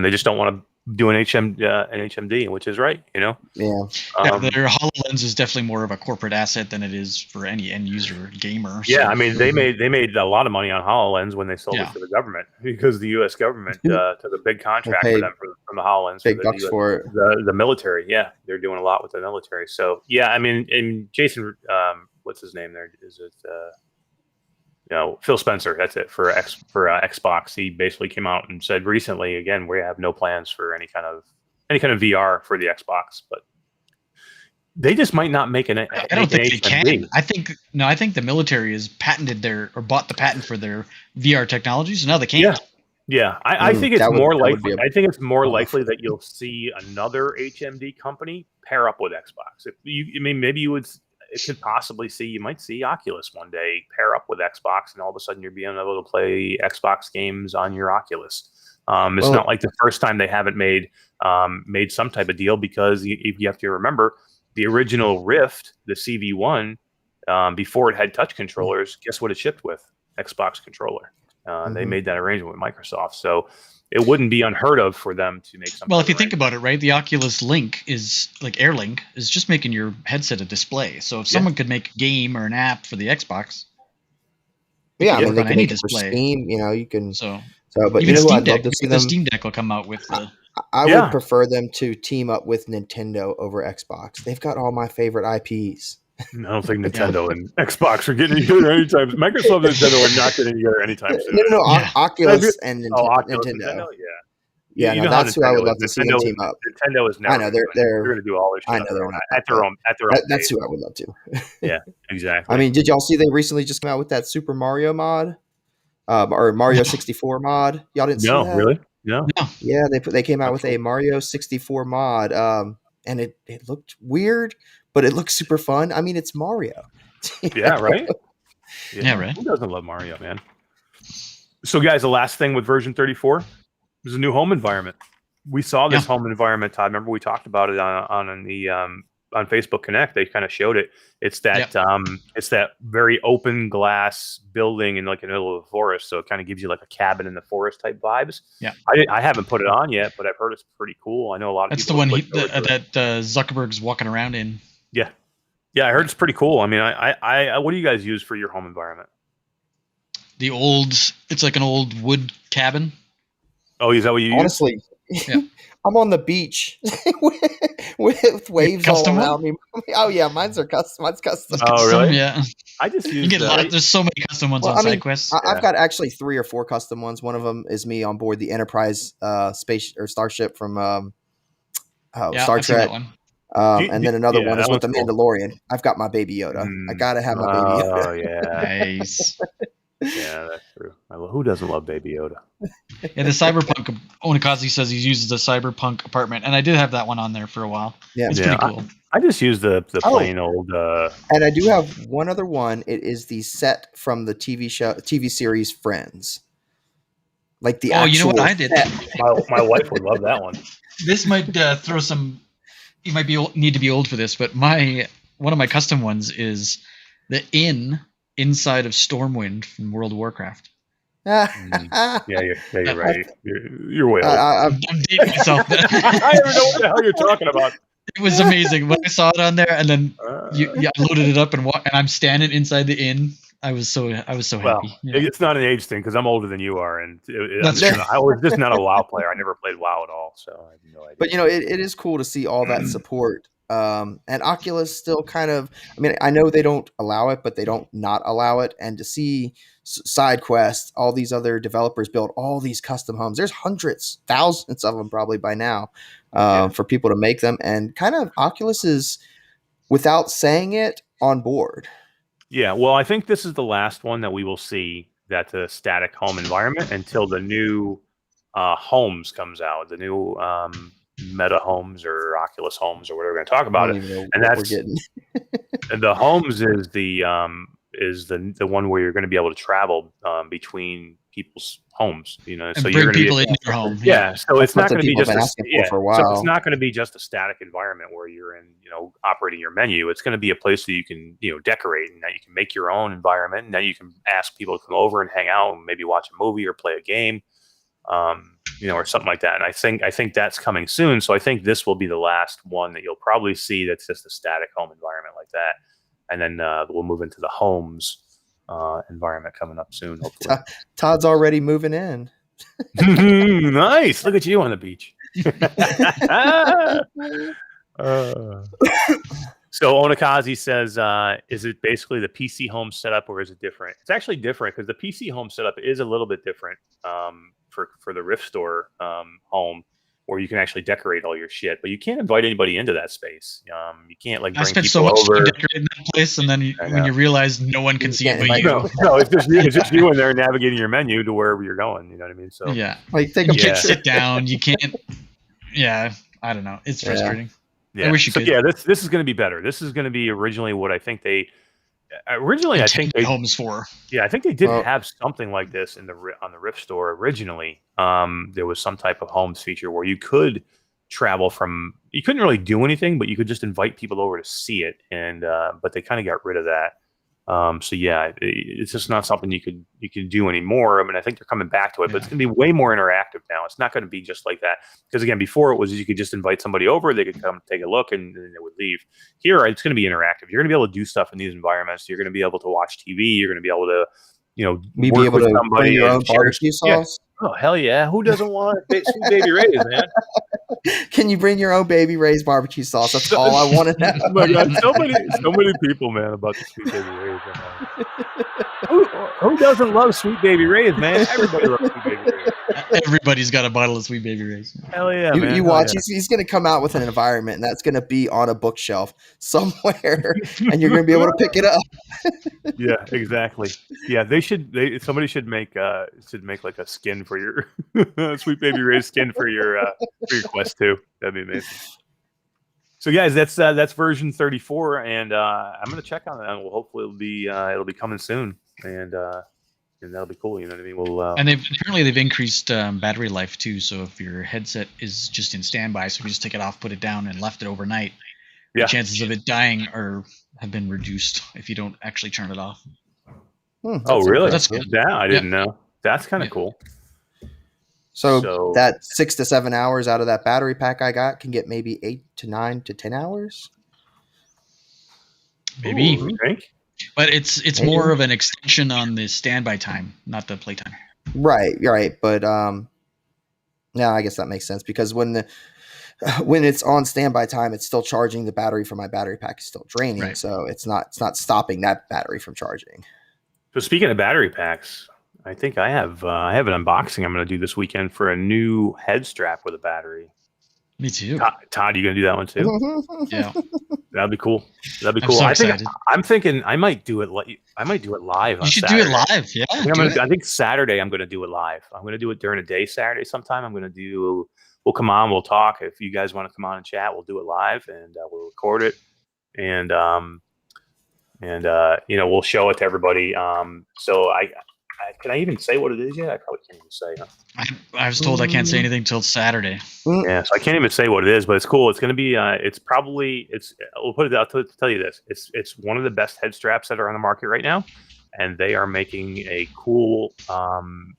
They just don't want to do an HMD, which is right, Yeah. Their HoloLens is definitely more of a corporate asset than it is for any end user gamer. Yeah, I mean they made a lot of money on HoloLens when they sold it to the government, because the U.S. government took a big contract for them from the HoloLens. Big bucks for it. The military, they're doing a lot with the military. So I mean, and Jason, what's his name there? Is it Phil Spencer? That's it for Xbox. He basically came out and said recently, again, we have no plans for any kind of VR for the Xbox, but they just might not make an. I don't think they can. I think the military has bought the patent for their VR technology, so now they can't. Yeah. I think it's more likely. I think it's more likely that you'll see another HMD company pair up with Xbox. It could possibly see, you might see Oculus one day pair up with Xbox, and all of a sudden you're being able to play Xbox games on your Oculus. It's not like the first time they haven't made some type of deal, because you have to remember the original Rift, the CV1, before it had touch controllers, guess what it shipped with? Xbox controller. They made that arrangement with Microsoft. So it wouldn't be unheard of for them to make something. Well, if you think about it, right, the Oculus Link is like AirLink is just making your headset a display. So if someone could make a game or an app for the Xbox, I mean, they can make it for Steam. You can. But even I'd love to see them. The Steam Deck will come out with. I would prefer them to team up with Nintendo over Xbox. They've got all my favorite IPs. I don't think Nintendo and Xbox are getting together anytime. Microsoft and Nintendo are not getting together anytime soon. No. Oculus and Nintendo. Yeah, that's who I would love to see them team up. Nintendo is never. I know they're going to do all this. I know they're not at their own. That's who I would love to. Yeah, exactly. I mean, did y'all see they recently just came out with that Super Mario mod, or Mario 64 mod? Y'all didn't see that? No, really? No. Yeah, they came out with a Mario 64 mod, and it looked weird, but it looks super fun. I mean, it's Mario. Yeah, right? Yeah, right. Who doesn't love Mario, man? So, guys, the last thing with version 34 is a new home environment. We saw this home environment, Todd. Remember we talked about it on Facebook Connect. They kind of showed it. It's that very open glass building in like the middle of the forest. So it kind of gives you like a cabin in the forest type vibes. Yeah, I haven't put it on yet, but I've heard it's pretty cool. I know a lot of people. That's the one that Zuckerberg's walking around in. Yeah, I heard it's pretty cool. I mean, I what do you guys use for your home environment? It's like an old wood cabin. Oh, is that what you use? Honestly, I'm on the beach with waves all around me. Oh yeah, mine's custom. Oh really? Yeah. I just use. You get there's so many custom ones on SideQuest. I've got actually 3 or 4 custom ones. One of them is me on board the Enterprise space or starship from Star Trek. And then another one is with the Mandalorian. I've got my Baby Yoda. I gotta have my Baby Yoda. Oh yeah, nice. Yeah, that's true. Who doesn't love Baby Yoda? Yeah, the Cyberpunk. Onikazi says he uses the Cyberpunk apartment, and I did have that one on there for a while. Yeah, it's pretty cool. I just use the plain old. And I do have one other one. It is the set from the TV series Friends. Like the actual. You know what I did? My wife would love that one. This might throw some. You might need to be old for this, but one of my custom ones is the inside of Stormwind from World of Warcraft. Yeah, you're right. You're way old. I'm dating myself. I don't know what the hell you're talking about. It was amazing when I saw it on there, and then I loaded it up and I'm standing inside the inn. I was so happy. It's not an age thing because I'm older than you are, and That's I was just not a WoW player. I never played WoW at all, so I have no idea. But it is cool to see all that support. And Oculus still kind of. I mean, I know they don't allow it, but they don't not allow it. And to see SideQuest, all these other developers build all these custom homes. There's hundreds, thousands of them probably by now for people to make them. And kind of Oculus is, without saying it, on board. Yeah, well, I think this is the last one that we will see that's a static home environment until the new Homes comes out, the new Meta Homes or Oculus Homes or whatever we're going to talk about it. And that's the Homes is the one where you're going to be able to travel between people's homes, and so bring you're going to people into your home. Yeah, so it's not going to be just for a while. So it's not going to be just a static environment where you're in, operating your menu. It's going to be a place that you can, decorate, and that you can make your own environment, and then you can ask people to come over and hang out and maybe watch a movie or play a game, or something like that. And I think that's coming soon. So I think this will be the last one that you'll probably see that's just a static home environment like that. And then we'll move into the Homes environment coming up soon, hopefully. Todd's already moving in. Nice. Look at you on the beach. So Onakazi says, is it basically the PC home setup or is it different? It's actually different because the PC home setup is a little bit different for the Rift Store home, where you can actually decorate all your shit, but you can't invite anybody into that space. You can't bring people over. Decorating that place, and then when you realize no one can see it but you. No, it's just you in there navigating your menu to wherever you're going. You know what I mean? So yeah, take a picture. Sit down. You can't. Yeah, I don't know. It's frustrating. Yeah. I wish you could. Yeah, this is going to be better. This is going to be originally what I think they. I think they Homes for. Yeah, I think they did have something like this on the Rift Store originally. There was some type of Homes feature where you could travel from. You couldn't really do anything, but you could just invite people over to see it. And but they kind of got rid of that. So yeah, it's just not something you can do anymore. I mean, I think they're coming back to it, but it's going to be way more interactive now. It's not going to be just like that, because again, before it was you could just invite somebody over, they could come take a look, and then they would leave. Here, it's going to be interactive. You're going to be able to do stuff in these environments. You're going to be able to watch TV. You're going to be able to, be able to bring your own barbecue sauce. Oh hell yeah! Who doesn't want Sweet Baby Ray's, man? Can you bring your own Baby Ray's barbecue sauce? That's all I want to know. Oh my God, so many people, man, about the Sweet Baby Ray's. Who doesn't love Sweet Baby Ray's, man? Everybody loves Sweet Baby Ray's. Everybody's got a bottle of Sweet Baby Ray's. Hell yeah, man. You watch. Yeah. He's going to come out with an environment, and that's going to be on a bookshelf somewhere, and you're going to be able to pick it up. Yeah, exactly. Yeah, somebody should make like a skin for your Sweet Baby Ray's skin for your Quest 2. That'd be amazing. So guys, that's version 34, and I'm gonna check on that. Well, hopefully it'll be coming soon, and that'll be cool. You know what I mean? We'll and they've increased battery life too. So if your headset is just in standby, so if you just take it off, put it down, and left it overnight, the chances of it dying have been reduced if you don't actually turn it off. Oh, really? That's good. Yeah, I didn't know. That's kind of cool. So that 6 to 7 hours out of that battery pack I got can get maybe 8 to 9 to 10 hours. Maybe. You think? But it's more of an extension on the standby time, not the playtime. Right. But yeah, I guess that makes sense, because when it's on standby time, it's still charging. The battery from my battery pack is still draining, right. So it's not stopping that battery from charging. So speaking of battery packs, I think I have an unboxing I'm going to do this weekend for a new head strap with a battery. Me too. Todd, you going to do that one too? Yeah, that'd be cool. That'd be cool. I'm thinking I might do it. I might do it live. You should Saturday. Do it live. Yeah. I think Saturday I'm going to do it live. I'm going to do it during the day Saturday sometime. We'll come on. We'll talk. If you guys want to come on and chat, we'll do it live, and we'll record it, and we'll show it to everybody. So Can I even say what it is yet? I probably can't even say. Huh? I was told I can't say anything till Saturday. Yeah, so I can't even say what it is, but it's cool. It's going to be. We'll put it out to tell you this. It's one of the best head straps that are on the market right now, and they are making a cool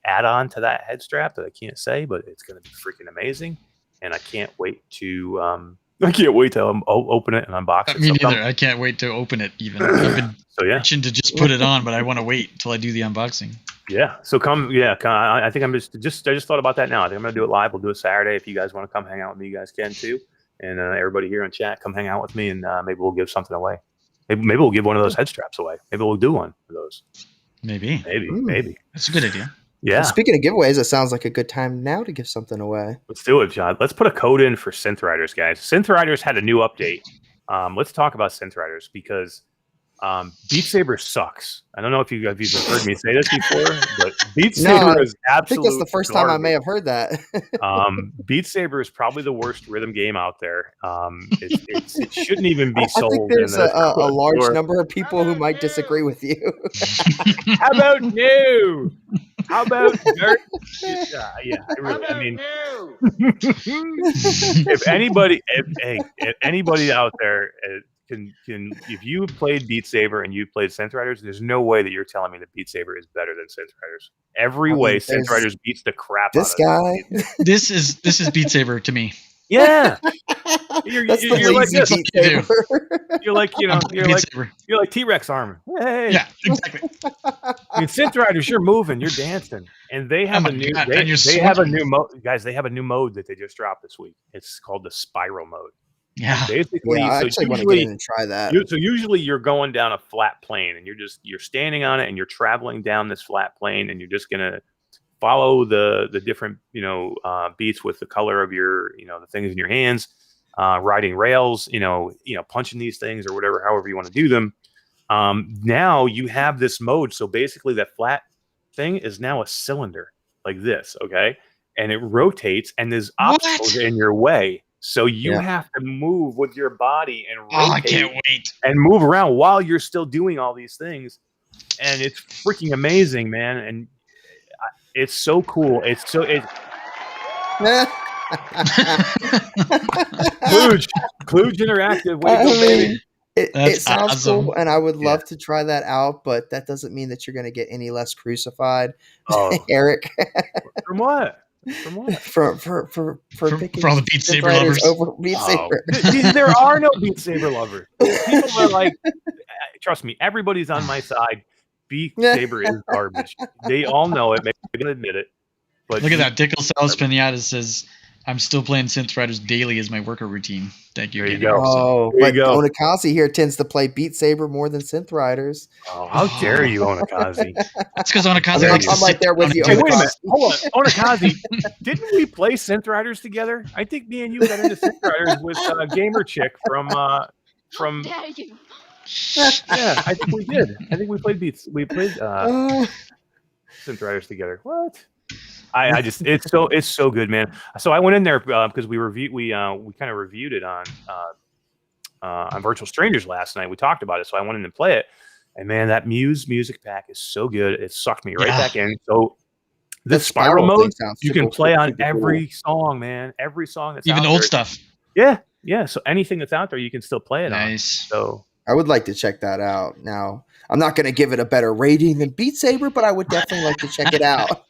add-on to that head strap that I can't say, but it's going to be freaking amazing, and I can't wait to. I can't wait to open it and unbox it. Me neither. I can't wait to open it. Even I've been itching to just put it on, but I want to wait until I do the unboxing. Yeah. So come. Yeah. I think I just thought about that now. I think I'm gonna do it live. We'll do it Saturday. If you guys want to come hang out with me, you guys can too. And everybody here in chat, come hang out with me, and maybe we'll give something away. Maybe we'll give one of those head straps away. Maybe we'll do one of those. Maybe. That's a good idea. Yeah. Well, speaking of giveaways, it sounds like a good time now to give something away. Let's do it, John. Let's put a code in for Synth Riders, guys. Synth Riders had a new update. Let's talk about Synth Riders because Beat Saber sucks. I don't know if you've heard me say this before, but Beat Saber is absolutely. I think that's the first time I may have heard that. Beat Saber is probably the worst rhythm game out there. It shouldn't even be sold. I think there's a large number of people who might disagree with you. How about new? How about dirt? I mean, if anybody out there can, if you played Beat Saber and you played Synth Riders, there's no way that you're telling me that Beat Saber is better than Synth Riders. Every way, Synth Riders beats the crap out of this guy. This is Beat Saber to me. Yeah, you're like this. Beat Saber. You're like T-Rex arm. Hey. Yeah, exactly. I mean, Synth Riders, you're moving, you're dancing, and they have a new. They have a new mode, guys. They have a new mode that they just dropped this week. It's called the Spiral mode. Yeah, basically. I actually want to get in and try that. So usually you're going down a flat plane, and you're standing on it, and you're traveling down this flat plane, and you're just gonna follow the different beats with the color of your the things in your hands, riding rails, punching these things or whatever, however you want to do them. Now you have this mode, so basically that flat thing is now a cylinder like this, okay, and it rotates, and there's obstacles in your way, so you have to move with your body and rotate. Oh, I can't wait. And move around while you're still doing all these things, and it's freaking amazing, man. And it's so cool. Klooge Interactive. Way to go, baby. It sounds awesome. Cool, and I would love to try that out, but that doesn't mean that you're going to get any less crucified, Eric. From what? For picking all the Beat Saber lovers over Beat Saber. There are no Beat Saber lovers. People are like, trust me, everybody's on my side. Beat Saber is garbage. They all know it. Maybe they can admit it. But look at that. Dickle Salas Pinata says, "I'm still playing Synth Riders daily as my workout routine." Thank you. There you go. Oh, but Onakazi here tends to play Beat Saber more than Synth Riders. Oh, how dare you, Onakazi? That's because Onakazi likes to I'm right there with you. Hey, wait a minute. Hold on. Onakazi, didn't we play Synth Riders together? I think me and you got into Synth Riders with Gamer Chick from. How dare you? Yeah, I think we did. I think we played Beats. We played Synth Riders together. What? I just it's so good, man. So I went in there because we kind of reviewed it on Virtual Strangers last night. We talked about it, so I went in and play it. And man, that Muse music pack is so good. It sucked me right back in. So this spiral mode you can play on every song, man. Every song that's even out old there. Stuff. Yeah. So anything that's out there, you can still play it on. So I would like to check that out. Now, I'm not going to give it a better rating than Beat Saber, but I would definitely like to check it out.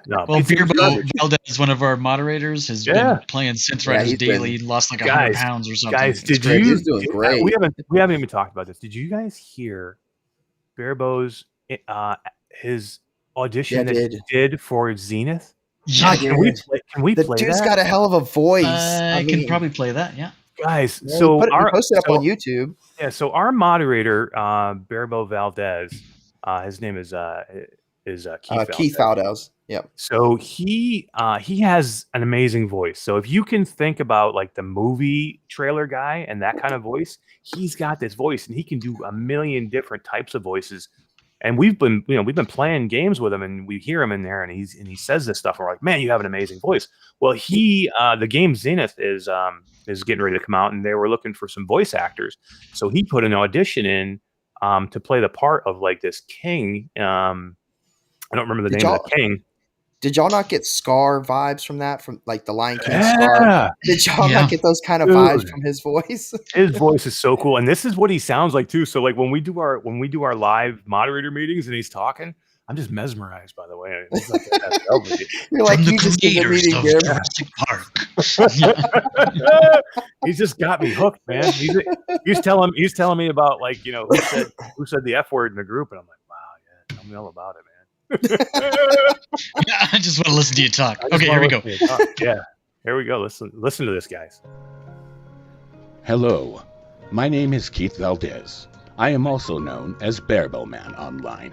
Well, Beerbo Valdez, one of our moderators, has been playing Synth Riders daily. He lost like 100 pounds or something. Guys, he's doing great. We haven't even talked about this. Did you guys hear Beerbo's his audition that he did for Zenith? Yeah, can we play the that? dude's got a hell of a voice. I can probably play that. Yeah. Guys, he posted up on YouTube. Yeah, so our moderator, Beerbo Valdez, his name is Keith Valdez. Yep. So he has an amazing voice. So if you can think about like the movie trailer guy and that kind of voice, he's got this voice, and he can do a million different types of voices. And we've been playing games with him, and we hear him in there, and he says this stuff. And we're like, man, you have an amazing voice. Well, the game Zenith is getting ready to come out, and they were looking for some voice actors. So he put an audition in to play the part of like this king. don't remember the name of the king. Did y'all not get Scar vibes from that? From like the Lion King Scar? Did y'all not get those kind of vibes from his voice? His voice is so cool, and this is what he sounds like too. So like when we do our live moderator meetings and he's talking, I'm just mesmerized. By the way, it's like you're like from you just did the meeting of Jurassic Park. He's just got me hooked, man. He's telling me about like who said the F word in the group, and I'm like, wow, yeah, tell me all about it, man. I just want to listen to you talk. Okay, here we go. Yeah, here we go. Listen to this, guys. Hello, my name is Keith Valdez. I am also known as Bearbow Man online.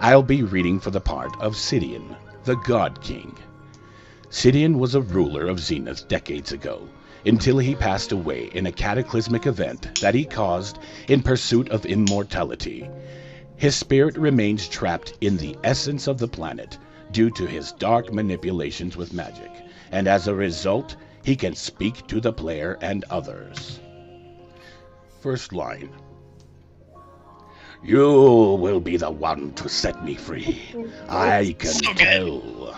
I'll be reading for the part of Sidian, the God King. Sidian was a ruler of Zenith decades ago, until he passed away in a cataclysmic event that he caused in pursuit of immortality. His spirit remains trapped in the essence of the planet due to his dark manipulations with magic, and as a result, he can speak to the player and others. First line. You will be the one to set me free. I can tell.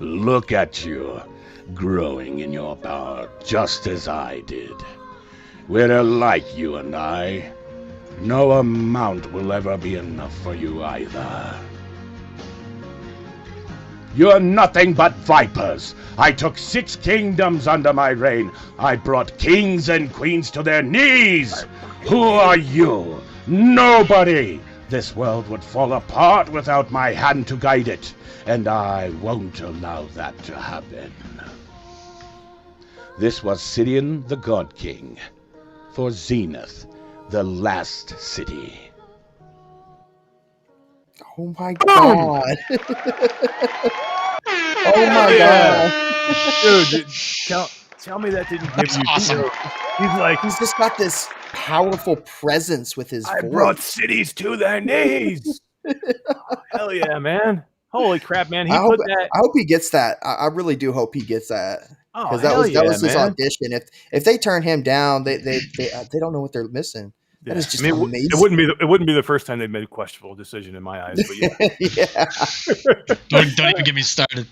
Look at you, growing in your power just as I did. We're alike, you and I. No amount will ever be enough for you either. You're nothing but vipers. I took 6 kingdoms under my reign. I brought kings and queens to their knees. Who are you? Nobody. This world would fall apart without my hand to guide it, and I won't allow that to happen. This was Sidian the God King. For Zenith, the last city. Oh my god. Oh my god. Dude, tell me that didn't give you awesome. He's just got this powerful presence with his voice. Brought cities to their knees. Hell yeah, man. Holy crap, man. I hope he gets that. I really do hope he gets that. Because that was his audition. If they turn him down, they don't know what they're missing. Yeah. That is just amazing. It wouldn't be the first time they've made a questionable decision in my eyes. But yeah, yeah. Don't even get me started.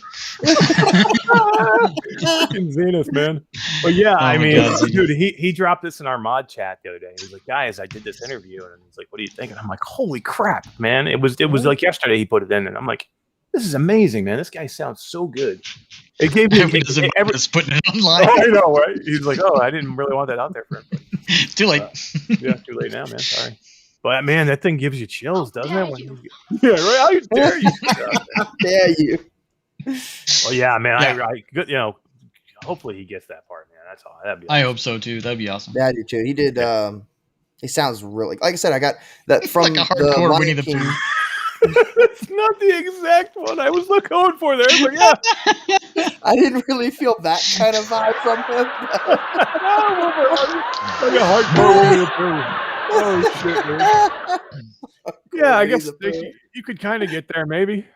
Fucking Zenith, man. But yeah, I mean, dude, he dropped this in our mod chat the other day. He was like, "Guys, I did this interview," and he's like, "What do you think?" And I'm like, "Holy crap, man!" It was like yesterday he put it in, and I'm like, "This is amazing, man. This guy sounds so good." It gave me everyone's putting it online. I know, right? He's like, "Oh, I didn't really want that out there for him." It's too late. Yeah, too late now, man. Sorry. But man, that thing gives you chills, doesn't it? Yeah, right. How dare you? How dare you? Well, yeah, man. Yeah. Hopefully he gets that part, man. That's all. That'd be awesome. I hope so too. That'd be awesome. Yeah, I do too. He did. He sounds really. Like I said, I got that from like a hardcore Winnie the Pooh. It's not the exact one I was going for there. But yeah, I didn't really feel that kind of vibe from him. Like a hardcore Winnie the Pooh. Oh shit, man. Yeah, I guess you could kind of get there, maybe.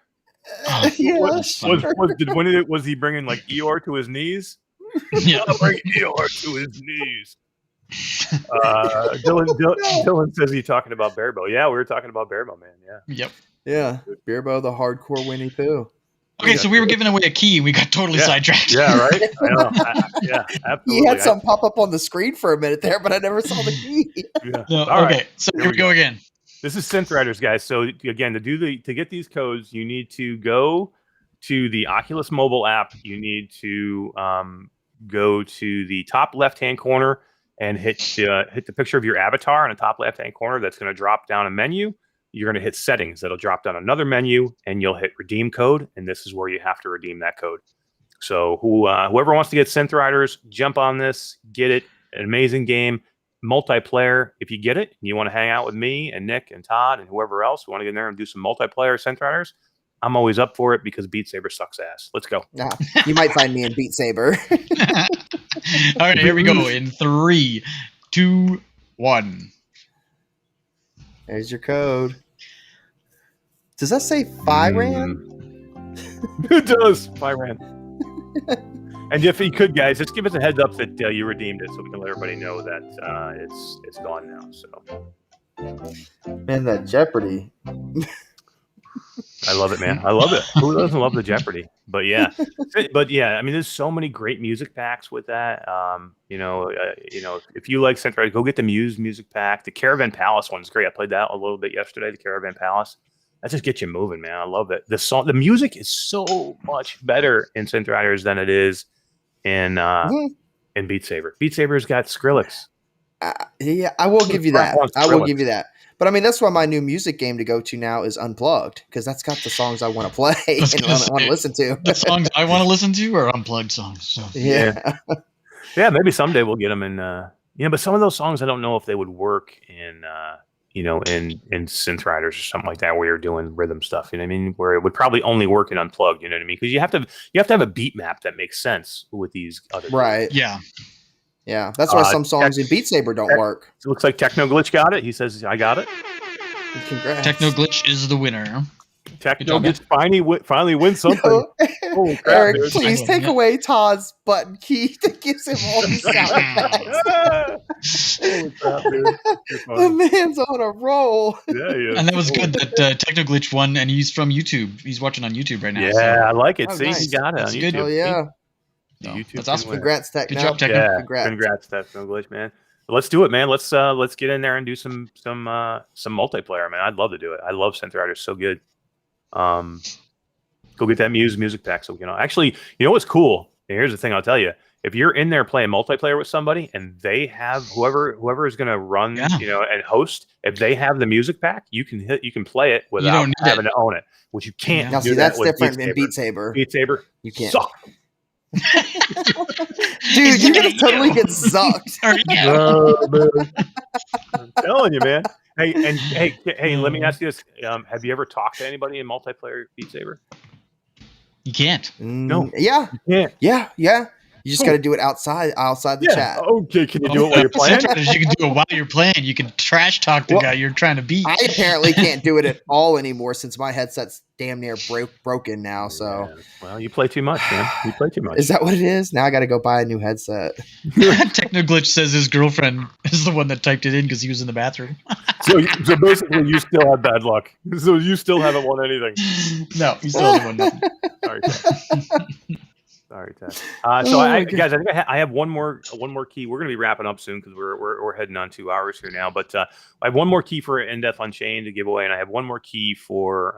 Yeah, was he bringing like Eeyore to his knees? Yeah, bring Eeyore to his knees. Dylan says he's talking about Bearbow. Yeah, we were talking about Bearbow, man. Yeah. Yep. Yeah, Bearbow, the hardcore Winnie Pooh. Okay, so we were giving away a key. We got totally sidetracked. Yeah, right. I know. Yeah, absolutely. He had something pop up on the screen for a minute there, but I never saw the key. Yeah. No, All okay, right. so here we go again. This is Synth Riders, guys. So again, to get these codes, you need to go to the Oculus mobile app. You need to go to the top left-hand corner and hit the picture of your avatar in the top left-hand corner. That's going to drop down a menu. You're going to hit settings. That'll drop down another menu, and you'll hit redeem code. And this is where you have to redeem that code. So whoever wants to get Synth Riders, jump on this, get it. An amazing game, multiplayer. If you get it, and you want to hang out with me and Nick and Todd and whoever else who want to get in there and do some multiplayer Synth Riders, I'm always up for it because Beat Saber sucks ass. Let's go. Nah, you might find me in Beat Saber. All right, here we go. In 3, 2, 1. There's your code. Does that say Firan? It does. Firan. And if you could, guys, just give us a heads up that you redeemed it, so we can let everybody know that it's gone now. So Man, that Jeopardy. I love it, man. I love it. Who doesn't love the Jeopardy? But yeah, I mean, there's so many great music packs with that. If you like synthesizer, go get the Muse music pack. The Caravan Palace one's great. I played that a little bit yesterday. The Caravan Palace. That just gets you moving, man. I love it. The music is so much better in synthesizers than it is in Beat Saber. Beat Saber's got Skrillex. Yeah, I will give you that. But I mean, that's why my new music game to go to now is Unplugged, because that's got the songs I want to play and want to listen to. The songs I want to listen to are Unplugged songs. So. Yeah. Yeah, maybe someday we'll get them in. But some of those songs I don't know if they would work in synth riders or something like that, where you're doing rhythm stuff. You know what I mean? Where it would probably only work in Unplugged. You know what I mean? Because you have to have a beat map that makes sense with these other. Right. Yeah. Yeah, that's why some songs in Beat Saber don't work. It looks like Techno Glitch got it. He says, I got it. Congrats. Techno Glitch is the winner. Techno Glitch finally wins something. Holy crap, Eric, dude. Please take away Todd's button key that gives him all these sound effects. Holy crap, dude. The man's on a roll. Yeah, yeah. And that was good that Techno Glitch won, and he's from YouTube. He's watching on YouTube right now. Yeah, so. I like it. Oh, See, nice. He got it That's on good. YouTube. Oh, yeah. So, YouTube that's awesome. Congrats, Techno. Good job, Techno. Yeah, Congrats, Techno Glitch, man. Let's do it, man. Let's get in there and do some multiplayer, man. I'd love to do it. I love synth riders, so good. Go get that Muse music pack. So actually, you know what's cool? Here's the thing I'll tell you: if you're in there playing multiplayer with somebody and they have whoever is going to run, and host, if they have the music pack, you can play it without having to own it, which you can't. Now, do see, that's with different than Beat Saber. Beat Saber, you can't. Suck. Dude, you're gonna totally get sucked. I'm telling you, man. Hey, let me ask you this: have you ever talked to anybody in multiplayer Beat Saber? You can't. No. Yeah. You can't. Yeah. You just got to do it outside the chat. Okay, can you do it while you're playing? You can do it while you're playing. You can trash talk the guy you're trying to beat. I apparently can't do it at all anymore since my headset's damn near broken now. So, well, you play too much, man. You play too much. Is that what it is? Now I got to go buy a new headset. Techno Glitch says his girlfriend is the one that typed it in because he was in the bathroom. So basically, you still have bad luck. So you still haven't won anything. No, he still hasn't won nothing. Sorry, Ted. Guys, I think I have one more key. We're going to be wrapping up soon because we're heading on 2 hours here now. But I have one more key for In Death Unchained to give away, and I have one more key for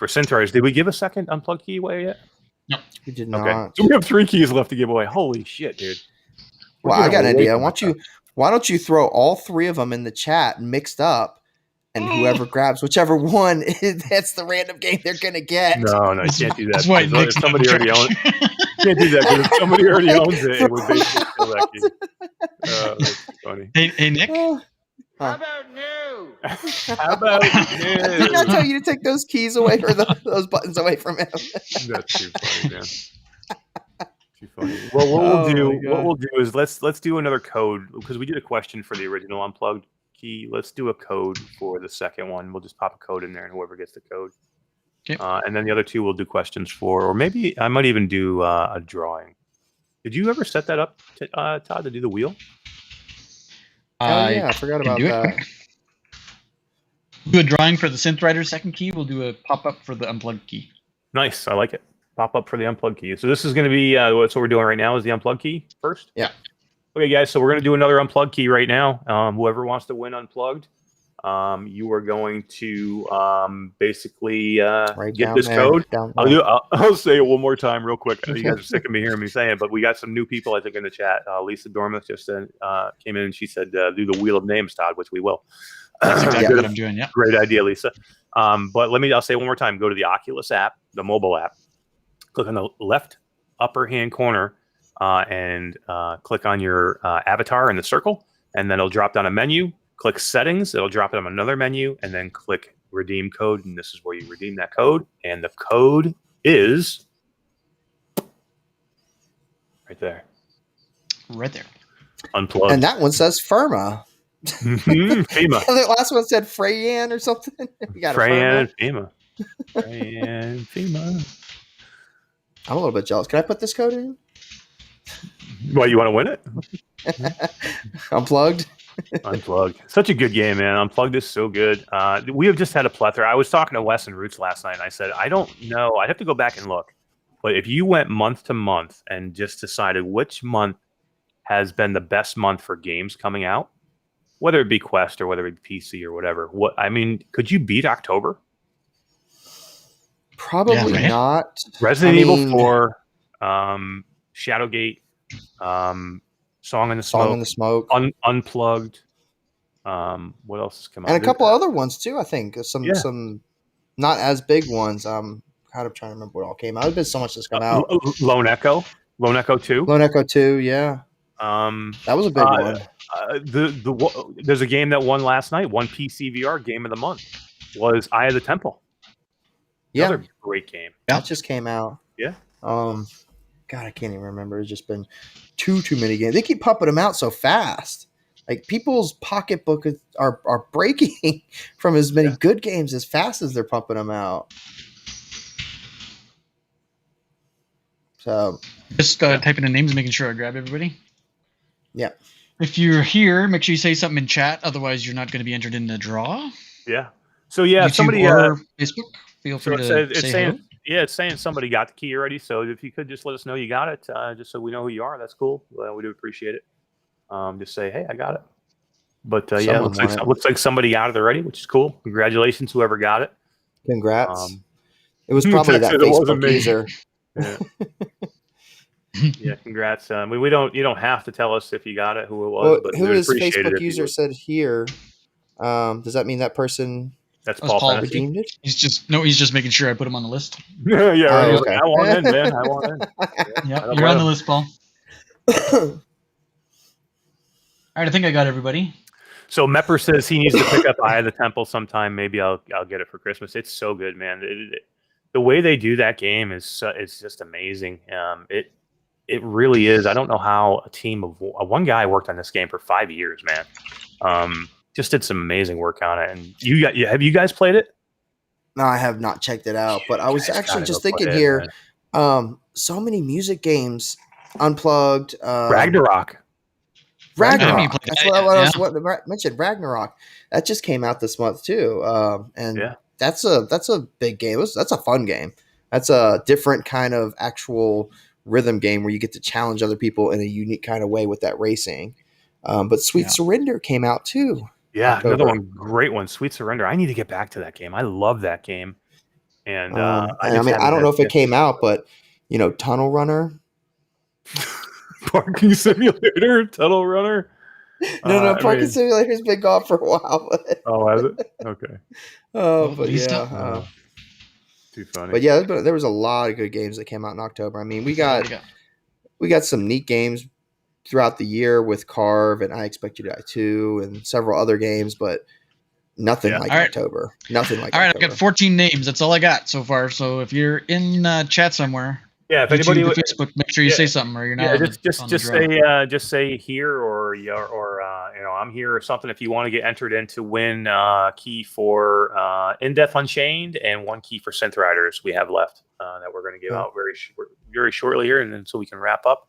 Synthrise. Did we give a second Unplugged key away yet? No, we did not. Okay, so we have 3 keys left to give away. Holy shit, dude! Well, I got an idea. Why don't you throw all 3 of them in the chat mixed up? And whoever grabs whichever one, that's the random game they're gonna get. No, you can't do that. That's why if somebody already owns it, you can't do that because if somebody already owns it, it would basically kill that key. That's funny. Hey, Nick. How about new? How about new? Didn't I tell you to take those keys away or those buttons away from him? That's too funny, man. Too funny. Well, what we'll do is let's do another code because we did a question for the original Unplugged key. Let's do a code for the second one. We'll just pop a code in there, and whoever gets the code. Okay. And then the other 2 we'll do questions for, or maybe I might even do a drawing. Did you ever set that up, Todd, to do the wheel? Yeah, I forgot about that. Do a drawing for the Synth Rider second key. We'll do a pop-up for the Unplugged key. Nice. I like it. Pop up for the Unplugged key. So this is going to be what we're doing right now is the Unplugged key first? Yeah. Okay, guys, so we're going to do another Unplugged key right now. Whoever wants to win Unplugged, you are going to basically get this code. I'll say it one more time real quick. I know you guys are sick of me hearing me saying it, but we got some new people, I think, in the chat. Lisa Dormuth just came in and she said, do the Wheel of Names, Todd, which we will. That's exactly what I'm doing, yeah. Great idea, Lisa. But I'll say it one more time. Go to the Oculus app, the mobile app. Click on the left upper hand corner and click on your avatar in the circle, and then it'll drop down a menu. Click Settings. It'll drop down another menu, and then click Redeem Code, and this is where you redeem that code. And the code is right there. Right there. Unplugged. And that one says FEMA. FEMA. The last one said Freyan or something. You got Freyan FEMA. Freyan FEMA. I'm a little bit jealous. Can I put this code in? What, you want to win it? Unplugged? Unplugged. Such a good game, man. Unplugged is so good. We have just had a plethora. I was talking to Wes and Roots last night, and I said, I don't know. I'd have to go back and look. But if you went month to month and just decided which month has been the best month for games coming out, whether it be Quest or whether it be PC or whatever, could you beat October? Probably not. Resident Evil 4, Shadowgate, Song in the Smoke, Unplugged. What else has come out? And a couple other ones too. I think some not as big ones. I'm kind of trying to remember what all came out. There's been so much that's come out. Lone Echo 2. Lone Echo 2, yeah. That was a big one. There's a game that won last night. One PC VR game of the month was Eye of the Temple. Yeah, another great game. That just came out. Yeah. God, I can't even remember. It's just been too many games. They keep pumping them out so fast. Like people's pocketbook are breaking from as many good games as fast as they're pumping them out. So just typing in names, making sure I grab everybody. Yeah. If you're here, make sure you say something in chat. Otherwise, you're not going to be entered in the draw. Yeah. So yeah, YouTube somebody or Facebook. Feel free to say saying, yeah, it's saying somebody got the key already. So if you could just let us know you got it, just so we know who you are, that's cool. We do appreciate it. Just say, hey, I got it. But yeah, looks like somebody got it already, which is cool. Congratulations, whoever got it. Congrats. It was probably that Facebook user. Yeah. Yeah, congrats. You don't have to tell us if you got it, who it was. Well, but who his Facebook user said here? Does that mean that person? That's Paul. Redeemed it. He's just making sure I put him on the list. Yeah, right. Okay. I want in, man. I want in. Yeah, you're on the list, Paul. All right, I think I got everybody. So Mepper says he needs to pick up Eye of the Temple sometime. Maybe I'll get it for Christmas. It's so good, man. The way they do that game is it's just amazing. It really is. I don't know how a team of one guy worked on this game for 5 years, man. Just did some amazing work on it. And have you guys played it? No, I have not checked it out. But I was actually just thinking here, so many music games, Unplugged, Ragnarok. That's what I mentioned. Ragnarok. That just came out this month too. And that's a big game. That's a fun game. That's a different kind of actual rhythm game where you get to challenge other people in a unique kind of way with that racing. But Sweet Surrender came out too. Yeah, another one, great one. Sweet Surrender. I need to get back to that game. I love that game. And I don't know if it came out, but Tunnel Runner. Parking Simulator, Tunnel Runner. No, Parking Simulator's been gone for a while. But... Oh, has it? Okay. But yeah. Too funny. But yeah, there was a lot of good games that came out in October. I mean, we got some neat games throughout the year with Carve and I Expect You to Die 2 and several other games, but nothing like October. Nothing like October. October. I've got 14 names. That's all I got so far. So if you're in chat somewhere, if anybody would Facebook, make sure you say something, or you're not. Just say here, or I'm here or something. If you want to get entered in to win key for In Death Unchained and one key for Synth Riders, we have left that we're going to give out very shortly here, and then so we can wrap up.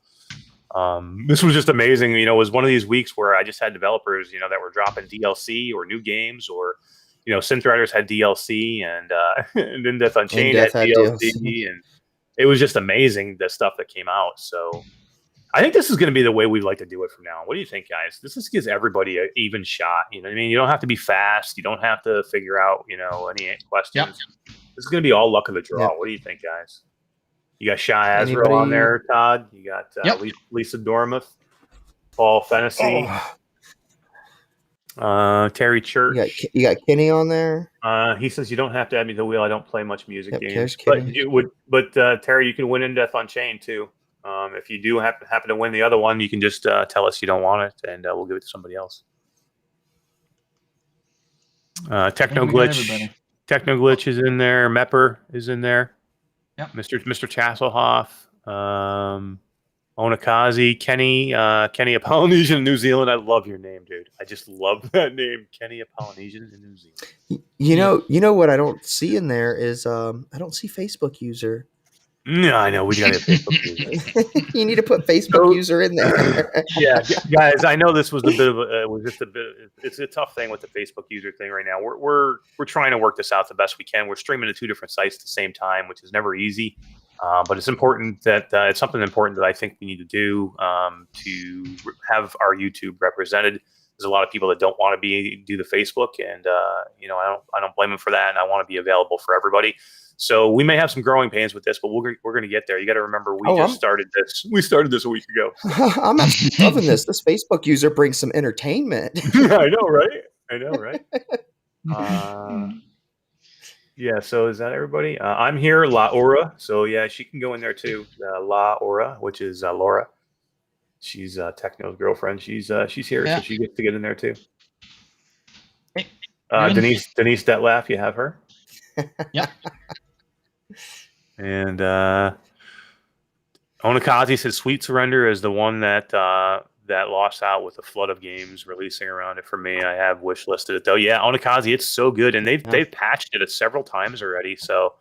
This was just amazing. It was one of these weeks where I just had developers, that were dropping DLC or new games, or Synth Riders had DLC, and In Death Unchained had DLC, and it was just amazing, the stuff that came out. So I think this is going to be the way we'd like to do it from now on. What do you think, guys? This just gives everybody an even shot. You know what I mean? You don't have to be fast. You don't have to figure out, any questions. Yep. This is going to be all luck of the draw. Yep. What do you think, guys? You got Shy Azrael on there, Todd. You got Lisa Dormuth, Paul Fennessy. Terry Church. You got Kenny on there. He says you don't have to add me to the wheel. I don't play much music games, but Terry, you can win In Death Unchained too. If you do happen to win the other one, you can just tell us you don't want it, and we'll give it to somebody else. Techno Glitch is in there. Mepper is in there. Yep. Mr. Chasselhoff. Onakazi, Kenny a Polynesian in New Zealand. I love your name, dude. I just love that name, Kenny a Polynesian in New Zealand. You know what I don't see in there is I don't see Facebook user. No, I know we got a Facebook user. You need to put Facebook user in there. Yeah, guys, I know this was a bit of it's a tough thing with the Facebook user thing right now. We're trying to work this out the best we can. We're streaming to 2 different sites at the same time, which is never easy. But it's important that it's something important that I think we need to do to have our YouTube represented. There's a lot of people that don't want to do the Facebook, and I don't blame them for that. And I want to be available for everybody. So we may have some growing pains with this, but we're going to get there. You got to remember, we started this. We started this a week ago. I'm actually loving this. This Facebook user brings some entertainment. I know, right? Yeah. So is that everybody? I'm here, La Aura. So yeah, she can go in there too. La Aura, which is Laura. She's Techno's girlfriend. She's here, so she gets to get in there too. Denise Detlaf, you have her. Yeah. And Onikazi says Sweet Surrender is the one that lost out with a flood of games releasing around it. For me, I have wish listed it though. Yeah, Onikazi, it's so good, and they've patched it several times already. So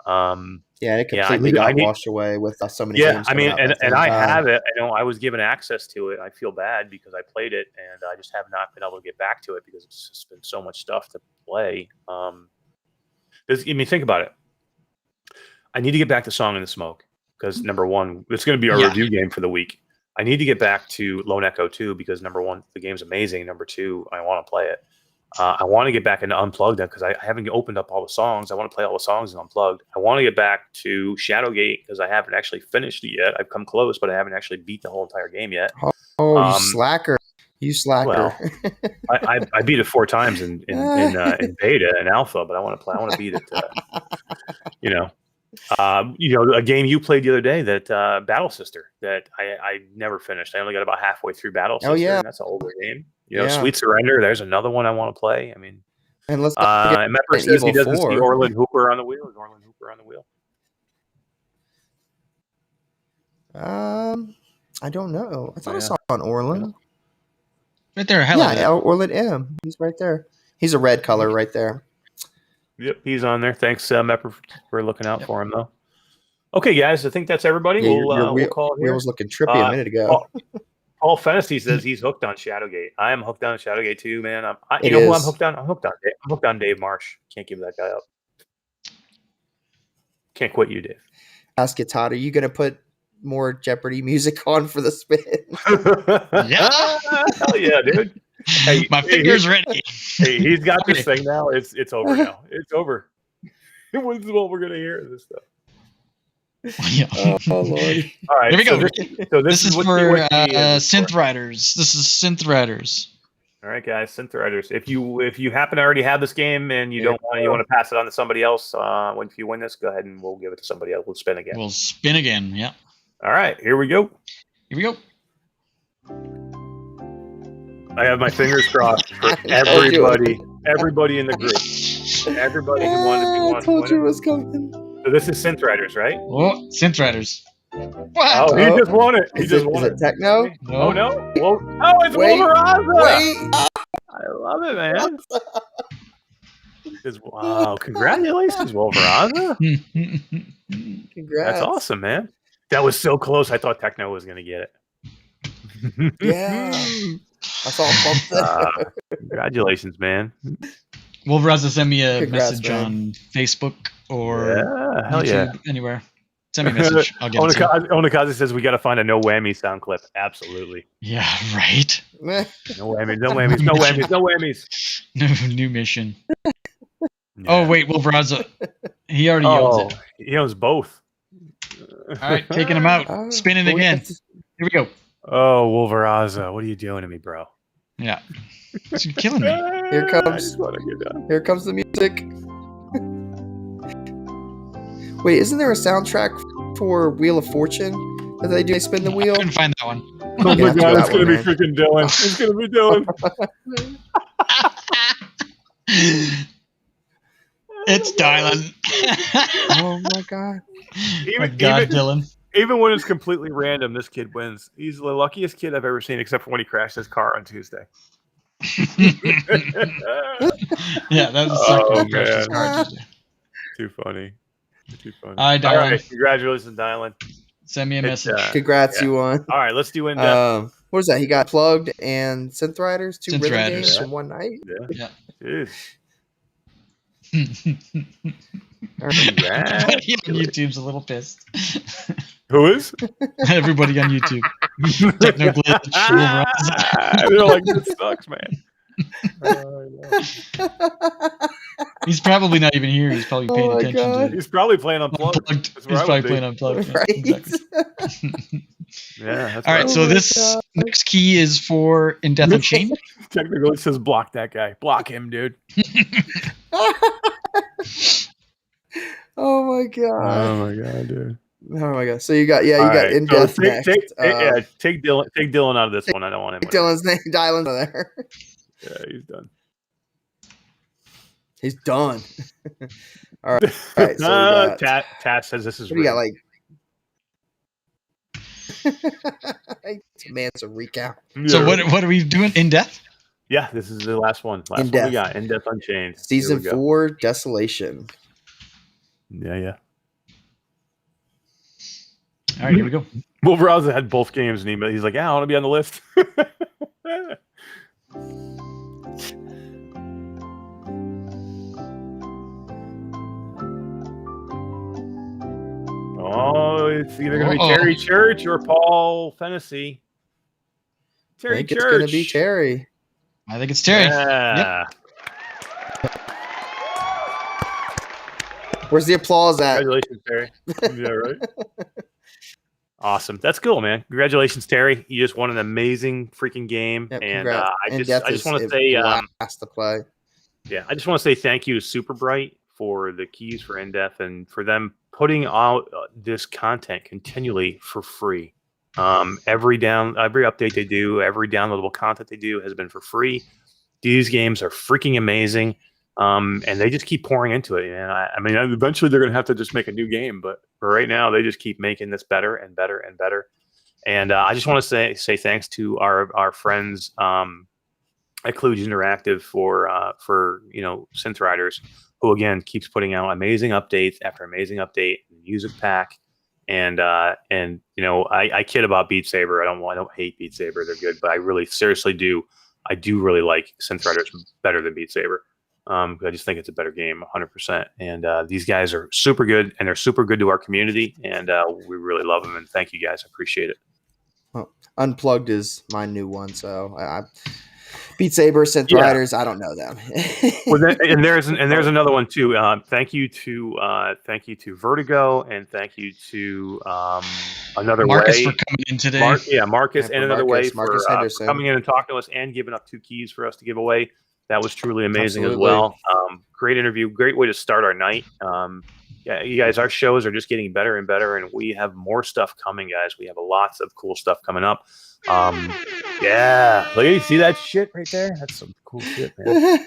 it completely got washed away with so many games. I mean, and I have it. I know I was given access to it. I feel bad because I played it, and I just have not been able to get back to it because it's just been so much stuff to play. Think about it. I need to get back to Song in the Smoke because number one, it's going to be our review game for the week. I need to get back to Lone Echo 2 because number one, the game's amazing. Number two, I want to play it. I want to get back into Unplugged because I haven't opened up all the songs. I want to play all the songs in Unplugged. I want to get back to Shadowgate because I haven't actually finished it yet. I've come close, but I haven't actually beat the whole entire game yet. Oh, you slacker. You slacker. Well, I beat it 4 times in beta and alpha, but I want to beat it. A game you played the other day, that Battle Sister, that I never finished. I only got about halfway through Battle Sister. Oh yeah, and that's an older game. Sweet Surrender. There's another one I want to play. I mean, and let's Mepper says he doesn't see Orland Hooper on the wheel. Is Orland Hooper on the wheel? I don't know. I thought I saw on Orland. Right there, Orland M. He's right there. He's a red color right there. Yep, he's on there. Thanks, Mepper, for looking out for him, though. Okay, guys, I think that's everybody. We'll call it here. Wheel was looking trippy a minute ago. Paul Fennessy says he's hooked on Shadowgate. I am hooked on Shadowgate too, man. Who I'm hooked on? I'm hooked on Dave Marsh. Can't give that guy up. Can't quit you, Dave. Ask you, Todd, are you going to put more Jeopardy music on for the spin? Yeah. Hell yeah, dude. Hey, my finger's ready. Hey, he's got this thing now. It's over now. It's over. This is what we're going to hear, this stuff. Yeah. Oh Lord! All right, here we go. So this is for Synth Riders. This is Synth Riders. All right, guys, Synth Riders. If you happen to already have this game and you want to pass it on to somebody else, if you win this, go ahead and we'll give it to somebody else. We'll spin again. We'll spin again. Yeah. All right, here we go. Here we go. I have my fingers crossed for everybody in the group. Everybody who wanted to. I told you it was coming. So this is Synth Riders, right? Oh, Synth Riders. What? Oh, he just won it. Is it techno? No. Oh, no. It's Weezer Ozzy. I love it, man. Wow. Congratulations, Weezer Ozzy. Congrats. That's awesome, man. That was so close. I thought techno was going to get it. Yeah. That's all pumped. Congratulations, man. Weezer send me a message on Facebook or YouTube, anywhere. Send me a message. I'll get it to you. Onikazi says we got to find a no whammy sound clip. Absolutely. Yeah, right. No whammies. No whammies. No whammies. No whammies. No new mission. Yeah. Oh wait, Weezer, he already owns it. He owns both. All right, taking him out. Spinning again. Here we go. Oh, Weezer, what are you doing to me, bro? Yeah, you're killing me. Here comes the music. Wait, isn't there a soundtrack for Wheel of Fortune that they spin the wheel? I couldn't find that one. Oh my god, it's gonna be freaking Dylan. It's gonna be Dylan. It's Dylan. Oh my god. Dylan. Even when it's completely random, this kid wins. He's the luckiest kid I've ever seen, except for when he crashed his car on Tuesday. Yeah, that was crashed his car Tuesday. Too funny. All right, Dylan. All right, congratulations, Dylan. Send me a message. Congrats, you won. All right, let's do in-depth. What is that? He got Plugged and Synth Riders, 2 rhythm games in one night. Yeah. Everybody on YouTube's a little pissed. Who is? Everybody on YouTube. Techno glitch. They're like, this sucks, man. He's probably not even here. He's probably paying attention to it. He's probably playing Unplugged. He's probably playing Unplugged. Right? Exactly. Yeah. All right, so this next key is for In Death Unchained. Technically, it says block that guy. Block him, dude. Oh my god. Oh my god, dude. Oh my god. So you got In Death next. Take Dylan out of this one. I don't want him. Take Dylan's name. Dylan's there. Yeah, he's done. He's done. All right. So we got, Tat says this is. We got like. Man, it's a recap. So what are we doing? In Death? Yeah, this is the last one. Last one we got. In Death Unchained. Season 4, Desolation. Yeah. All right, here we go. Weezer Ozzy had both games, and he's like, "Yeah, I want to be on the list." Oh, it's either going to be Terry Church or Paul Fennessy. Terry I think Church. It's going to be Terry. I think it's Terry. Yeah. Yep. Where's the applause at? Congratulations, Terry. Yeah, right. Awesome. That's cool, man. Congratulations, Terry. You just won an amazing freaking game. Yep, and I just want to say, to play. Yeah, I just want to say thank you to Super Bright for the keys for In-Depth and for them putting out this content continually for free. Every update they do, every downloadable content they do has been for free. These games are freaking amazing. And they just keep pouring into it. And I mean, eventually they're going to have to just make a new game, but for right now, they just keep making this better and better and better. And I just want to say thanks to our friends at Kludge Interactive for Synth Riders, who again keeps putting out amazing updates after amazing update, music pack, and I kid about Beat Saber. I don't hate Beat Saber; they're good, but I really seriously do. I do really like Synth Riders better than Beat Saber. I just think it's a better game, 100%. And these guys are super good, and they're super good to our community, and we really love them. And thank you guys, I appreciate it. Well, Unplugged is my new one, so Beat Saber, Synth Riders, I don't know them. there's another one too. Thank you to Vertigo, and thank you to Another Marcus Way for coming in today. Marcus and Another Way for Henderson. coming in and talking to us and giving up 2 keys for us to give away. That was truly amazing as well. Great interview, great way to start our night. Yeah, you guys, our shows are just getting better and better, and we have more stuff coming, guys. We have lots of cool stuff coming up. Yeah, look, you see that shit right there? That's some cool shit, man.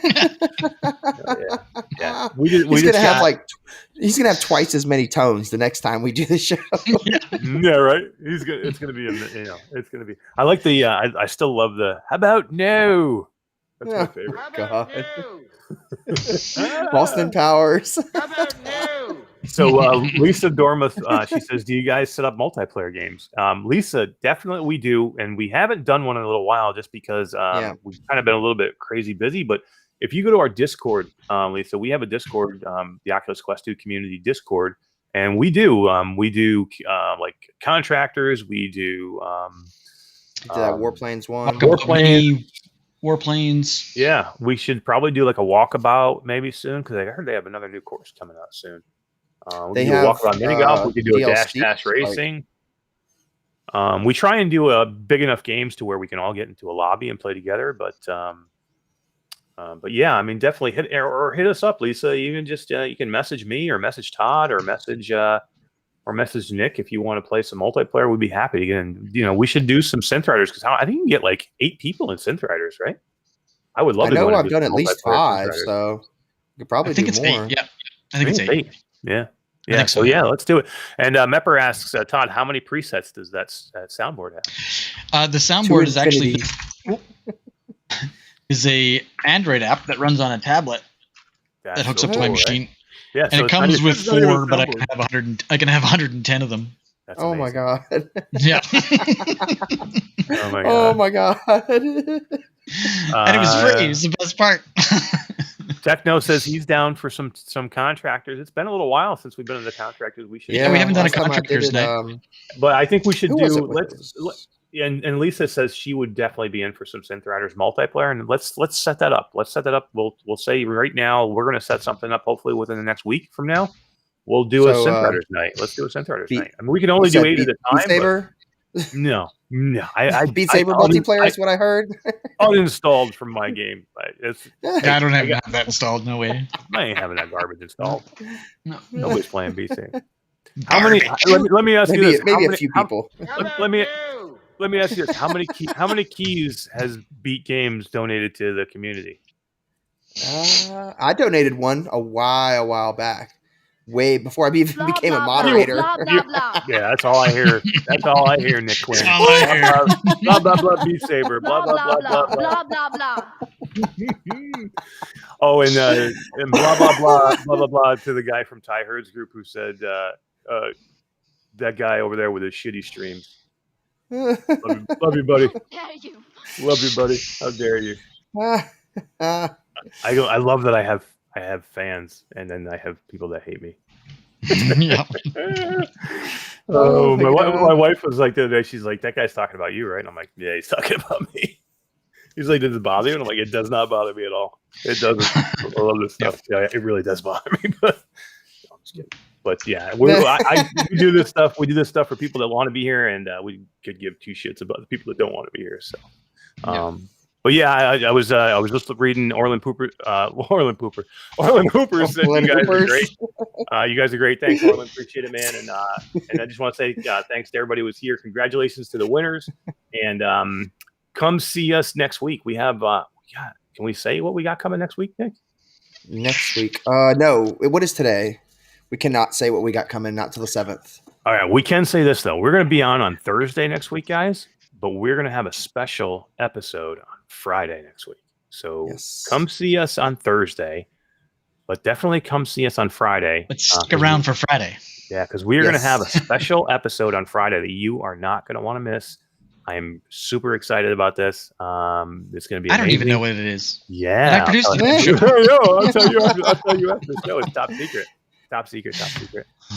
Yeah. He's gonna have twice as many tones the next time we do the show. Yeah, right. It's gonna be, it's gonna be. I like the. I still love the. How about no? That's my favorite. God. Boston Powers. How about no? So Lisa Dormuth, she says, do you guys set up multiplayer games? Lisa, definitely we do, and we haven't done one in a little while just because we've kind of been a little bit crazy busy. But if you go to our Discord, Lisa, we have a Discord, the Oculus Quest 2 community Discord, and we do like contractors, we do that Warplanes one. Warplanes. Yeah, we should probably do like a walkabout maybe soon because I heard they have another new course coming out soon. We can do a walkabout mini golf. We could do a dash racing. We try and do big enough games to where we can all get into a lobby and play together. But yeah, I mean, definitely hit us up, Lisa. Even just you can message me or message Todd or message Nick if you want to play some multiplayer. We'd be happy to get in. We should do some Synth Riders because I think you can get like 8 people in Synth Riders, right? I would love to. I know I've done at least 5, so you could probably do more. It's 8. Yeah, I think it's 8. Yeah. So yeah, let's do it. And Mepper asks Todd, how many presets does that soundboard have? The soundboard is actually is a Android app that runs on a tablet that hooks up to my machine. Yeah, and so it comes with not even 4, but I soundboard. can have 100. I can have 110 of them. That's Oh my amazing. god. Yeah. Oh my god. Oh my god. And it was free. It was the best part. Techno says he's down for some contractors. It's been a little while since we've been in the contractors. We should. Yeah, we haven't done a last time I contractors did it, night. But I think we should who was do. it with? And Lisa says she would definitely be in for some Synth Riders multiplayer, and let's set that up. Let's set that up. We'll say right now we're going to set something up. Hopefully within the next week from now, we'll do a Synth Riders night. Let's do a Synth Riders night. I mean, we can only do 8 at a time. Beat Saber? No. Beat Saber multiplayer is what I heard. Uninstalled from my game. I don't have that installed. No way. I ain't having that garbage installed. No. Nobody's playing Beat Saber. How many? Let me ask you this. Maybe a few people. Let me ask you this: How many keys has Beat Games donated to the community? I donated one a while back, way before I even became a moderator. Blah, blah, blah. Yeah, that's all I hear. That's all I hear, Nick Quinn. That's all I hear. Blah blah blah. Beat Saber. Blah Blah, blah blah, blah blah blah, blah. blah, blah. Oh, and blah blah blah blah blah blah to the guy from Ty Herd's group who said that guy over there with his shitty streams. Love you, buddy. Dare you? Love you, buddy. How dare you? I love that I have fans, and then I have people that hate me. Yeah. My wife was like the other day. She's like, "That guy's talking about you, right?" And I'm like, "Yeah, he's talking about me." He's like, "Does it bother you?" And I'm like, "It does not bother me at all. It doesn't. I love this stuff. Yeah, it really does bother me." But no, I'm just kidding. But yeah, we do this stuff. We do this stuff for people that want to be here, and we could give 2 shits about the people that don't want to be here. So, but yeah, I was just reading Orland Pooper said you guys are great. You guys are great. Thanks, Orland. Appreciate it, man. And I just want to say thanks to everybody who was here. Congratulations to the winners, and come see us next week. We have can we say what we got coming next week, Nick? Next week? No. What is today? We cannot say what we got coming, not till the 7th. All right, we can say this though. We're going to be on Thursday next week, guys, but we're going to have a special episode on Friday next week. So come see us on Thursday, but definitely come see us on Friday. But stick around for Friday. Yeah, because we're going to have a special episode on Friday that you are not going to want to miss. I am super excited about this. It's going to be amazing. I don't even know what it is. Yeah. And I produced it. I'll tell you after the show. It's top secret. Top secret.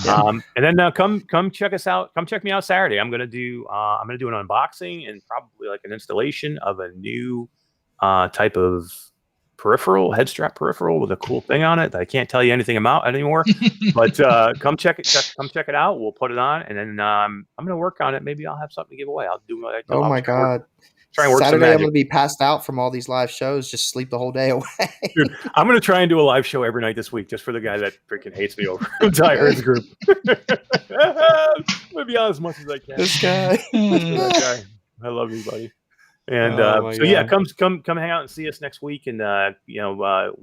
Yeah. And then come check us out. Come check me out Saturday. I'm gonna do an unboxing and probably like an installation of a new type of head strap peripheral with a cool thing on it that I can't tell you anything about anymore. But come check it out. We'll put it on, and then I'm gonna work on it. Maybe I'll have something to give away. I'll do my. Oh my god! Try and work Saturday, some magic. I'm gonna be passed out from all these live shows. Just sleep the whole day away. Dude, I'm gonna try and do a live show every night this week, just for the guy that freaking hates me over Ty Herd's group. I'm gonna be on as much as I can. This guy. That guy. I love you, buddy. And yeah, come hang out and see us next week. And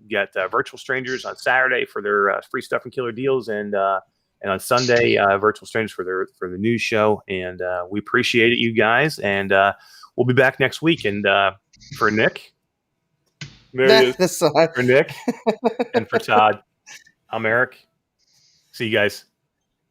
get Virtual Strangers on Saturday for their free stuff and killer deals, and on Sunday, Virtual Strangers for the news show. And we appreciate it, you guys. And we'll be back next week. And for Nick, for Nick, and for Todd, I'm Eric. See you guys.